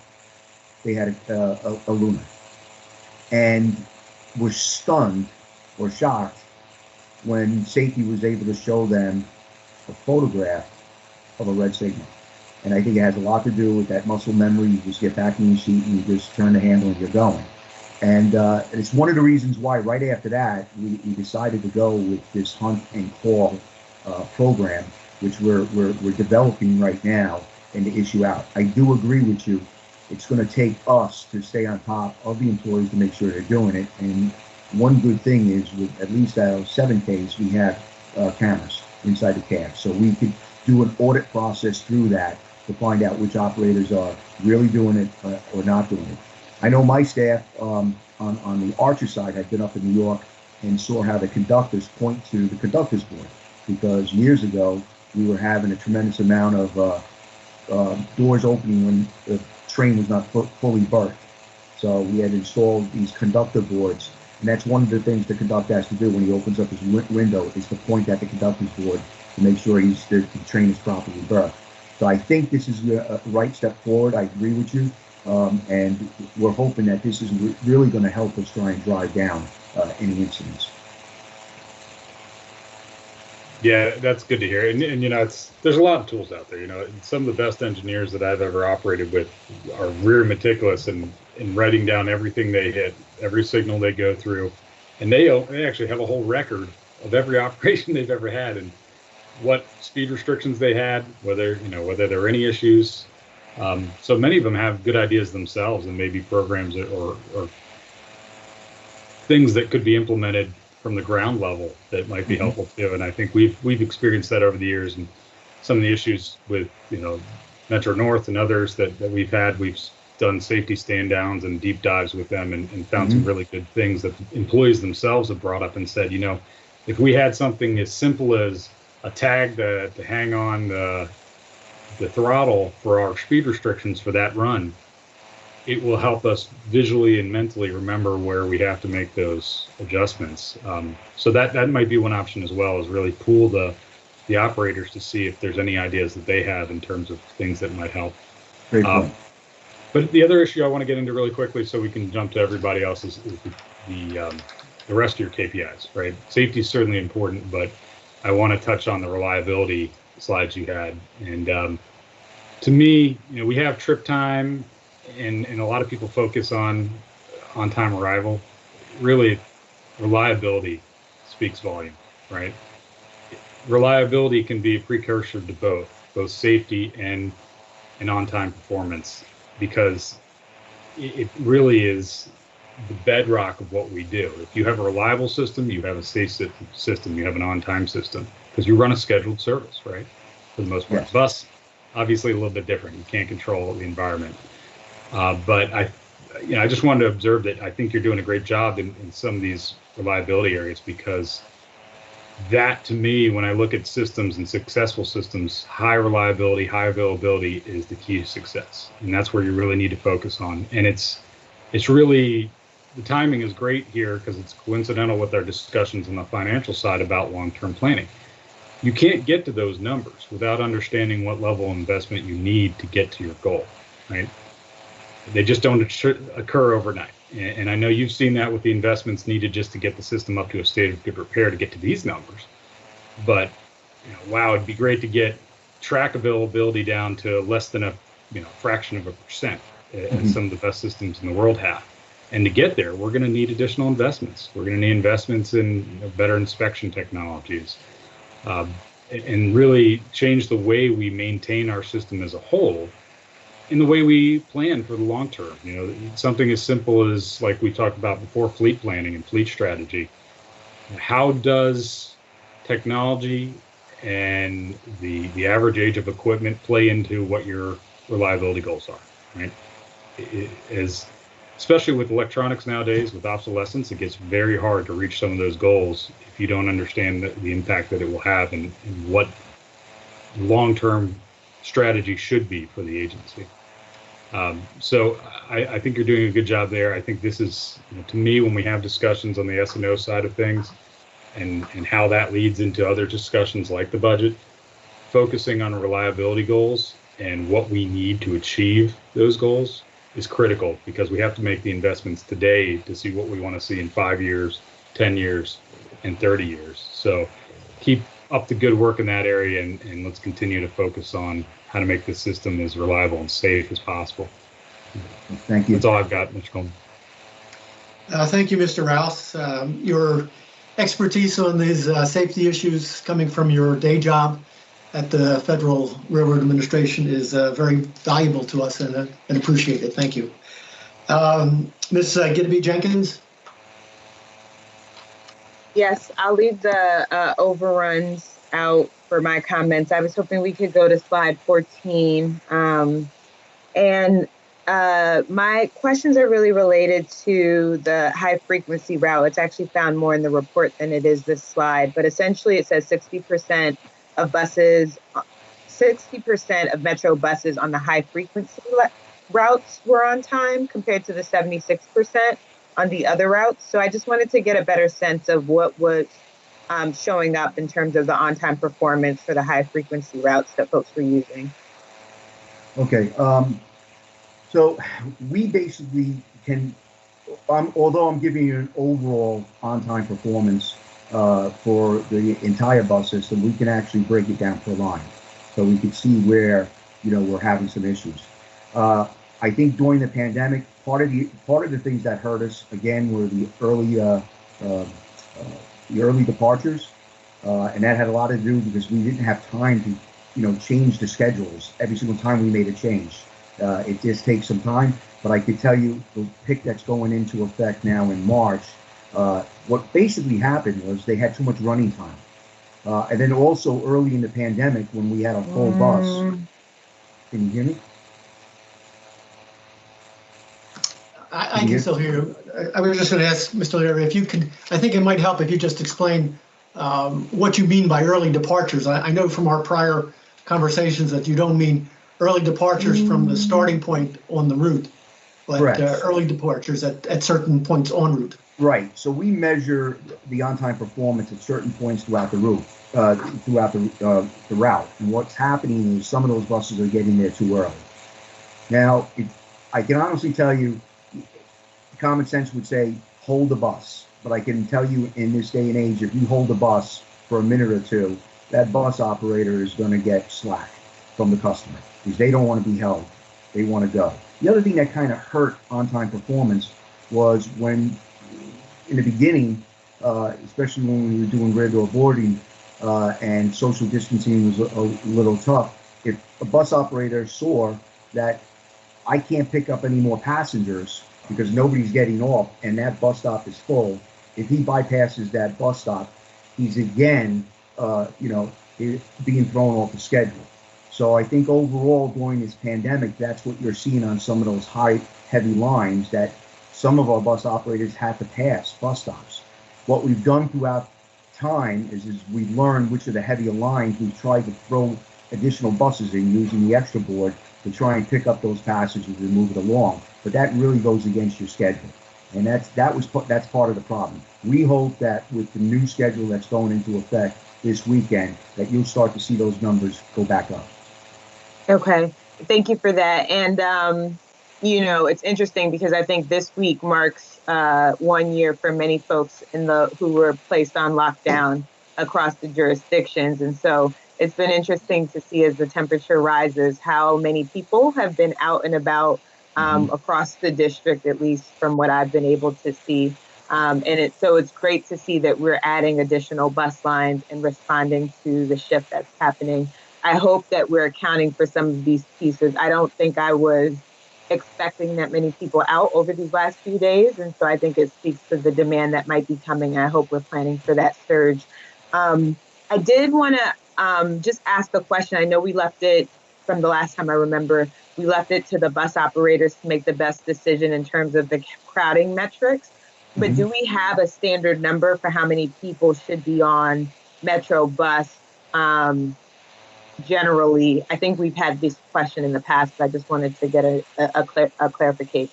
they had a Luna and were stunned or shocked when safety was able to show them a photograph of a red signal. And I think it has a lot to do with that muscle memory. You just get back in your seat and you just turn the handle and you're going. And it's one of the reasons why right after that, we decided to go with this hunt and call program, which we're developing right now and to issue out. I do agree with you. It's going to take us to stay on top of the employees to make sure they're doing it. And one good thing is, with at least out of 7Ks, we have cameras inside the cab. So we could do an audit process through that to find out which operators are really doing it or not doing it. I know my staff on the Archer side had been up in New York and saw how the conductors point to the conductors board, because years ago we were having a tremendous amount of doors opening when the train was not fully berthed. So we had installed these conductor boards, and that's one of the things the conductor has to do when he opens up his window, is to point at the conductor's board to make sure the train is properly berthed. So I think this is a right step forward. I agree with you. And we're hoping that this is really going to help us try and drive down any incidents. Yeah, that's good to hear. And there's a lot of tools out there. Some of the best engineers that I've ever operated with are very meticulous in writing down everything they hit, every signal they go through, and they actually have a whole record of every operation they've ever had and what speed restrictions they had, whether there were any issues. So many of them have good ideas themselves, and maybe programs or things that could be implemented from the ground level that might be helpful too. And I think we've experienced that over the years, and some of the issues with Metro North and others that we've had. We've done safety stand downs and deep dives with them and found some really good things that the employees themselves have brought up and said, if we had something as simple as a tag to hang on the throttle for our speed restrictions for that run, it will help us visually and mentally remember where we have to make those adjustments. So that might be one option as well, is really pool the operators to see if there's any ideas that they have in terms of things that might help. Great point. But the other issue I want to get into really quickly so we can jump to everybody else is the rest of your KPIs, right? Safety is certainly important, but I want to touch on the reliability slides you had. And to me, we have trip time, and a lot of people focus on on-time arrival. Really, reliability speaks volume, right? Reliability can be a precursor to both safety and on-time performance, because it really is the bedrock of what we do. If you have a reliable system, you have a safe system, you have an on-time system, because you run a scheduled service, right? For the most part. Yes. Bus, obviously a little bit different. You can't control the environment. But I just wanted to observe that I think you're doing a great job in some of these reliability areas, because that, to me, when I look at systems and successful systems, high reliability, high availability is the key to success. And that's where you really need to focus on. And it's really, the timing is great here because it's coincidental with our discussions on the financial side about long-term planning. You can't get to those numbers without understanding what level of investment you need to get to your goal, right? They just don't occur overnight. And I know you've seen that with the investments needed just to get the system up to a state of good repair to get to these numbers. But wow, it'd be great to get track availability down to less than a fraction of a percent, as some of the best systems in the world have. And to get there, we're going to need additional investments. We're going to need investments in better inspection technologies, and really change the way we maintain our system as a whole, in the way we plan for the long term. Something as simple as, like we talked about before, fleet planning and fleet strategy. How does technology and the average age of equipment play into what your reliability goals are, right? Especially with electronics nowadays, with obsolescence, it gets very hard to reach some of those goals if you don't understand the impact that it will have and what long-term strategy should be for the agency. So I think you're doing a good job there. I think this is, to me, when we have discussions on the S&O side of things and how that leads into other discussions like the budget, focusing on reliability goals and what we need to achieve those goals is critical, because we have to make the investments today to see what we want to see in 5 years, 10 years, and 30 years. So keep up the good work in that area, and let's continue to focus on how to make the system as reliable and safe as possible. Thank you. That's all I've got, Mr. Coleman. Thank you, Mr. Rouse. Your expertise on these safety issues coming from your day job at the Federal Railroad Administration is very valuable to us and appreciated. Thank you. Ms. Gidby Jenkins? Yes, I'll leave the overruns out for my comments. I was hoping we could go to slide 14. My questions are really related to the high frequency route. It's actually found more in the report than it is this slide, but essentially it says 60% of buses, 60% of Metro buses on the high frequency routes were on time compared to the 76% on the other routes. So I just wanted to get a better sense of what was showing up in terms of the on-time performance for the high frequency routes that folks were using. Okay, so we basically can, although I'm giving you an overall on-time performance for the entire bus system, we can actually break it down per line, so we can see where we're having some issues. I think during the pandemic, part of the things that hurt us again were the early departures, and that had a lot to do because we didn't have time to change the schedules every single time we made a change. It just takes some time, but I could tell you the pick that's going into effect now in March, what basically happened was they had too much running time. And then also early in the pandemic when we had a full bus. Can you hear me? I can still hear you. I was just going to ask Mr. Leary if you could, I think it might help if you just explain what you mean by early departures. I know from our prior conversations that you don't mean early departures from the starting point on the route. but Correct. early departures at certain points en route. Right. So we measure the on-time performance at certain points throughout the route, the route. And what's happening is some of those buses are getting there too early. Now, I can honestly tell you, common sense would say hold the bus. But I can tell you in this day and age, if you hold the bus for a minute or two, that bus operator is going to get slack from the customer because they don't want to be held. They want to go. The other thing that kind of hurt on-time performance was when, in the beginning, especially when we were doing rear door boarding and social distancing was a little tough, if a bus operator saw that I can't pick up any more passengers because nobody's getting off and that bus stop is full, if he bypasses that bus stop, he's again, being thrown off the schedule. So I think overall during this pandemic, that's what you're seeing on some of those heavy lines that some of our bus operators have to pass bus stops. What we've done throughout time is we've learned which are the heavier lines. We've tried to throw additional buses in using the extra board to try and pick up those passengers and move it along. But that really goes against your schedule. And that's part of the problem. We hope that with the new schedule that's going into effect this weekend, that you'll start to see those numbers go back up. Okay, thank you for that. And, it's interesting because I think this week marks 1 year for many folks who were placed on lockdown across the jurisdictions. And so it's been interesting to see as the temperature rises, how many people have been out and about across the district, at least from what I've been able to see. And it's great to see that we're adding additional bus lines and responding to the shift that's happening. I hope that we're accounting for some of these pieces. I don't think I was expecting that many people out over these last few days. And so I think it speaks to the demand that might be coming. I hope we're planning for that surge. I did want to just ask the question. I know we left it from the last time I remember, we left it to the bus operators to make the best decision in terms of the crowding metrics. But do we have a standard number for how many people should be on Metro bus? Generally, I think we've had this question in the past, but I just wanted to get a clarification.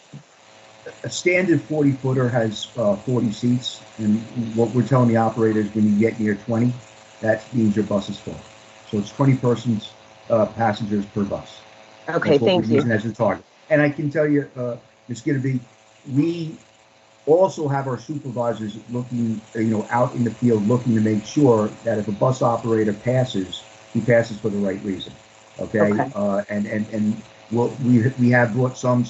A standard 40-footer has 40 seats, and what we're telling the operators, when you get near 20, that means your bus is full. So it's 20 passengers per bus. Okay, thank you. As a target. And I can tell you, Ms. Gitterby, we also have our supervisors looking, out in the field, looking to make sure that if a bus operator passes, he passes for the right reason. Okay. And we have brought some,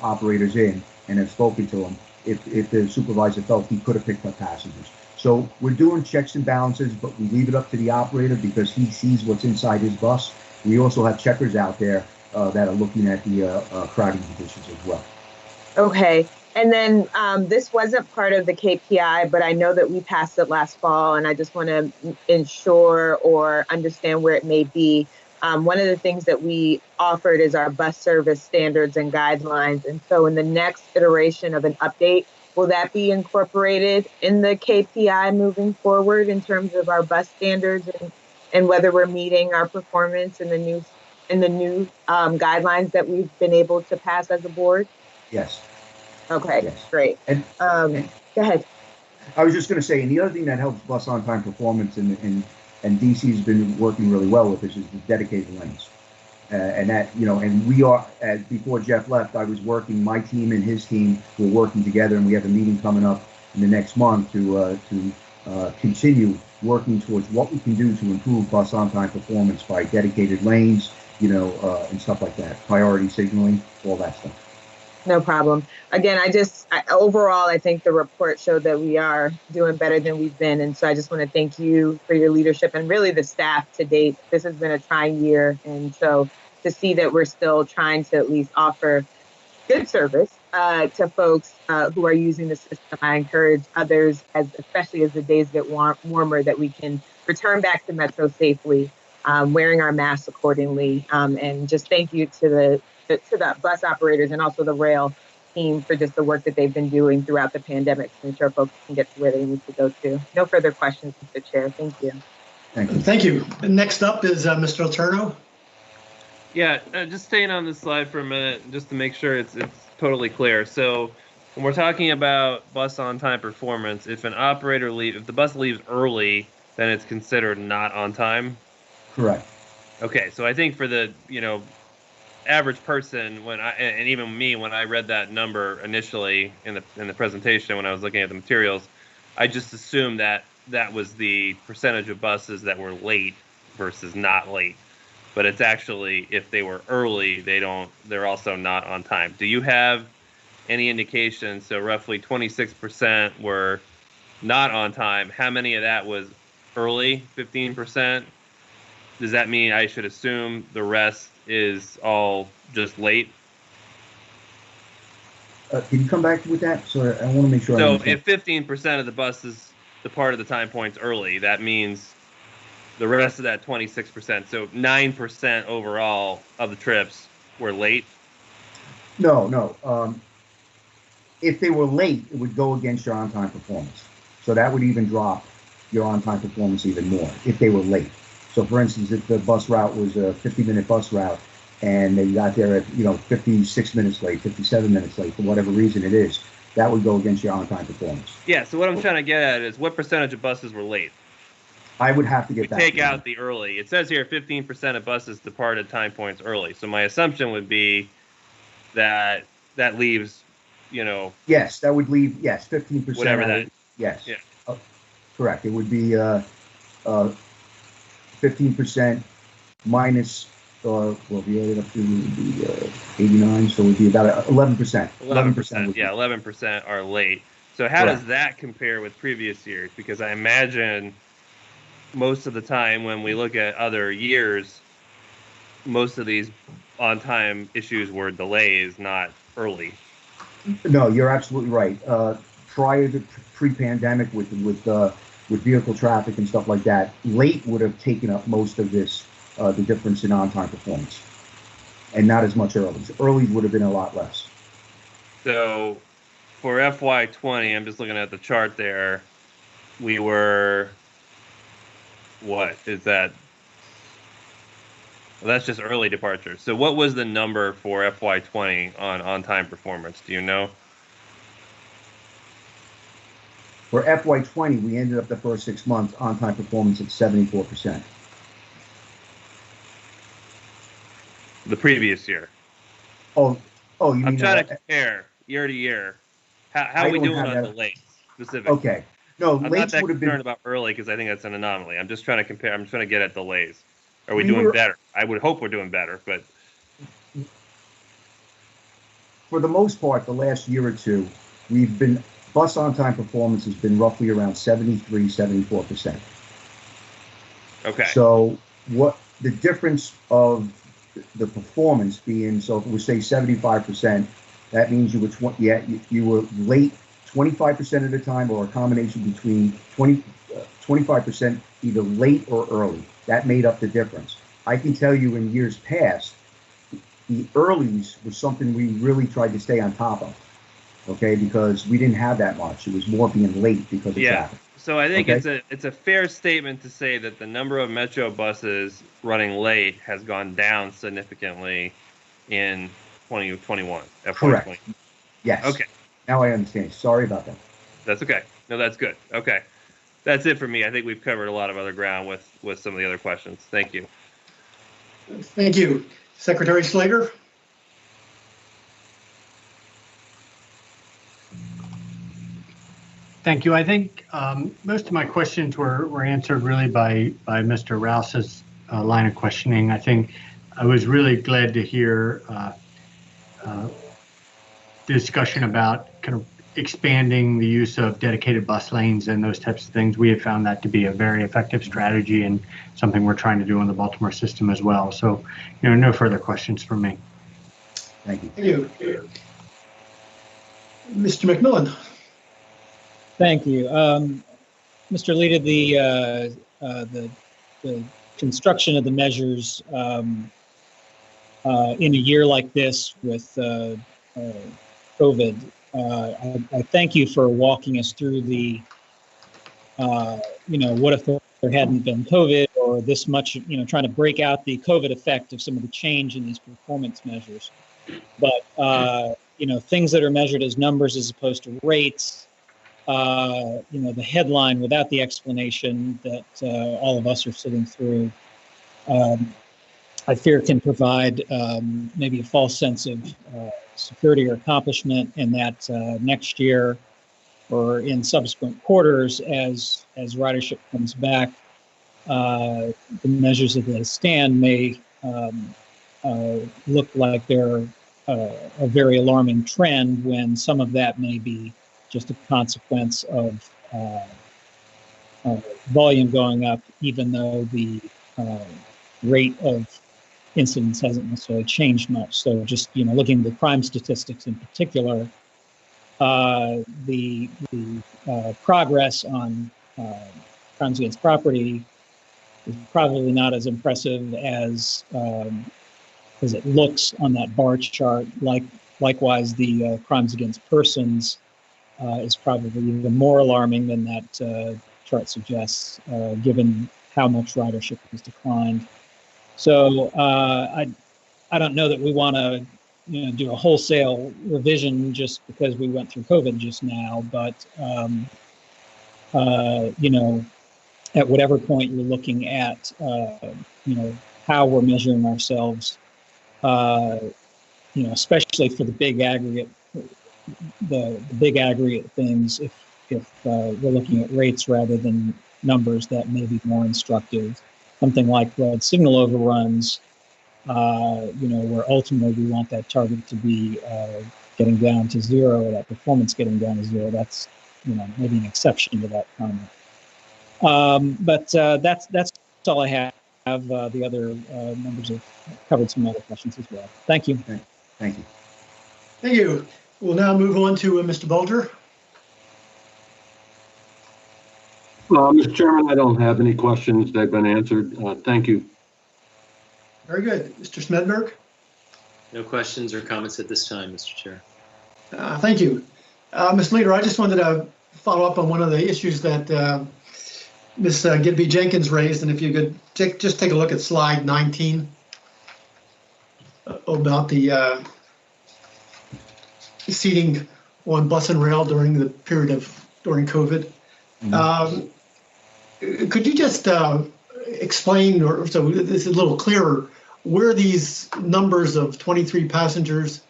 operators in and have spoken to them if the supervisor felt he could have picked up passengers. So we're doing checks and balances, but we leave it up to the operator because he sees what's inside his bus. We also have checkers out there that are looking at the crowding conditions as well. Okay. And then this wasn't part of the KPI, but I know that we passed it last fall, and I just want to ensure or understand where it may be. One of the things that we offered is our bus service standards and guidelines. And so in the next iteration of an update, will that be incorporated in the KPI moving forward in terms of our bus standards and whether we're meeting our performance in the new guidelines that we've been able to pass as a board? Yes. Okay, yes. Great. And go ahead. I was just going to say, and the other thing that helps bus on-time performance and DC's been working really well with this is the dedicated lanes. And that, and we are, as before Jeff left, I was working, my team and his team were working together, and we have a meeting coming up in the next month to continue working towards what we can do to improve bus on-time performance by dedicated lanes, and stuff like that, priority signaling, all that stuff. No problem. Again, overall, I think the report showed that we are doing better than we've been. And so I just want to thank you for your leadership and really the staff to date. This has been a trying year. And so to see that we're still trying to at least offer good service to folks who are using the system, I encourage others, especially as the days get warmer, that we can return back to Metro safely, wearing our masks accordingly. And just thank you to the bus operators and also the rail team for just the work that they've been doing throughout the pandemic to ensure folks can get to where they need to go to. No further questions, Mr. Chair. Thank you. Thank you. Thank you. Next up is Mr. Letourneau. Yeah, just staying on this slide for a minute, just to make sure it's totally clear. So when we're talking about bus on-time performance, if the bus leaves early, then it's considered not on time. Correct. Okay, so I think for the average person, and even me, when I read that number initially in the presentation when I was looking at the materials, I just assumed that was the percentage of buses that were late versus not late. But it's actually, if they were early, they're also not on time. Do you have any indication? So roughly 26% were not on time. How many of that was early? 15%? Does that mean I should assume the rest is all just late? Can you come back with that? So I want to make sure. So if 15% of the buses depart at the time points early, that means the rest of that 26%, so 9% overall of the trips were late? No. If they were late, it would go against your on-time performance. So that would even drop your on-time performance even more if they were late. So for instance, if the bus route was a 50-minute bus route and they got there at 56 minutes late, 57 minutes late, for whatever reason it is, that would go against your on-time performance. Yeah, so what I'm trying to get at is what percentage of buses were late? I would have to get back. Take out the early. It says here 15% of buses depart at time points early. So my assumption would be that leaves, Yes, that would leave, 15%. Whatever that. Yes. Yeah. Correct. It would be 15% minus, we added up to the 89, so it would be about 11%. 11%. Yeah, 11% are late. So how does that compare with previous years? Because I imagine most of the time when we look at other years, most of these on-time issues were delays, not early. No, you're absolutely right. Prior to pre-pandemic with vehicle traffic and stuff like that, late would have taken up most of this, the difference in on-time performance, and not as much early. Early would have been a lot less. So for FY20, I'm just looking at the chart there, we were, what is that? Well, that's just early departure. So what was the number for FY20 on-time performance? Do you know? For FY20, we ended up the first 6 months on-time performance at 74%. The previous year. Oh, you mean? I'm trying to compare year to year. How are we doing on the late specifically? Okay. No, I'm not that concerned about early because I think that's an anomaly. I'm just trying to compare. I'm trying to get at delays. Are we doing better? I would hope we're doing better, but for the most part, the last year or two, bus on-time performance has been roughly around 73, 74%. Okay. So what the difference of the performance being, so if we say 75%, that means you were late 25% of the time, or a combination between 25% either late or early. That made up the difference. I can tell you in years past, the earlies was something we really tried to stay on top of. Okay, because we didn't have that much. It was more being late because of traffic. So I think it's a fair statement to say that the number of Metro buses running late has gone down significantly in 2021. Correct. Yes. Okay. Now I understand. Sorry about that. That's okay. No, that's good. Okay. That's it for me. I think we've covered a lot of other ground with some of the other questions. Thank you. Thank you. Secretary Slater? Thank you. I think most of my questions were answered really by Mr. Rouse's line of questioning. I think I was really glad to hear the discussion about kind of expanding the use of dedicated bus lanes and those types of things. We have found that to be a very effective strategy and something we're trying to do in the Baltimore system as well. So, no further questions from me. Thank you. Thank you. Mr. McMillan. Thank you. Mr. Lita, the construction of the measures in a year like this with COVID, I thank you for walking us through the, what if there hadn't been COVID, or or this much, trying to break out the COVID effect of some of the change in these performance measures. But, things that are measured as numbers as opposed to rates, the headline without the explanation that all of us are sitting through, I fear can provide maybe a false sense of security or accomplishment, and that next year or in subsequent quarters, as ridership comes back, the measures as they stand may look like they're a very alarming trend, when some of that may be just a consequence of volume going up, even though the rate of incidence hasn't necessarily changed much. So just looking at the crime statistics in particular, the progress on crimes against property is probably not as impressive as it looks on that bar chart. Likewise, the crimes against persons is probably even more alarming than that chart suggests, given how much ridership has declined. So I don't know that we want to do a wholesale revision just because we went through COVID just now, but at whatever point you're looking at how we're measuring ourselves, especially for the big aggregate, the big aggregate things, if we're looking at rates rather than numbers, that may be more instructive. Something like red signal overruns, where ultimately we want that target to be getting down to zero, or that performance getting down to zero. That's maybe an exception to that comment. But that's all I have. The other members have covered some other questions as well. Thank you. Thank you. Thank you. We'll now move on to Mr. Bulger. Mr. Chairman, I don't have any questions. They've been answered. Thank you. Very good. Mr. Smedberg? No questions or comments at this time, Mr. Chair. Thank you. Ms. Leader, I just wanted to follow up on one of the issues that Ms. Gidby Jenkins raised, and if you could just take a look at slide 19 about the seating on bus and rail during the period during COVID. Could you just explain, or so this is a little clearer, where these numbers of 23 passengers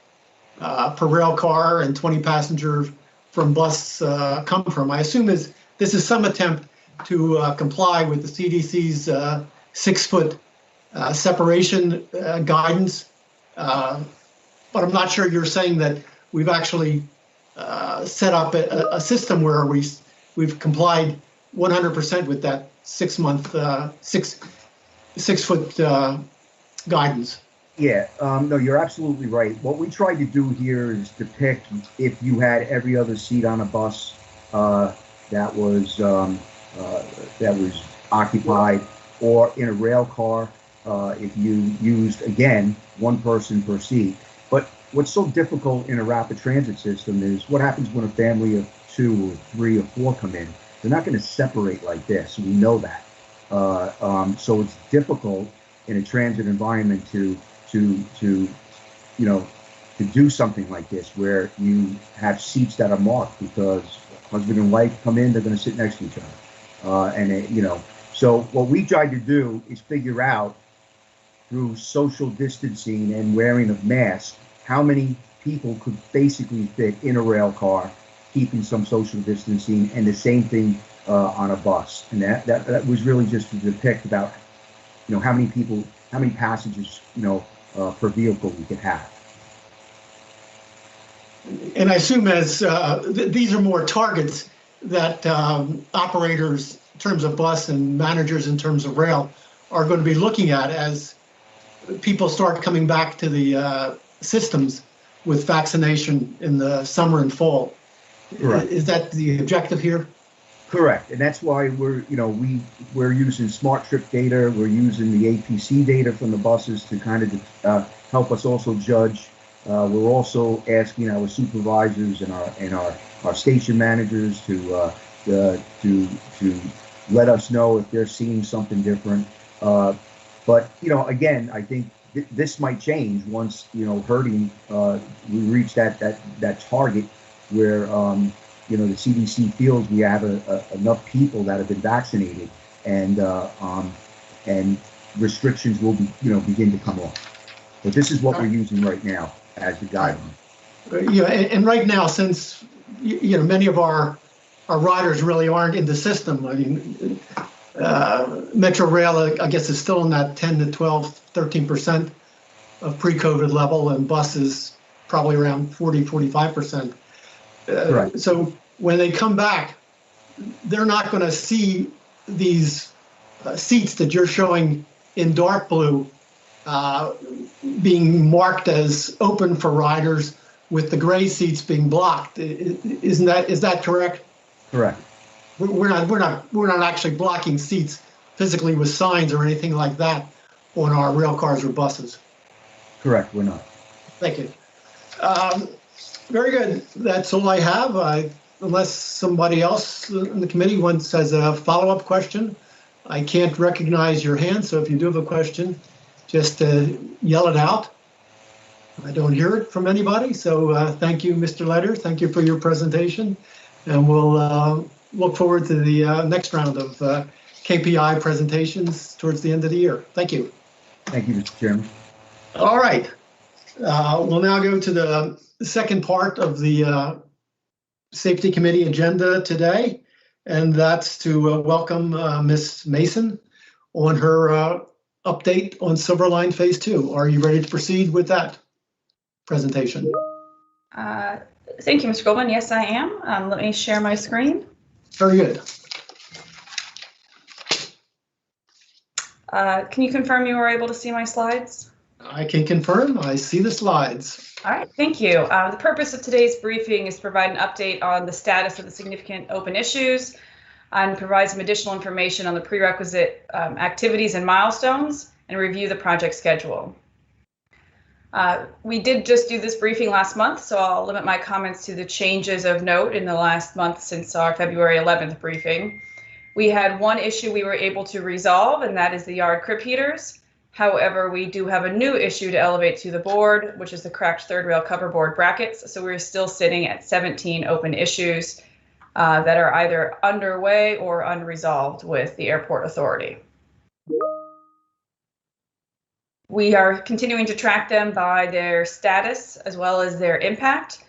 per rail car and 20 passengers from bus come from? I assume this is some attempt to comply with the CDC's 6-foot separation guidance, but I'm not sure you're saying that we've actually set up a system where we've complied 100% with that 6-foot guidance. Yeah, no, you're absolutely right. What we tried to do here is depict if you had every other seat on a bus that was occupied, or in a rail car, if you used, again, one person per seat. But what's so difficult in a rapid transit system is what happens when a family of 2 or 3 or 4 come in. They're not going to separate like this. We know that. So it's difficult in a transit environment to do something like this, where you have seats that are marked, because husband and wife come in, they're going to sit next to each other. So what we tried to do is figure out through social distancing and wearing of masks, how many people could basically fit in a rail car, keeping some social distancing, and the same thing on a bus. And that was really just to depict about, how many people, how many passengers, per vehicle we could have. And I assume as these are more targets that operators in terms of bus and managers in terms of rail are going to be looking at as people start coming back to the systems with vaccination in the summer and fall. Right. Is that the objective here? Correct, and that's why we're using smart trip data. We're using the APC data from the buses to kind of help us also judge. We're also asking our supervisors and our station managers to let us know if they're seeing something different. But, again, I think this might change once, herding, we reach that target where, the CDC feels we have enough people that have been vaccinated, and restrictions will begin to come off. But this is what we're using right now as the guideline. And right now, since many of our riders really aren't in the system. I mean, Metro Rail, I guess, is still in that 10 to 12, 13% of pre-COVID level, and buses probably around 40, 45%. Right. So when they come back, they're not going to see these seats that you're showing in dark blue being marked as open for riders, with the gray seats being blocked. Is that correct? Correct. We're not actually blocking seats physically with signs or anything like that on our rail cars or buses. Correct, we're not. Thank you. Very good. That's all I have. Unless somebody else in the committee has a follow-up question, I can't recognize your hand. So if you do have a question, just yell it out. I don't hear it from anybody. So thank you, Mr. Letter. Thank you for your presentation. And we'll look forward to the next round of KPI presentations towards the end of the year. Thank you. Thank you, Mr. Chairman. All right. We'll now go to the second part of the Safety Committee agenda today, and that's to welcome Ms. Mason on her update on Silver Line Phase 2. Are you ready to proceed with that presentation? Thank you, Mr. Goldman. Yes, I am. Let me share my screen. Very good. Can you confirm you were able to see my slides? I can confirm. I see the slides. All right, thank you. The purpose of today's briefing is to provide an update on the status of the significant open issues and provide some additional information on the prerequisite activities and milestones, and review the project schedule. We did just do this briefing last month, so I'll limit my comments to the changes of note in the last month since our February 11th briefing. We had one issue we were able to resolve, and that is the yard crib heaters. However, we do have a new issue to elevate to the board, which is the cracked third rail cover board brackets. So we're still sitting at 17 open issues that are either underway or unresolved with the airport authority. We are continuing to track them by their status as well as their impact.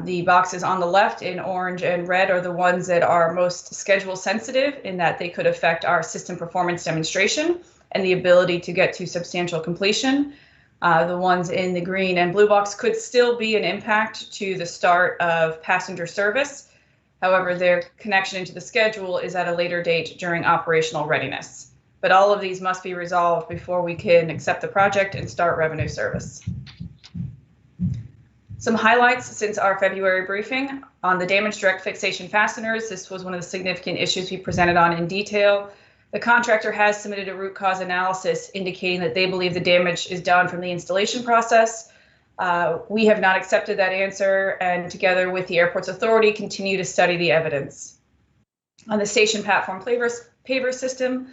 The boxes on the left in orange and red are the ones that are most schedule sensitive, in that they could affect our system performance demonstration and the ability to get to substantial completion. The ones in the green and blue box could still be an impact to the start of passenger service. However, their connection into the schedule is at a later date during operational readiness. But all of these must be resolved before we can accept the project and start revenue service. Some highlights since our February briefing on the damaged direct fixation fasteners. This was one of the significant issues we presented on in detail. The contractor has submitted a root cause analysis indicating that they believe the damage is done from the installation process. We have not accepted that answer, and together with the airport's authority, continue to study the evidence. On the station platform paver system,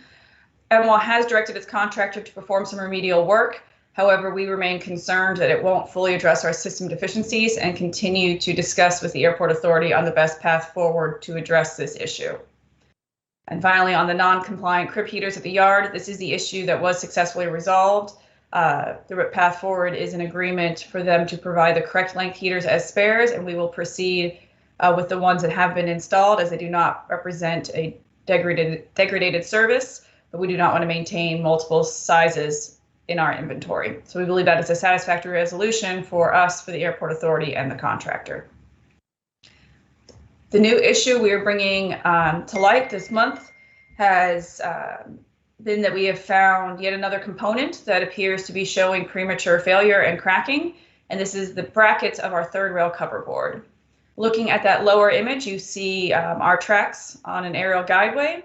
MWA has directed its contractor to perform some remedial work. However, we remain concerned that it won't fully address our system deficiencies and continue to discuss with the airport authority on the best path forward to address this issue. And finally, on the non-compliant crib heaters at the yard, this is the issue that was successfully resolved. The path forward is an agreement for them to provide the correct length heaters as spares, and we will proceed with the ones that have been installed, as they do not represent a degraded service, but we do not want to maintain multiple sizes in our inventory. So we believe that is a satisfactory resolution for us, for the airport authority, and the contractor. The new issue we are bringing to light this month has been that we have found yet another component that appears to be showing premature failure and cracking, and this is the brackets of our third rail cover board. Looking at that lower image, you see our tracks on an aerial guideway,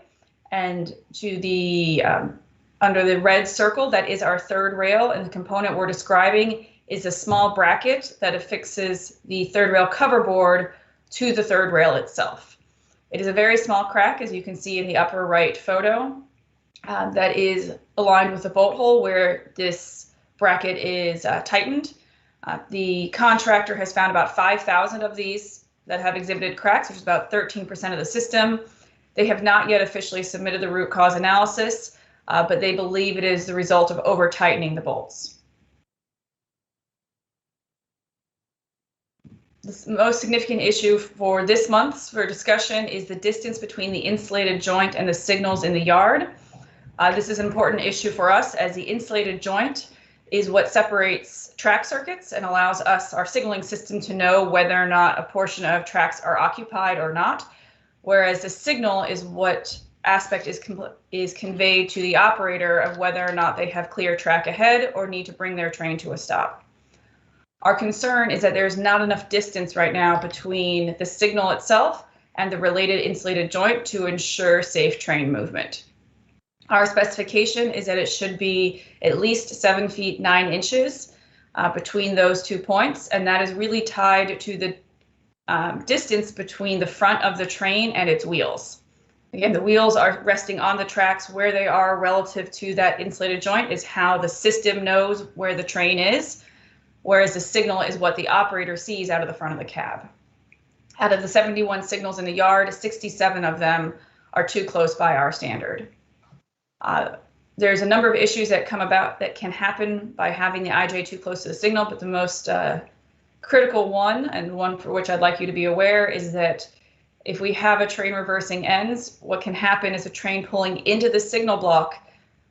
and to the under the red circle, that is our third rail, and the component we're describing is a small bracket that affixes the third rail cover board to the third rail itself. It is a very small crack, as you can see in the upper right photo. that is aligned with the bolt hole where this bracket is tightened. The contractor has found about 5,000 of these that have exhibited cracks, which is about 13% of the system. They have not yet officially submitted the root cause analysis, but they believe it is the result of over tightening the bolts. The most significant issue for this month's discussion is the distance between the insulated joint and the signals in the yard. This is an important issue for us as the insulated joint is what separates track circuits and allows us, our signaling system, to know whether or not a portion of tracks are occupied or not, whereas the signal is what aspect is conveyed to the operator of whether or not they have clear track ahead or need to bring their train to a stop. Our concern is that there's not enough distance right now between the signal itself and the related insulated joint to ensure safe train movement. Our specification is that it should be at least 7 feet 9 inches between those 2 points, and that is really tied to the distance between the front of the train and its wheels. Again, the wheels are resting on the tracks. Where they are relative to that insulated joint is how the system knows where the train is, whereas the signal is what the operator sees out of the front of the cab. Out of the 71 signals in the yard, 67 of them are too close by our standard. There's a number of issues that come about that can happen by having the IJ too close to the signal, but the most critical one, and one for which I'd like you to be aware, is that if we have a train reversing ends, what can happen is a train pulling into the signal block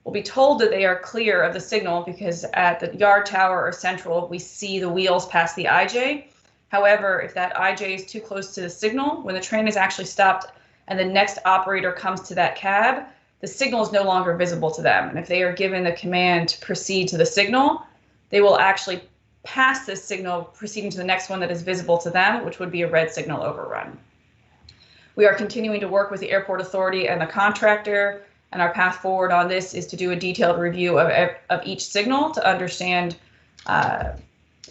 will be told that they are clear of the signal because at the yard tower or central, we see the wheels past the IJ. However, if that IJ is too close to the signal, when the train is actually stopped and the next operator comes to that cab, the signal is no longer visible to them. And if they are given the command to proceed to the signal, they will actually pass this signal, proceeding to the next one that is visible to them, which would be a red signal overrun. We are continuing to work with the airport authority and the contractor, and our path forward on this is to do a detailed review of each signal to understand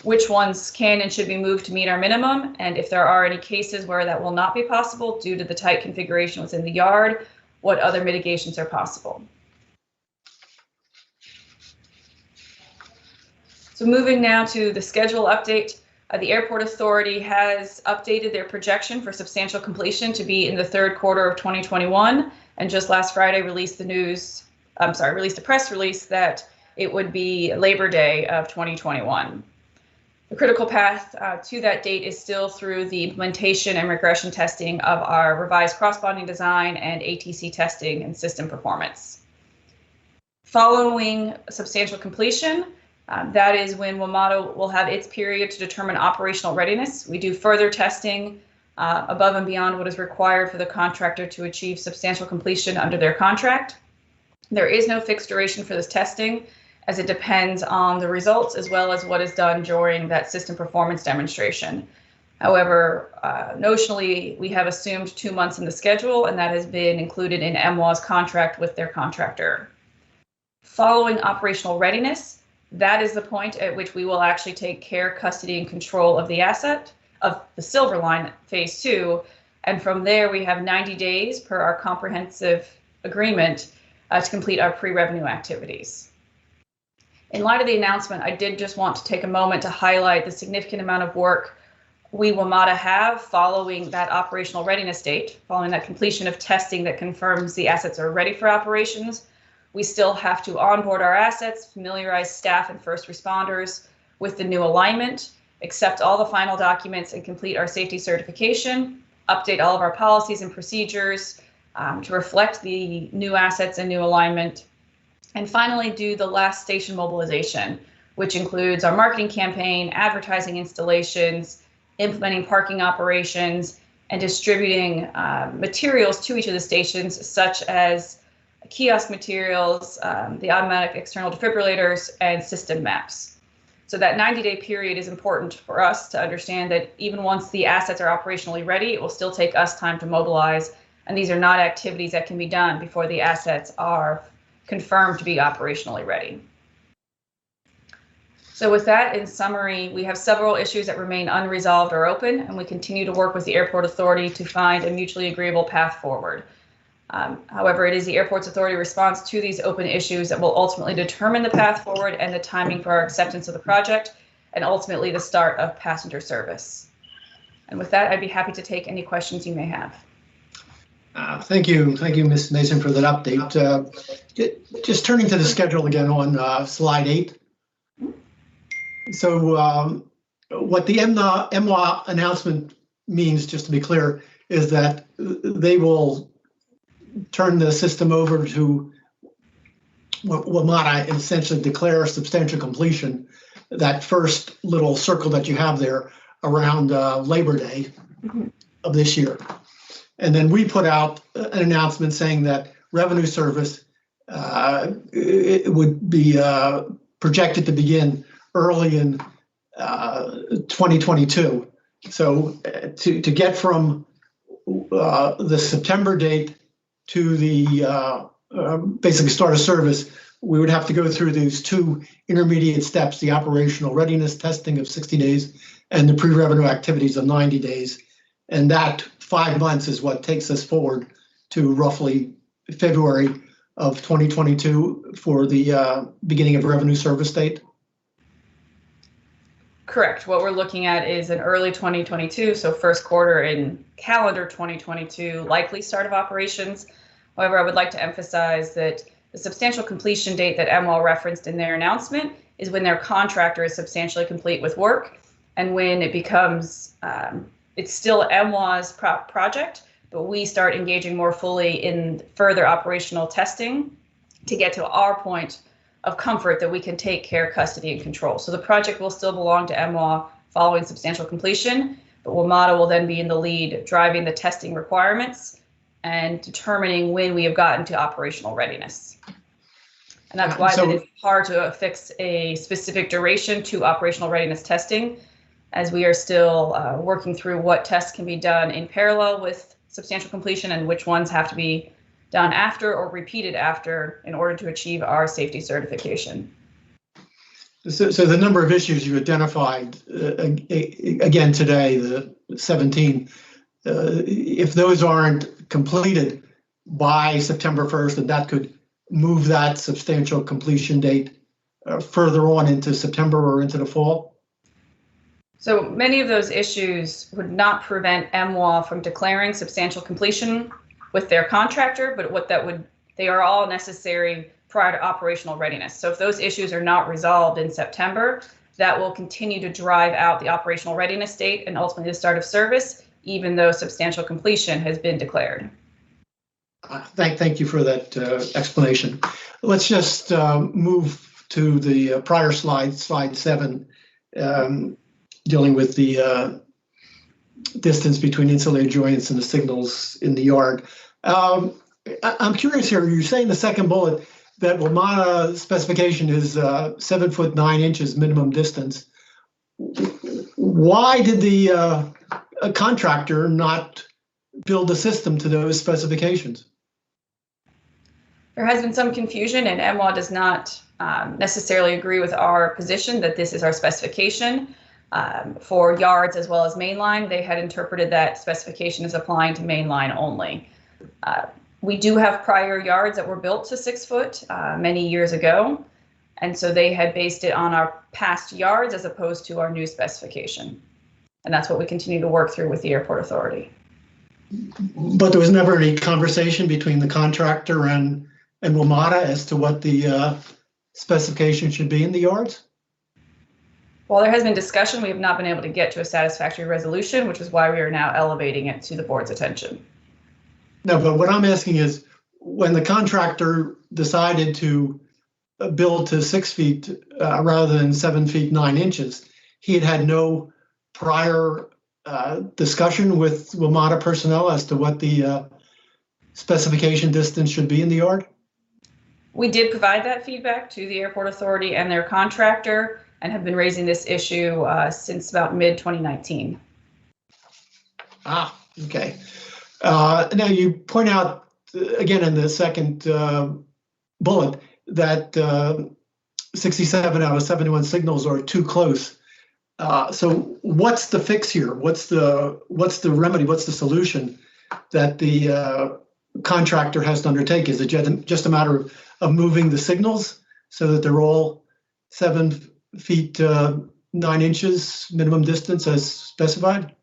which ones can and should be moved to meet our minimum, and if there are any cases where that will not be possible due to the tight configuration within the yard, what other mitigations are possible. So moving now to the schedule update, the airport authority has updated their projection for substantial completion to be in the third quarter of 2021, and just last Friday released a press release that it would be Labor Day of 2021. The critical path to that date is still through the implementation and regression testing of our revised cross-bonding design and ATC testing and system performance. Following substantial completion, that is when WMATA will have its period to determine operational readiness. We do further testing above and beyond what is required for the contractor to achieve substantial completion under their contract. There is no fixed duration for this testing, as it depends on the results as well as what is done during that system performance demonstration. However, notionally, we have assumed 2 months in the schedule, and that has been included in MWA's contract with their contractor. Following operational readiness, that is the point at which we will actually take care, custody, and control of the asset of the Silver Line Phase 2, and from there we have 90 days per our comprehensive agreement to complete our pre-revenue activities. In light of the announcement, I did just want to take a moment to highlight the significant amount of work we WMATA have following that operational readiness date, following that completion of testing that confirms the assets are ready for operations. We still have to onboard our assets, familiarize staff and first responders with the new alignment, accept all the final documents and complete our safety certification, update all of our policies and procedures to reflect the new assets and new alignment, and finally do the last station mobilization, which includes our marketing campaign, advertising installations, implementing parking operations, and distributing materials to each of the stations, such as kiosk materials, the automatic external defibrillators, and system maps. So that 90-day period is important for us to understand that even once the assets are operationally ready, it will still take us time to mobilize, and these are not activities that can be done before the assets are confirmed to be operationally ready. So with that, in summary, we have several issues that remain unresolved or open, and we continue to work with the airport authority to find a mutually agreeable path forward. However, it is the airport's authority response to these open issues that will ultimately determine the path forward and the timing for our acceptance of the project, and ultimately the start of passenger service. And with that, I'd be happy to take any questions you may have. Thank you, Ms. Mason, for that update. Just turning to the schedule again on slide 8. So what the MWA announcement means, just to be clear, is that they will turn the system over to WMATA and essentially declare substantial completion, that first little circle that you have there around Labor Day of this year. And then we put out an announcement saying that revenue service it would be projected to begin early in 2022. So to get from the September date to the basically start of service, we would have to go through these 2 intermediate steps, the operational readiness testing of 60 days and the pre-revenue activities of 90 days. And that 5 months is what takes us forward to roughly February of 2022 for the beginning of revenue service date. Correct. What we're looking at is an early 2022, so first quarter in calendar 2022, likely start of operations. However, I would like to emphasize that the substantial completion date that MWA referenced in their announcement is when their contractor is substantially complete with work, and when it becomes it's still MWA's project, but we start engaging more fully in further operational testing to get to our point of comfort that we can take care, custody, and control. So the project will still belong to MWA following substantial completion, but WMATA will then be in the lead driving the testing requirements and determining when we have gotten to operational readiness. And that's why it is hard to affix a specific duration to operational readiness testing, as we are still working through what tests can be done in parallel with substantial completion and which ones have to be done after or repeated after in order to achieve our safety certification. So the number of issues you identified, again today, the 17, if those aren't completed by September 1st, then that could move that substantial completion date further on into September or into the fall? So many of those issues would not prevent MWA from declaring substantial completion with their contractor, but they are all necessary prior to operational readiness. So if those issues are not resolved in September, that will continue to drive out the operational readiness date and ultimately the start of service, even though substantial completion has been declared. Thank you for that explanation. Let's just move to the prior slide 7, dealing with the distance between insulated joints and the signals in the yard. I'm curious here, you're saying the second bullet that WMATA specification is 7 foot 9 inches minimum distance. Why did the contractor not build a system to those specifications? There has been some confusion, and MWA does not necessarily agree with our position that this is our specification. For yards as well as mainline, they had interpreted that specification as applying to mainline only. We do have prior yards that were built to 6 foot many years ago, and so they had based it on our past yards as opposed to our new specification. And that's what we continue to work through with the airport authority. But there was never any conversation between the contractor and WMATA as to what the specification should be in the yards? While there has been discussion, we have not been able to get to a satisfactory resolution, which is why we are now elevating it to the board's attention. No, but what I'm asking is, when the contractor decided to build to 6 feet rather than 7 feet 9 inches, he had no prior discussion with WMATA personnel as to what the specification distance should be in the yard? We did provide that feedback to the airport authority and their contractor, and have been raising this issue since about mid-2019. Okay. Now you point out, again in the second bullet, that 67 out of 71 signals are too close. So what's the fix here? What's the remedy? What's the solution that the contractor has to undertake? Is it just a matter of moving the signals so that they're all 7 feet 9 inches minimum distance as specified?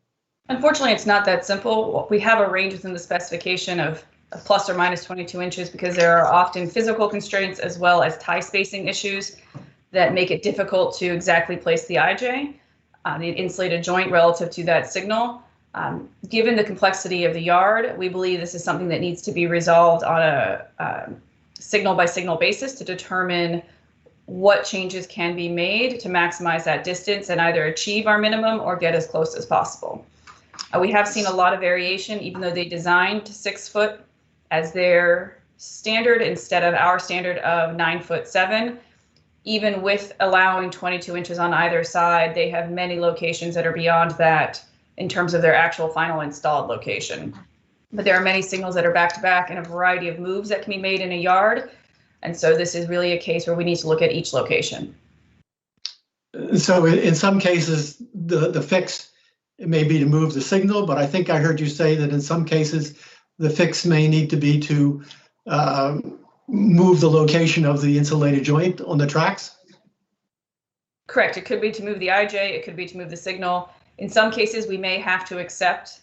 Unfortunately, it's not that simple. We have a range within the specification of plus or minus 22 inches because there are often physical constraints as well as tie spacing issues that make it difficult to exactly place the IJ, the insulated joint relative to that signal. Given the complexity of the yard, we believe this is something that needs to be resolved on a signal by signal basis to determine what changes can be made to maximize that distance and either achieve our minimum or get as close as possible. We have seen a lot of variation, even though they designed 6 foot as their standard instead of our standard of 9'7". Even with allowing 22 inches on either side, they have many locations that are beyond that in terms of their actual final installed location. But there are many signals that are back to back and a variety of moves that can be made in a yard. And so this is really a case where we need to look at each location. So in some cases, the fix may be to move the signal, but I think I heard you say that in some cases, the fix may need to be to move the location of the insulated joint on the tracks? Correct. It could be to move the IJ. It could be to move the signal. In some cases, we may have to accept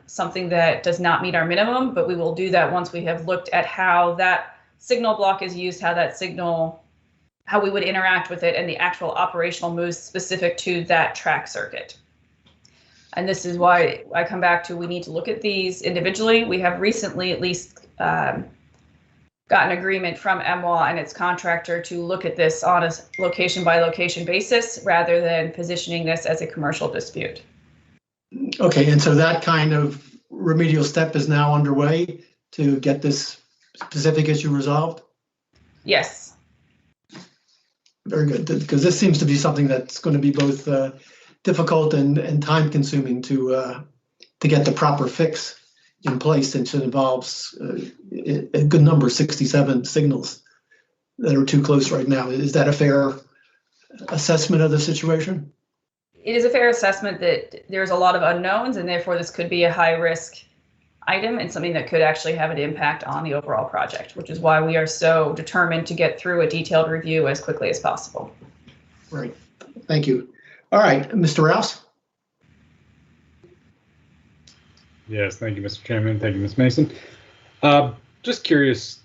something that does not meet our minimum, but we will do that once we have looked at how that signal block is used, how we would interact with it, and the actual operational moves specific to that track circuit. And this is why I come back to we need to look at these individually. We have recently at least gotten agreement from MWA and its contractor to look at this on a location by location basis rather than positioning this as a commercial dispute. Okay, and so that kind of remedial step is now underway to get this specific issue resolved? Yes. Very good, because this seems to be something that's going to be both difficult and time consuming to get the proper fix in place, since it involves a good number, 67 signals that are too close right now. Is that a fair assessment of the situation? It is a fair assessment that there's a lot of unknowns, and therefore this could be a high risk item and something that could actually have an impact on the overall project, which is why we are so determined to get through a detailed review as quickly as possible. Right. Thank you. All right, Mr. Rouse. Yes, thank you, Mr. Chairman. Thank you, Ms. Mason. Just curious,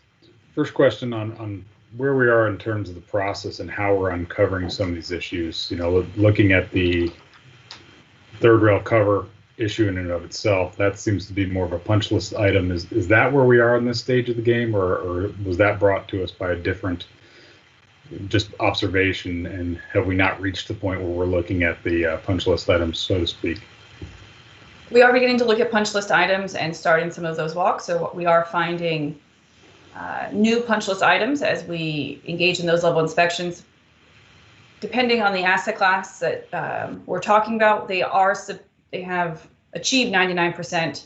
first question on where we are in terms of the process and how we're uncovering some of these issues. You know, looking at the third rail cover issue in and of itself, that seems to be more of a punch list item. Is that where we are in this stage of the game, or was that brought to us by a different just observation, and have we not reached the point where we're looking at the punch list items, so to speak? We are beginning to look at punch list items and starting some of those walks. So we are finding new punch list items as we engage in those level inspections. Depending on the asset class that we're talking about, they have achieved 99%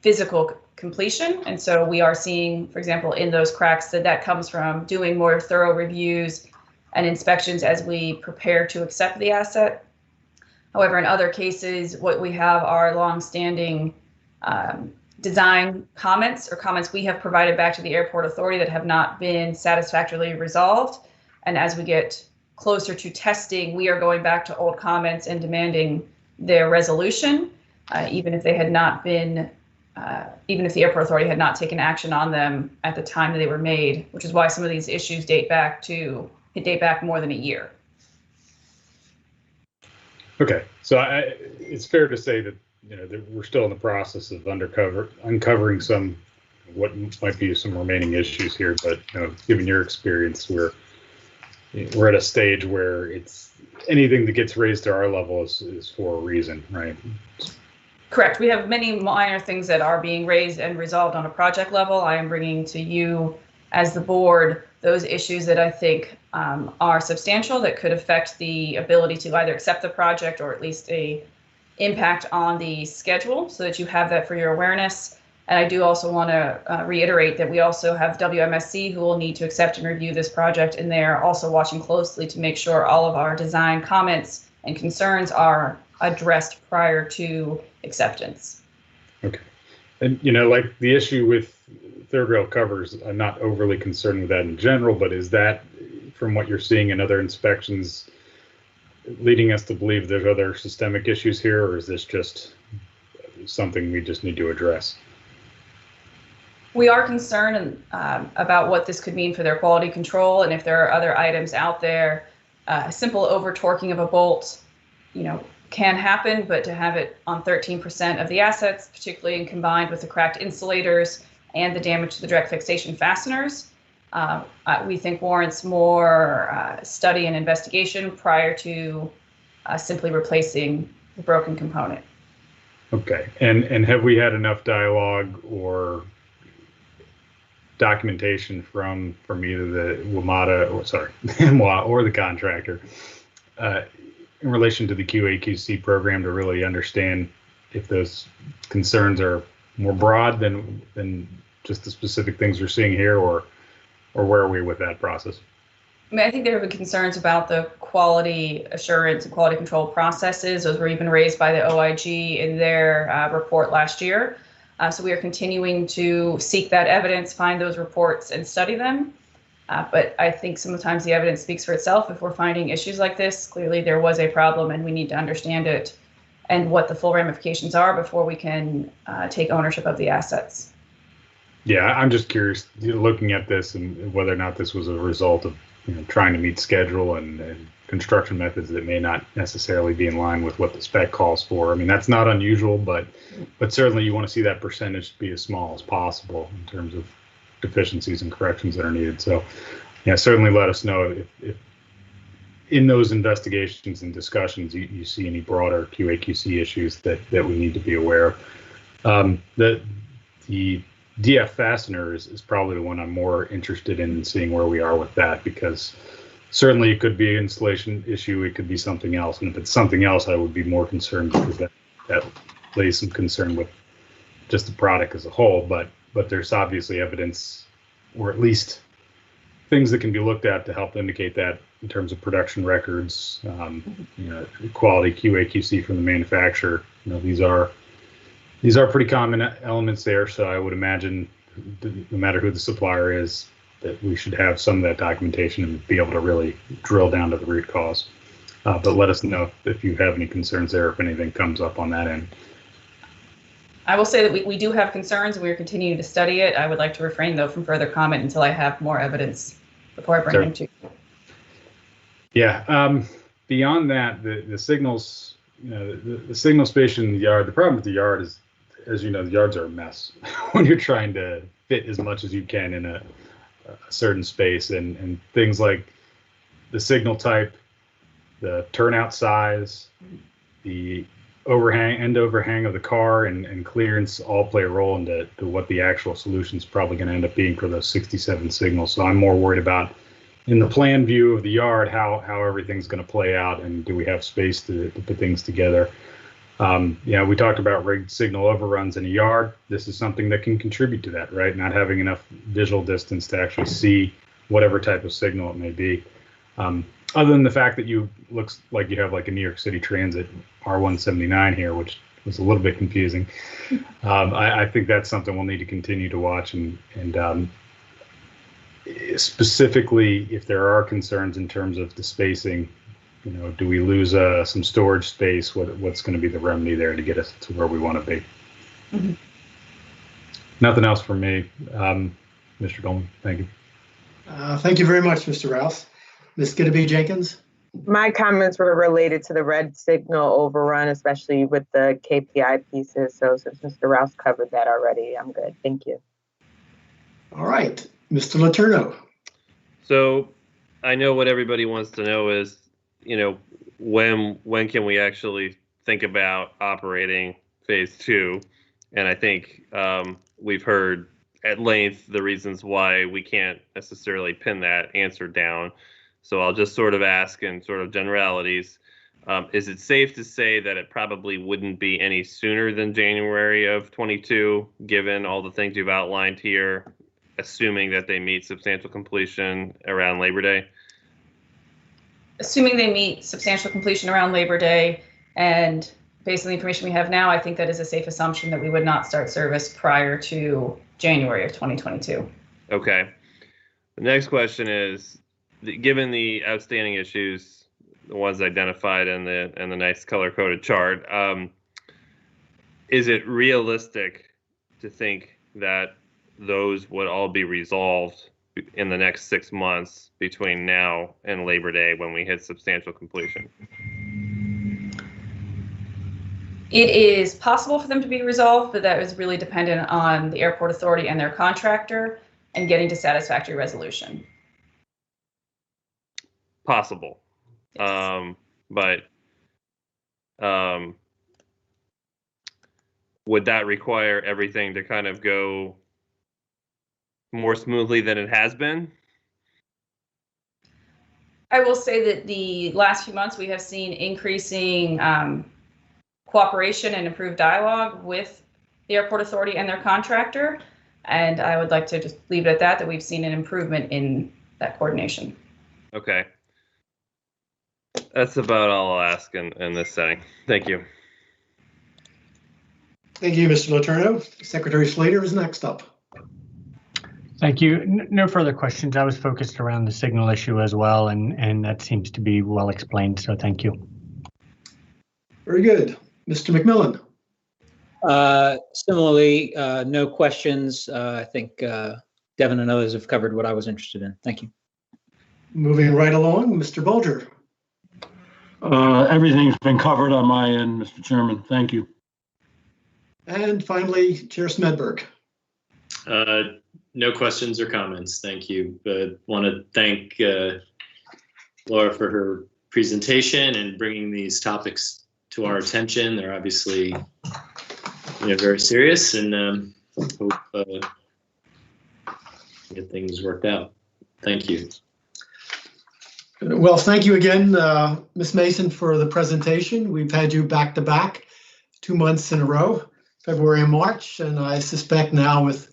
physical completion. And so we are seeing, for example, in those cracks that comes from doing more thorough reviews and inspections as we prepare to accept the asset. However, in other cases, what we have are longstanding design comments or comments we have provided back to the airport authority that have not been satisfactorily resolved. And as we get closer to testing, we are going back to old comments and demanding their resolution, even if they had not been, even if the airport authority had not taken action on them at the time that they were made, which is why some of these issues date back more than a year. Okay, so it's fair to say that that we're still in the process of uncovering some what might be some remaining issues here. But given your experience, we're at a stage where it's anything that gets raised to our level is for a reason, right? Correct. We have many minor things that are being raised and resolved on a project level. I am bringing to you as the board those issues that I think are substantial that could affect the ability to either accept the project or at least a impact on the schedule, so that you have that for your awareness. And I do also want to reiterate that we also have WMSC who will need to accept and review this project, and they're also watching closely to make sure all of our design comments and concerns are addressed prior to acceptance. Okay. And, like the issue with third rail covers, I'm not overly concerned with that in general, but is that, from what you're seeing in other inspections, leading us to believe there's other systemic issues here, or is this just something we just need to address? We are concerned about what this could mean for their quality control, and if there are other items out there. A simple over torquing of a bolt, can happen, but to have it on 13% of the assets, particularly combined with the cracked insulators and the damage to the direct fixation fasteners, we think warrants more study and investigation prior to simply replacing the broken component. Okay, and have we had enough dialogue or documentation from either the WMATA or the contractor in relation to the QA/QC program to really understand if those concerns are more broad than just the specific things we're seeing here, or where are we with that process? I think there have been concerns about the quality assurance and quality control processes. Those were even raised by the OIG in their report last year. So we are continuing to seek that evidence, find those reports, and study them. But I think sometimes the evidence speaks for itself. If we're finding issues like this, clearly there was a problem and we need to understand it and what the full ramifications are before we can take ownership of the assets. Yeah, I'm just curious, looking at this and whether or not this was a result of trying to meet schedule and construction methods that may not necessarily be in line with what the spec calls for. I mean, that's not unusual, but certainly you want to see that percentage be as small as possible in terms of deficiencies and corrections that are needed. So, yeah, certainly let us know if in those investigations and discussions you see any broader QA/QC issues that we need to be aware of. The DF fastener is probably the one I'm more interested in seeing where we are with that, because certainly it could be an installation issue, it could be something else, and if it's something else, I would be more concerned, because that lays some concern with just the product as a whole. But there's obviously evidence, or at least things that can be looked at to help indicate that in terms of production records, quality QA/QC from the manufacturer. These are pretty common elements there, so I would imagine, no matter who the supplier is, that we should have some of that documentation and be able to really drill down to the root cause. But let us know if you have any concerns there, if anything comes up on that end. I will say that we do have concerns and we are continuing to study it. I would like to refrain, though, from further comment until I have more evidence before I bring them to you. Yeah, beyond that, the signals, the signal station in the yard, the problem with the yard is, as you know, the yards are a mess when you're trying to fit as much as you can in a certain space, and things like the signal type, the turnout size, the end overhang of the car, and clearance all play a role into what the actual solution is probably going to end up being for those 67 signals. So I'm more worried about, in the plan view of the yard, how everything's going to play out, and do we have space to put things together. We talked about rigged signal overruns in a yard. This is something that can contribute to that, right? Not having enough visual distance to actually see whatever type of signal it may be. Other than the fact that looks like you have like a New York City Transit R179 here, which was a little bit confusing. I think that's something we'll need to continue to watch, and specifically if there are concerns in terms of the spacing. Do we lose some storage space? What's going to be the remedy there to get us to where we want to be? Mm-hmm. Nothing else from me. Mr. Goldman, thank you. Thank you very much, Mr. Rouse. Ms. Gideby Jenkins? My comments were related to the red signal overrun, especially with the KPI pieces. So since Mr. Rouse covered that already, I'm good. Thank you. All right, Mr. Letourneau. So I know what everybody wants to know is, when can we actually think about operating phase 2? And I think we've heard at length the reasons why we can't necessarily pin that answer down. So I'll just sort of ask in sort of generalities. Is it safe to say that it probably wouldn't be any sooner than January of 22, given all the things you've outlined here, assuming that they meet substantial completion around Labor Day? Assuming they meet substantial completion around Labor Day and based on the information we have now, I think that is a safe assumption that we would not start service prior to January of 2022. Okay. The next question is, given the outstanding issues, the ones identified in the nice color-coded chart, is it realistic to think that those would all be resolved in the next 6 months between now and Labor Day when we hit substantial completion? It is possible for them to be resolved, but that is really dependent on the airport authority and their contractor and getting to satisfactory resolution. Possible. Yes. But would that require everything to kind of go more smoothly than it has been? I will say that the last few months we have seen increasing cooperation and improved dialogue with the airport authority and their contractor. And I would like to just leave it at that we've seen an improvement in that coordination. Okay. That's about all I'll ask in this setting. Thank you. Thank you, Mr. Letourneau. Secretary Slater is next up. Thank you. No further questions. I was focused around the signal issue as well, and that seems to be well explained, so thank you. Very good. Mr. McMillan. Similarly, no questions. I think Devin and others have covered what I was interested in. Thank you. Moving right along, Mr. Bulger. Everything's been covered on my end, Mr. Chairman. Thank you. And finally, Chair Smedberg. No questions or comments. Thank you. But want to thank Laura for her presentation and bringing these topics to our attention. They're obviously very serious, and hope get things worked out. Thank you. Well, thank you again, Ms. Mason, for the presentation. We've had you back to back 2 months in a row, February and March, and I suspect now with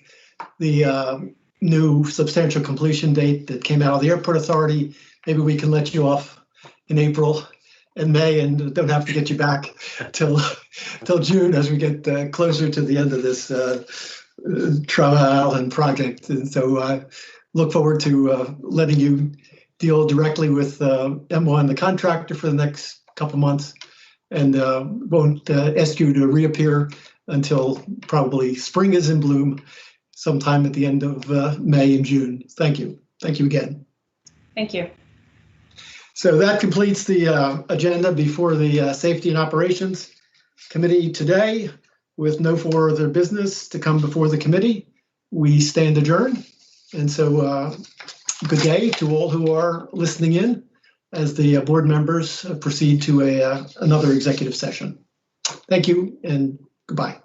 the new substantial completion date that came out of the airport authority, maybe we can let you off in April and May and don't have to get you back till June as we get closer to the end of this trial and project. And so I look forward to letting you deal directly with M1, the contractor, for the next couple months, and won't ask you to reappear until probably spring is in bloom sometime at the end of May and June. Thank you. Thank you again. Thank you. So that completes the agenda before the Safety and Operations Committee today. With no further business to come before the committee, we stand adjourned. And so good day to all who are listening in as the board members proceed to another executive session. Thank you and goodbye.